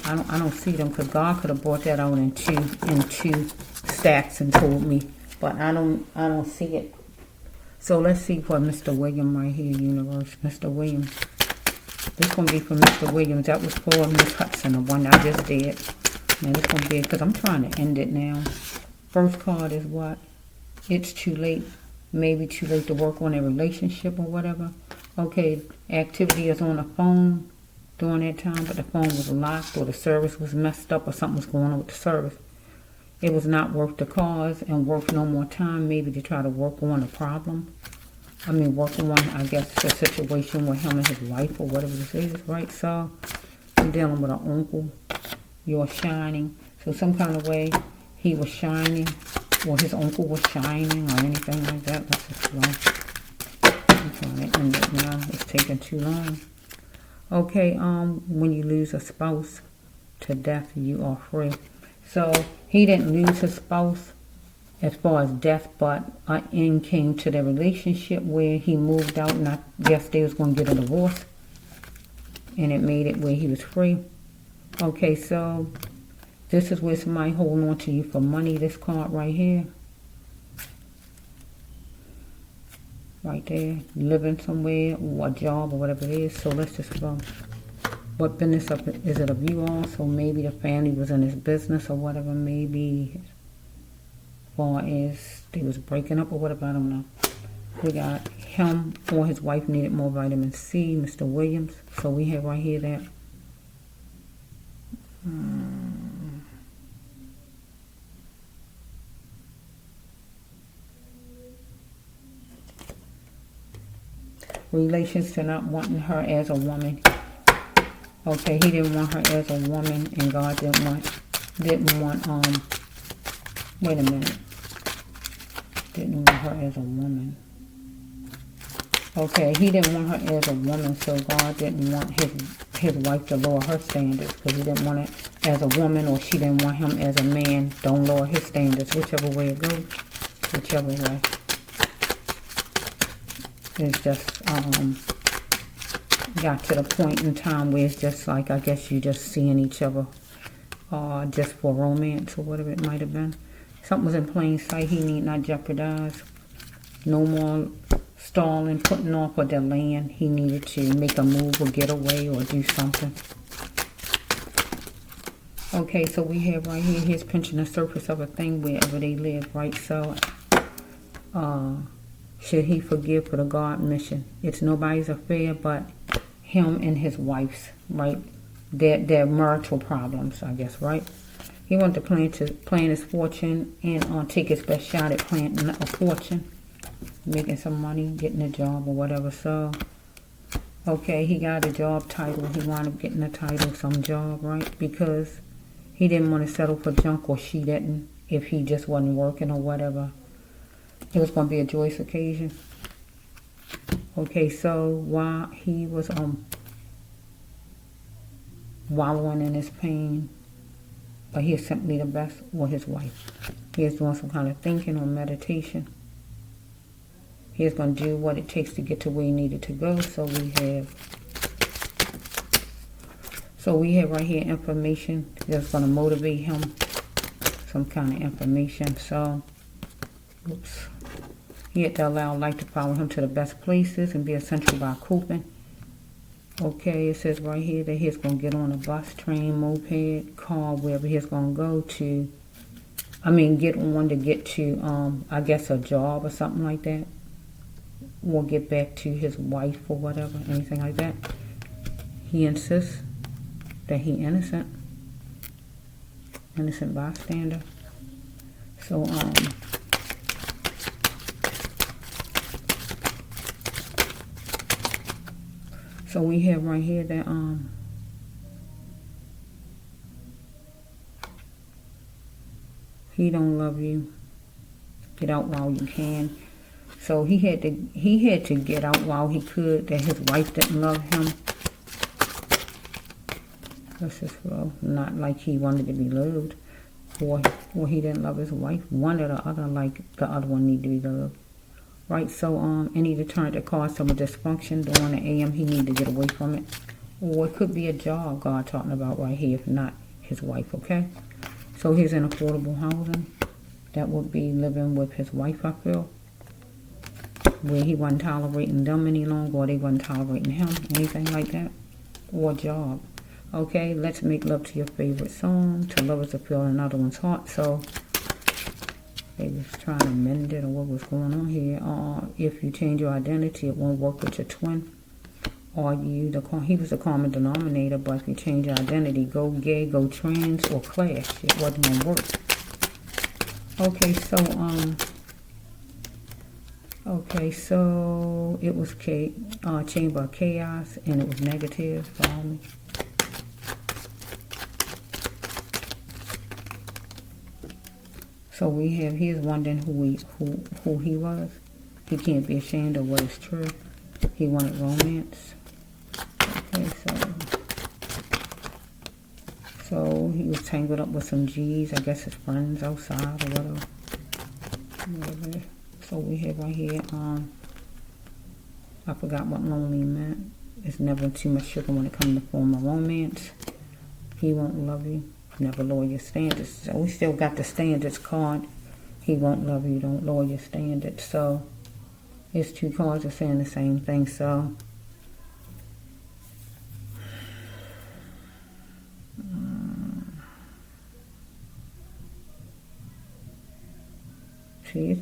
I don't see them, because God could have brought that out in two stacks and told me, but I don't see it. So let's see for Mr. William right here, universe. Mr. Williams. This gonna be for Mr. Williams. That was for Miss Hudson, the one I just did. Now this gonna be, because I'm trying to end it now. First card is what? It's too late. Maybe too late to work on a relationship or whatever. Okay, activity is on the phone during that time, but the phone was locked, or the service was messed up, or something was going on with the service. It was not worth the cause, and worth no more time, maybe to try to work on a problem. I mean, work on, I guess, the situation with him and his wife, or whatever this is, right? So, I'm dealing with an uncle. You're shining. So some kind of way, he was shining, or his uncle was shining, or anything like that. Let's just go. I'm trying to end it now. It's taking too long. Okay, when you lose a spouse to death, you are free. So he didn't lose his spouse as far as death, but an end came to their relationship where he moved out, and I guess they was going to get a divorce, and it made it where he was free. Okay, so this is where somebody holding on to you for money. This card right here. Right there. Living somewhere, or a job, or whatever it is. So let's just go. What business is it of you all? So maybe the family was in his business, or whatever. Maybe as far as they was breaking up or whatever. I don't know. We got him or his wife needed more vitamin C. Mr. Williams. So we have right here that. Relations to not wanting her as a woman. Okay, he didn't want her as a woman, and God didn't want wait a minute. Didn't want her as a woman. Okay, he didn't want her as a woman, so God didn't want his wife to lower her standards, because he didn't want it as a woman, or she didn't want him as a man. Don't lower his standards, whichever way it goes. Whichever way. It's just got to the point in time where it's just like, I guess you just seeing each other just for romance or whatever it might have been. Something was in plain sight. He need not jeopardize. No more stalling, putting off or delaying. He needed to make a move or get away or do something. Okay, so we have right here, here's pinching the surface of a thing wherever they live, right? So, should he forgive for the God mission? It's nobody's affair but him and his wife's, right? Their marital problems, I guess, right? He wanted to plan his fortune and take his best shot at planting a fortune, making some money, getting a job or whatever. So, okay, he got a job title. He wound up getting a title, some job, right? Because he didn't want to settle for junk, or she didn't, if he just wasn't working or whatever. It was going to be a joyous occasion. Okay, so while he was wallowing in his pain, but he is simply the best, or his wife. He is doing some kind of thinking or meditation. He is going to do what it takes to get to where he needed to go. So we have right here information that's going to motivate him. Some kind of information. So, oops. He had to allow light to follow him to the best places and be essential by coping. Okay, it says right here that he's going to get on a bus, train, moped, car, wherever he's going to go to. I mean, get on to get to, I guess, a job or something like that. Or get back to his wife or whatever, anything like that. He insists that he innocent bystander. So so we have right here that he don't love you. Get out while you can. So he had to get out while he could. That his wife didn't love him. Let's just go. Not like he wanted to be loved, or he didn't love his wife. One or the other, like the other one need to be loved, right? So any deterrent that caused some dysfunction during the AM, he need to get away from it. Or it could be a job God talking about right here, if not his wife. Okay. So he's in affordable housing. That would be living with his wife, I feel. Where he wasn't tolerating them any longer, or they wasn't tolerating him, anything like that. Or job. Okay, let's make love to your favorite song. To love is to feel another one's heart. So they was trying to mend it, or what was going on here. If you change your identity, it won't work with your twin. Or he was the common denominator, but if you change your identity, go gay, go trans, or clash, it wasn't gonna work. Okay, so it was chamber of chaos, and it was negative. Follow me. So we have, he's wondering who he was. He can't be ashamed of what is true. He wanted romance. Okay, so he was tangled up with some G's, I guess his friends outside or whatever. So we have right here, I forgot what lonely meant. It's never too much sugar when it comes to form of romance. He won't love you. Never lower your standards. So we still got the standards card. He won't love you. Don't lower your standards. So his two cards are saying the same thing. So see, it's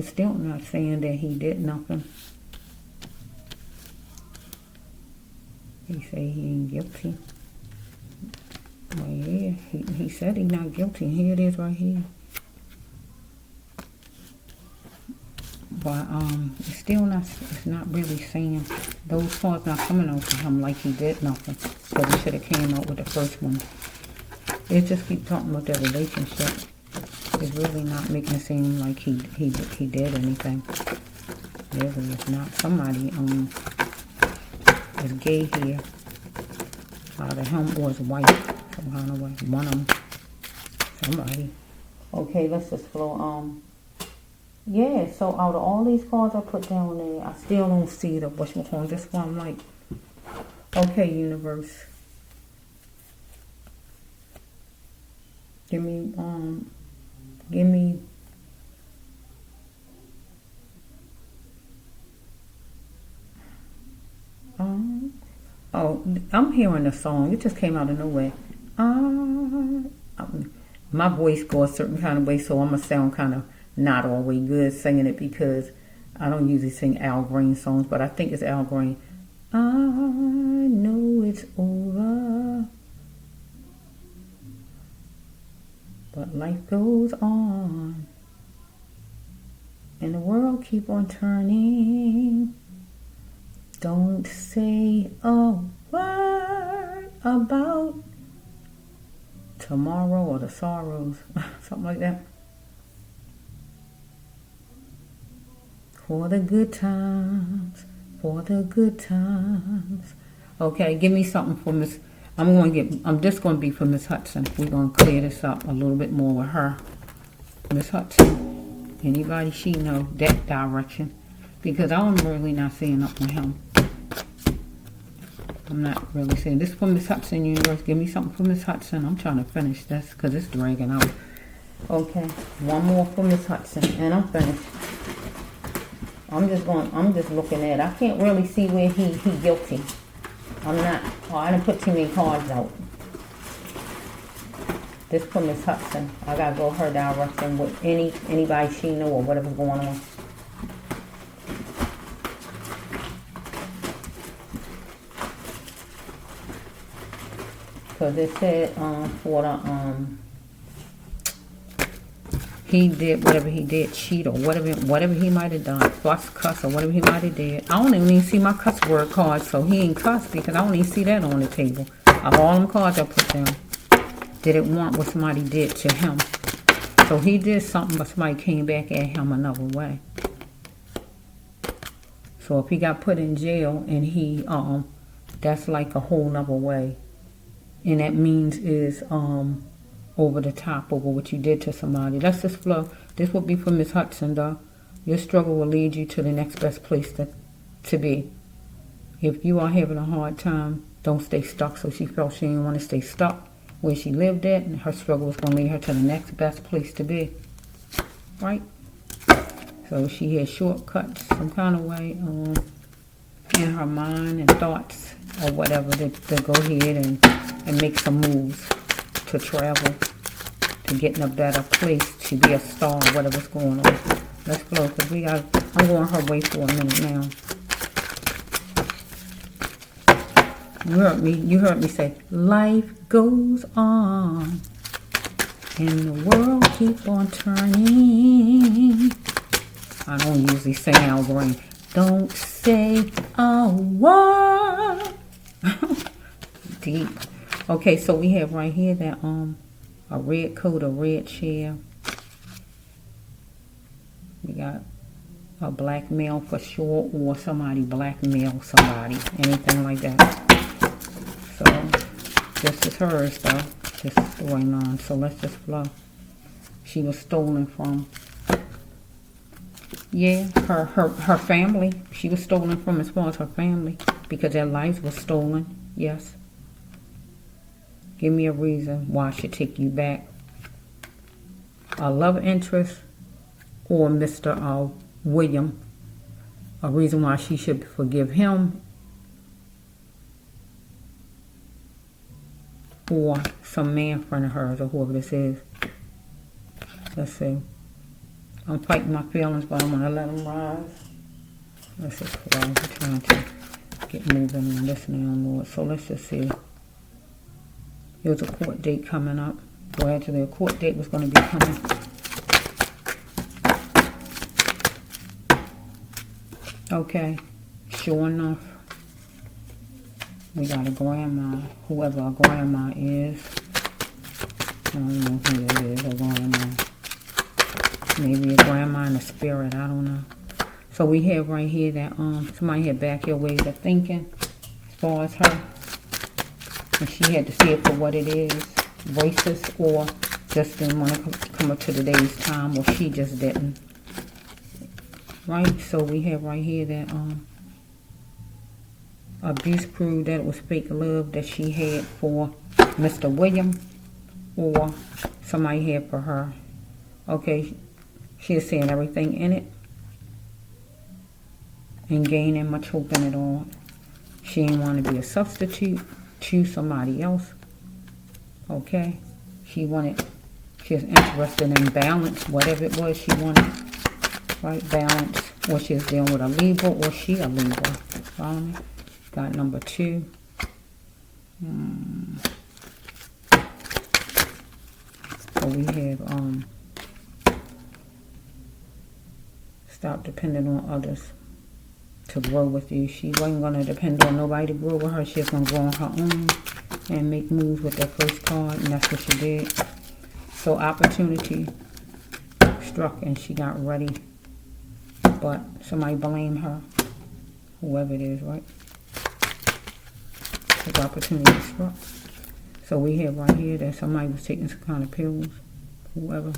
still not saying that he did nothing. He say he ain't guilty. Well, yeah, he said he's not guilty. Here it is right here. But it's still not. It's not really saying those cards not coming out to him like he did nothing. So we should have came out with the first one. It just keep talking about their relationship. It's really not making it seem like he did anything. Really, it's not. Somebody is gay here. Either him or his wife. Somehow, no way. One of them. Somebody. Okay, let's just flow. Yeah, so out of all these cards I put down there, I still don't see the whatchamacallit. That's why I'm like, okay, universe. Give me, oh, I'm hearing a song. It just came out of nowhere. My voice goes a certain kind of way, so I'm going to sound kind of not always good singing it because I don't usually sing Al Green songs, but I think it's Al Green. I know it's over, but life goes on, and the world keep on turning. Don't say a word about tomorrow or the sorrows, something like that. For the good times, for the good times. Okay, give me something for Miss. I'm just going to be for Miss Hudson. We're going to clear this up a little bit more with her. Miss Hudson. Anybody she know that direction? Because I'm really not seeing up with him. I'm not really seeing. This is for Miss Hudson, universe. Give me something for Miss Hudson. I'm trying to finish this because it's dragging out. Okay, one more for Miss Hudson, and I'm finished. I'm just looking at it. I can't really see where he guilty. I didn't put too many cards out. This for Miss Hudson. I gotta go her direction with anybody she know or whatever's going on. Because it said for the he did whatever he did, cheat or whatever he might have done, fuss, cuss or whatever he might have did. I don't even see my cuss word card, so he ain't cuss because I don't even see that on the table. Of all them cards I put down, did it want what somebody did to him? So he did something, but somebody came back at him another way. So if he got put in jail and he that's like a whole nother way, and that means is over the top over what you did to somebody. That's just flow. This would be for Miss Hudson, though. Your struggle will lead you to the next best place to be. If you are having a hard time, don't stay stuck. So she felt she didn't want to stay stuck where she lived at, and her struggle was going to lead her to the next best place to be. Right? So she had shortcuts some kind of way in her mind and thoughts or whatever to go ahead and make some moves to travel, to get in a better place, to be a star, whatever's going on. Let's flow, because I'm going her way for a minute now. You heard me say, life goes on, and the world keep on turning. I don't usually sing Al Green. Don't say a word. Deep. Okay, so we have right here that a red coat, a red chair. We got a black male for sure, or somebody blackmail somebody, anything like that. So this is hers though. This is going on. So let's just flow. She was stolen from. Yeah, her family. She was stolen from as far as her family because their lives were stolen. Yes. Give me a reason why I should take you back. A love interest or Mr. William. A reason why she should forgive him. Or some man friend of hers or whoever this is. Let's see. I'm fighting my feelings, but I'm going to let them rise. Let's just flow. I'm trying to get moving and listening on Lord. So let's just see. There's a court date coming up. Well, actually, a court date was going to be coming. Okay. Sure enough, we got a grandma. Whoever a grandma is. I don't know who it is, a grandma. Maybe a grandma in the spirit. I don't know. So we have right here that somebody had back your ways of thinking as far as her. And she had to see it for what it is, racist, or just didn't want to come up to today's time, or she just didn't. right? So we have right here that abuse proved that it was fake love that she had for Mr. William, or somebody had for her. Okay, she is saying everything in it and gaining much hope in it all. She didn't want to be a substitute, choose somebody else. Okay, she was interested in balance, whatever it was she wanted, right? Balance, or she was dealing with a Libra, or she a Libra. Follow me? Got number 2. So we have stop depending on others to grow with you. She wasn't going to depend on nobody to grow with her. She was going to grow on her own and make moves with that first card, and that's what she did. So opportunity struck and she got ready, but somebody blamed her, whoever it is, right? The opportunity struck. So we have right here that somebody was taking some kind of pills, whoever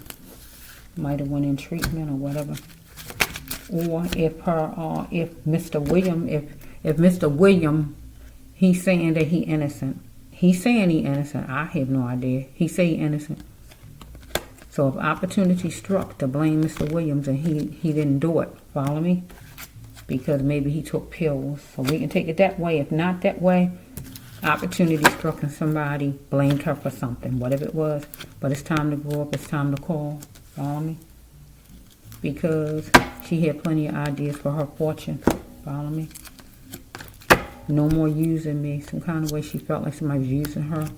might have went in treatment or whatever. Or if Mr. William, he's saying that he innocent. He's saying he innocent. I have no idea. He say he innocent. So if opportunity struck to blame Mr. Williams and he didn't do it, follow me? Because maybe he took pills. So we can take it that way. If not that way, opportunity struck and somebody blamed her for something, whatever it was. But it's time to grow up. It's time to call. Follow me? Because she had plenty of ideas for her fortune. Follow me? No more using me. Some kind of way she felt like somebody was using her.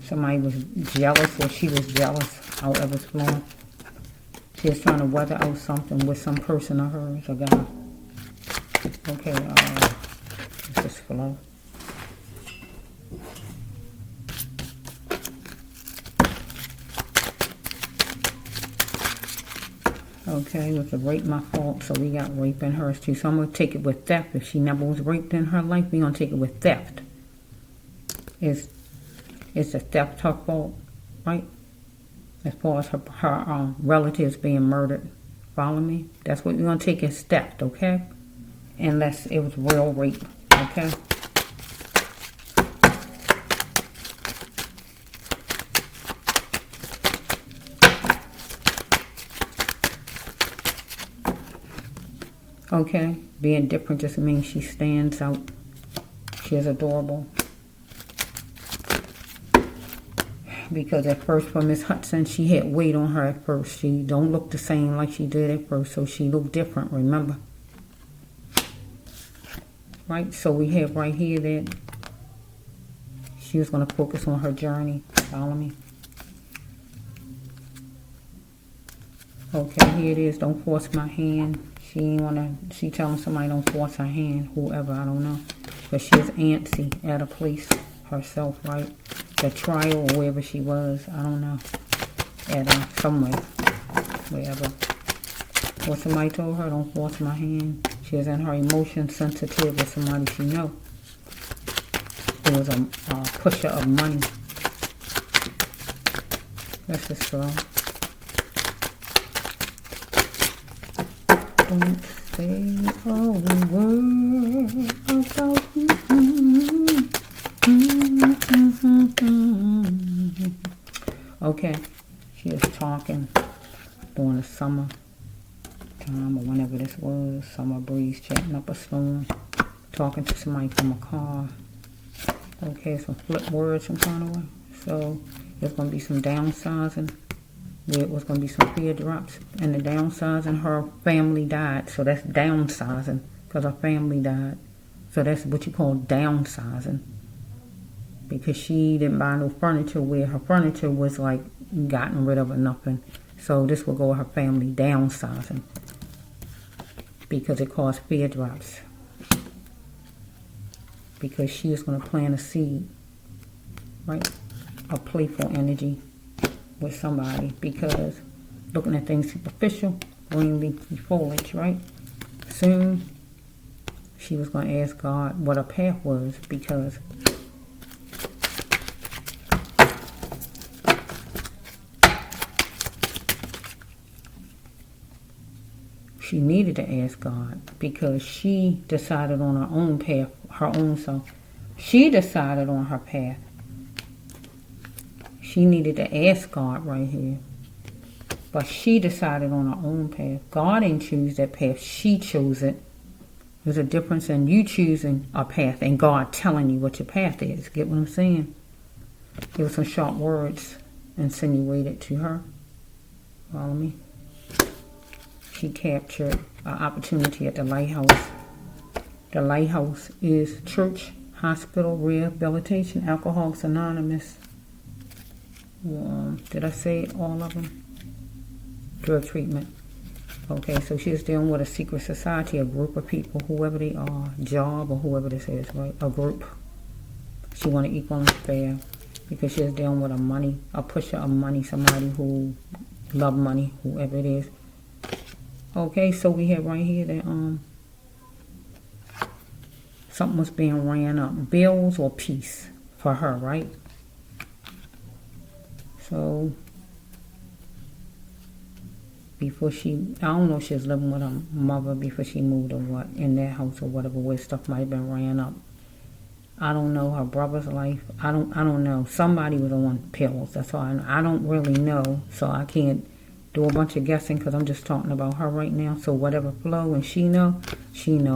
Somebody was jealous, or she was jealous, however it's flowing. She was trying to weather out something with some person of hers, a guy. Okay, let's just flow. Okay, with the rape, my fault. So we got rape in hers too. So I'm going to take it with theft. If she never was raped in her life, we're going to take it with theft. Is the theft her fault, right? As far as her relatives being murdered. Follow me? That's what we're going to take as theft, okay? Unless it was real rape, okay? Okay, being different just means she stands out. She is adorable. Because at first for Miss Hudson, she had weight on her at first. She don't look the same like she did at first, so she looked different, remember? Right, so we have right here that she was going to focus on her journey. Follow me? Okay, here it is. Don't force my hand. She telling somebody don't force her hand, whoever, I don't know. But she was antsy at a place herself, right? The trial or wherever she was, I don't know. At somewhere, wherever. Or somebody told her, don't force my hand. She was in her emotion sensitive with somebody she know. It was a pusher of money. Let's just go. Don't say a word about Okay, she was talking during the summer time or whenever this was. Summer breeze, chatting up a storm, talking to somebody from a car. Okay, some flip words some kind of way. So there's going to be some downsizing. There was going to be some fear drops. And the downsizing, her family died. So that's downsizing because her family died. So that's what you call downsizing. Because she didn't buy no furniture where her furniture was like gotten rid of or nothing. So this will go with her family downsizing. Because it caused fear drops. Because she was going to plant a seed. Right? A playful energy with somebody, because looking at things superficial, green leafy foliage, right? Soon, she was going to ask God what her path was, because She needed to ask God because she decided on her own path, her own self. She decided on her path. She needed to ask God right here. But she decided on her own path. God didn't choose that path. She chose it. There's a difference in you choosing a path and God telling you what your path is. Get what I'm saying? There were some sharp words insinuated to her. Follow me? She captured an opportunity at the lighthouse. The lighthouse is church, hospital, rehabilitation, Alcoholics Anonymous. Did I say all of them? Drug treatment. Okay, so she's dealing with a secret society, a group of people, whoever they are, job or whoever this is, right? A group. She wanted equal and fair because she's dealing with a pusher of money, somebody who love money, whoever it is. Okay, so we have right here that something was being ran up. Bills or peace for her, right? So before I don't know if she was living with her mother before she moved or what, in their house or whatever, where stuff might have been ran up. I don't know her brother's life. I don't know. Somebody was on pills. That's all I know. I don't really know, so I can't do a bunch of guessing because I'm just talking about her right now. So whatever flow and she know.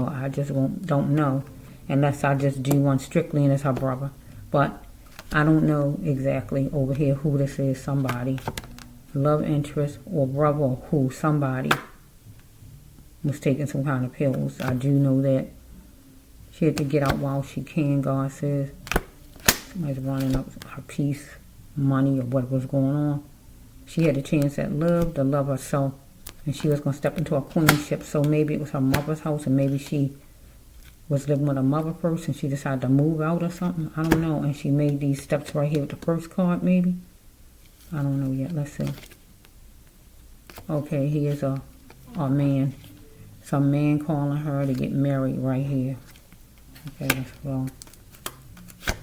I just don't know unless I just do one strictly and it's her brother. But I don't know exactly over here who this is. Somebody. Love interest or brother or who. Somebody was taking some kind of pills. I do know that. She had to get out while she can, God says. Somebody's running up her peace, money, or what was going on. She had a chance at love, to love herself, and she was going to step into a queenship. So maybe it was her mother's house, and maybe she was living with her mother first, and she decided to move out or something. I don't know. And she made these steps right here with the first card, maybe. I don't know yet. Let's see. Okay, here's a man. Some man calling her to get married right here. Okay, let's go.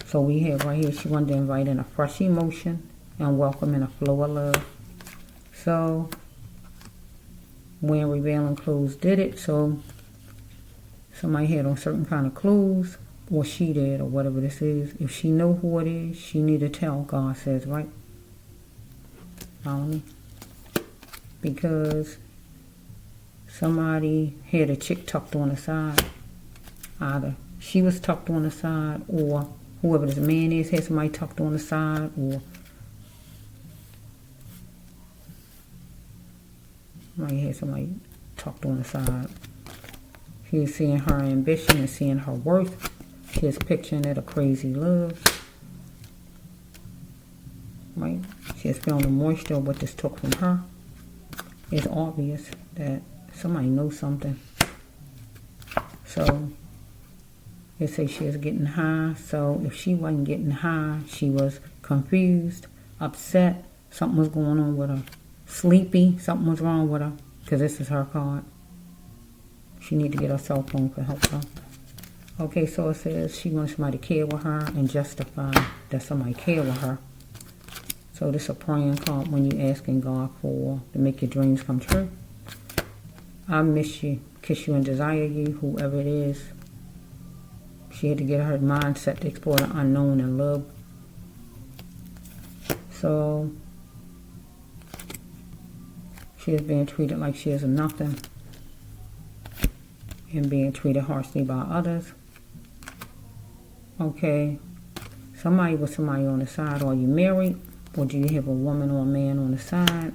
So we have right here, she wanted to invite in a fresh emotion and welcome in a flow of love. So, wearing revealing clothes did it. So, somebody had on certain kind of clothes, or she did, or whatever this is. If she know who it is, she need to tell, God says, right? Follow me? Because somebody had a chick tucked on the side. Either she was tucked on the side, or whoever this man is had somebody tucked on the side, or somebody had somebody tucked on the side. She is seeing her ambition and seeing her worth. She is picturing it a crazy love. Right? She is feeling the moisture of what this took from her. It's obvious that somebody knows something. So they say she is getting high. So if she wasn't getting high, she was confused, upset. Something was going on with her. Sleepy. Something was wrong with her. Because this is her card. She need to get her cell phone to help her. Okay, so it says she wants somebody to care with her and justify that somebody care with her. So this is a praying card when you're asking God to make your dreams come true. I miss you, kiss you and desire you, whoever it is. She had to get her mindset to explore the unknown and love. So she is being treated like she is a nothing and being treated harshly by others. Okay, somebody with somebody on the side. Are you married? Or do you have a woman or a man on the side?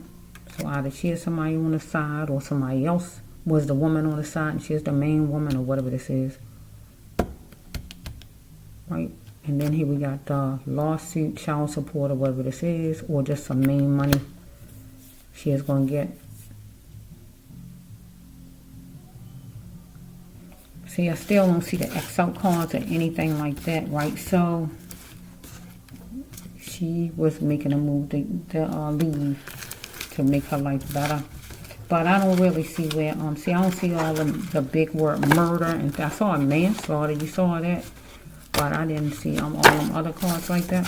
So either she is somebody on the side or somebody else was the woman on the side and she is the main woman or whatever this is. Right? And then here we got the lawsuit, child support or whatever this is, or just some main money she is going to get. See, I still don't see the X out cards or anything like that, right? So she was making a move to leave to make her life better. But I don't really see where, see, I don't see all the big word murder. And I saw a manslaughter, you saw that. But I didn't see all them other cards like that.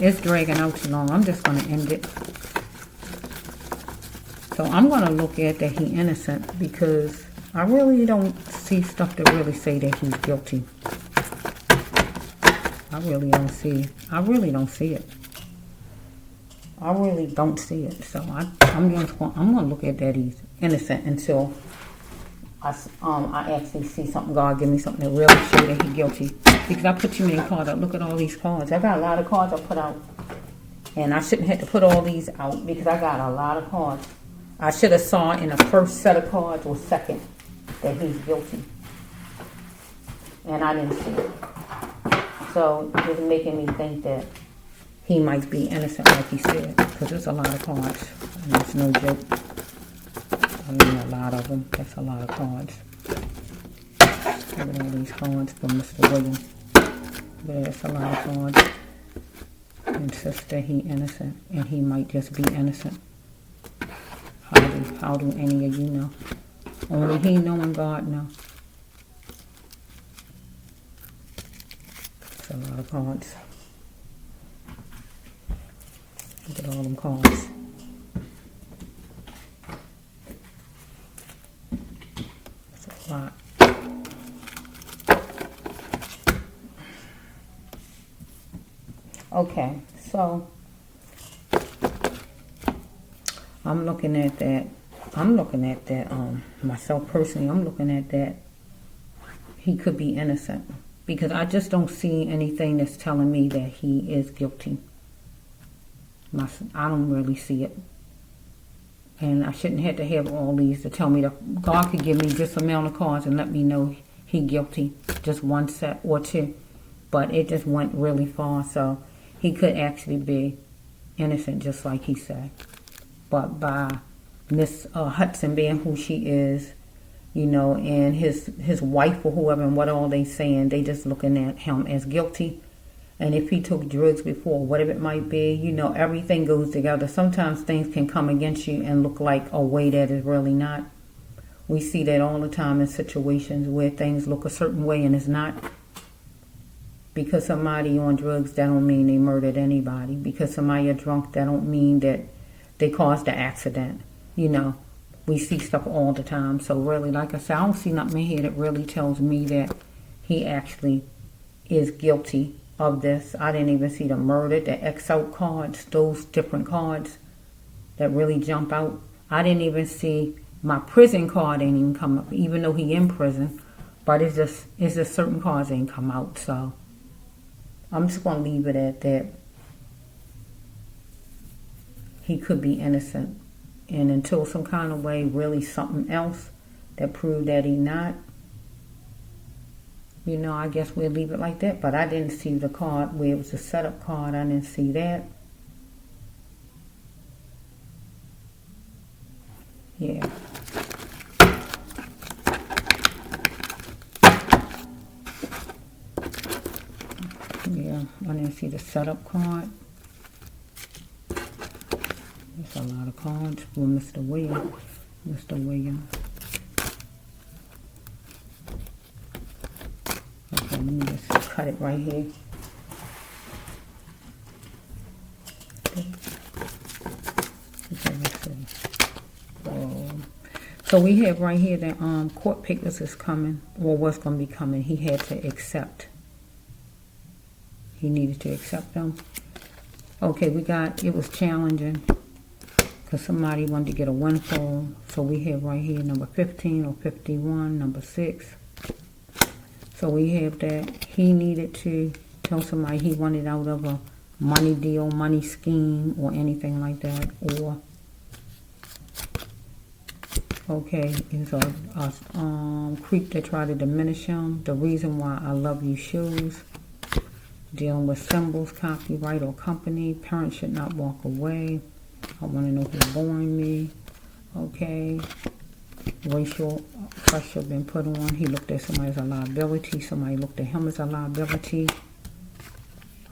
It's dragging out too long. I'm just going to end it. So I'm going to look at that he's innocent because I really don't see stuff that really say that he's guilty. I really don't see it. I really don't see it. I really don't see it. So I'm going to look at that he's innocent until I actually see something. God give me something that really show that he's guilty. Because I put too many cards out. Look at all these cards. I got a lot of cards I put out. And I shouldn't have to put all these out because I got a lot of cards. I should have saw in the first set of cards or second that he's guilty. And I didn't see it. So it's making me think that he might be innocent like he said. Because there's a lot of cards. And it's no joke. I mean a lot of them. That's a lot of cards. Look at all these cards from Mr. Williams. But that's a lot of cards. Insists that he innocent, and he might just be innocent. How do any of you know? Only he know and God know. It's a lot of cards. Look at all them cards. It's a lot. Okay, so I'm looking at that. Myself personally, I'm looking at that. He could be innocent because I just don't see anything that's telling me that he is guilty. I don't really see it. And I shouldn't have to have all these to tell me that God could give me this amount of cards and let me know he guilty. Just one set or two. But it just went really far, so he could actually be innocent just like he said. But by Miss Hudson being who she is, you know, and his wife or whoever and what all they saying, they just looking at him as guilty. And if he took drugs before, whatever it might be, you know, everything goes together. Sometimes things can come against you and look like a way that is really not. We see that all the time in situations where things look a certain way and it's not. Because somebody on drugs, that don't mean they murdered anybody. Because somebody are drunk, that don't mean that they caused the accident. You know, we see stuff all the time. So really, like I said, I don't see nothing in here that really tells me that he actually is guilty of this. I didn't even see the murder, the X-out cards, those different cards that really jump out. I didn't even see my prison card ain't even come up, even though he in prison. But it's just certain cards ain't come out, so I'm just going to leave it at that. He could be innocent. And until some kind of way, really something else that proved that he not, you know, I guess we'll leave it like that. But I didn't see the card where it was a setup card. I didn't see that. Yeah. Yeah, I didn't see the setup card. There's a lot of cards for Mr. Williams. Mr. Williams. Okay, let me just cut it right here. Okay, let's see. So we have right here that court papers is coming, or what's going to be coming. He had to accept. He needed to accept them. Okay, it was challenging because somebody wanted to get a windfall. So we have right here number 15 or 51, number 6. So we have that he needed to tell somebody he wanted out of a money deal, money scheme, or anything like that. Or, okay, it's a creep that tried to diminish him. The reason why I love you shows. Dealing with symbols, copyright, or company. Parents should not walk away. I want to know who's boring me. Okay. Racial pressure been put on. He looked at somebody as a liability. Somebody looked at him as a liability.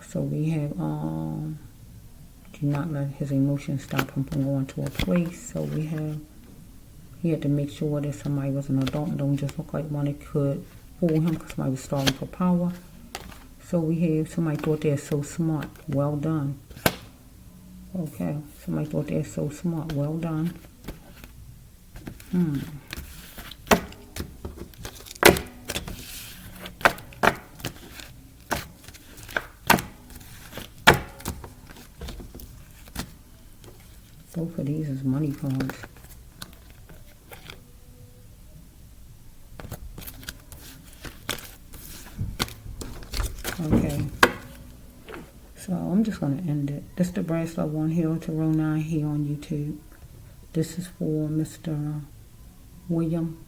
So we have, do not let his emotions stop him from going to a place. So we have, he had to make sure that somebody was an adult and don't just look like one that could fool him because somebody was starving for power. So we have somebody thought they're so smart. Well done. Okay. Somebody thought they're so smart. Well done. Both of these is money cards. Okay. So I'm just going to end it. This is the Bracelet 1 Hero Tarot 9 here on YouTube. This is for Mr. William.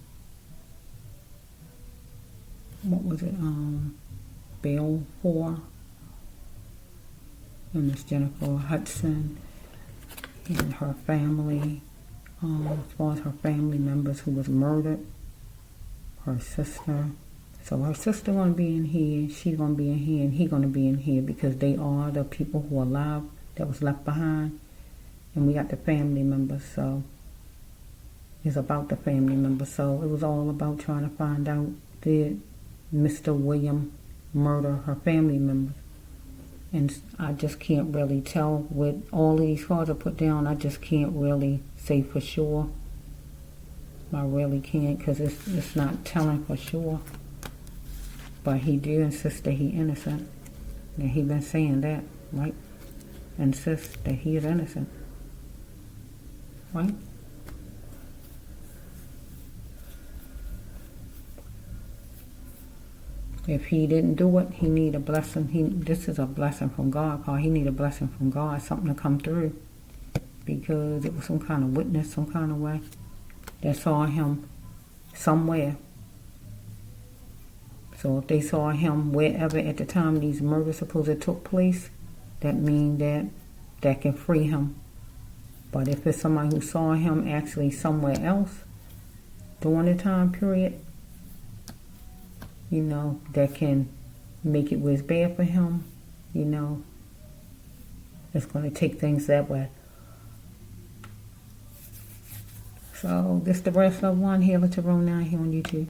What was it? Balfour. And Miss Jennifer Hudson. And her family. As far as her family members who was murdered. Her sister. So her sister going to be in here, she's going to be in here, and he going to be in here because they are the people who are alive that was left behind. And we got the family members, so it's about the family members. So it was all about trying to find out, did Mr. William murder her family members? And I just can't really tell with all of these cards I put down. I just can't really say for sure. I really can't because it's not telling for sure. But he did insist that he innocent. And he been saying that, right? Insist that he is innocent. Right? If he didn't do it, he need a blessing. This is a blessing from God, Paul. He need a blessing from God, something to come through. Because it was some kind of witness, some kind of way, that saw him somewhere. So if they saw him wherever at the time these murders supposedly took place, that means that can free him. But if it's somebody who saw him actually somewhere else during the time period, you know, that can make it where it's bad for him, you know, it's going to take things that way. So this is the Bracelet 1 Hero Tarot 9 here on YouTube.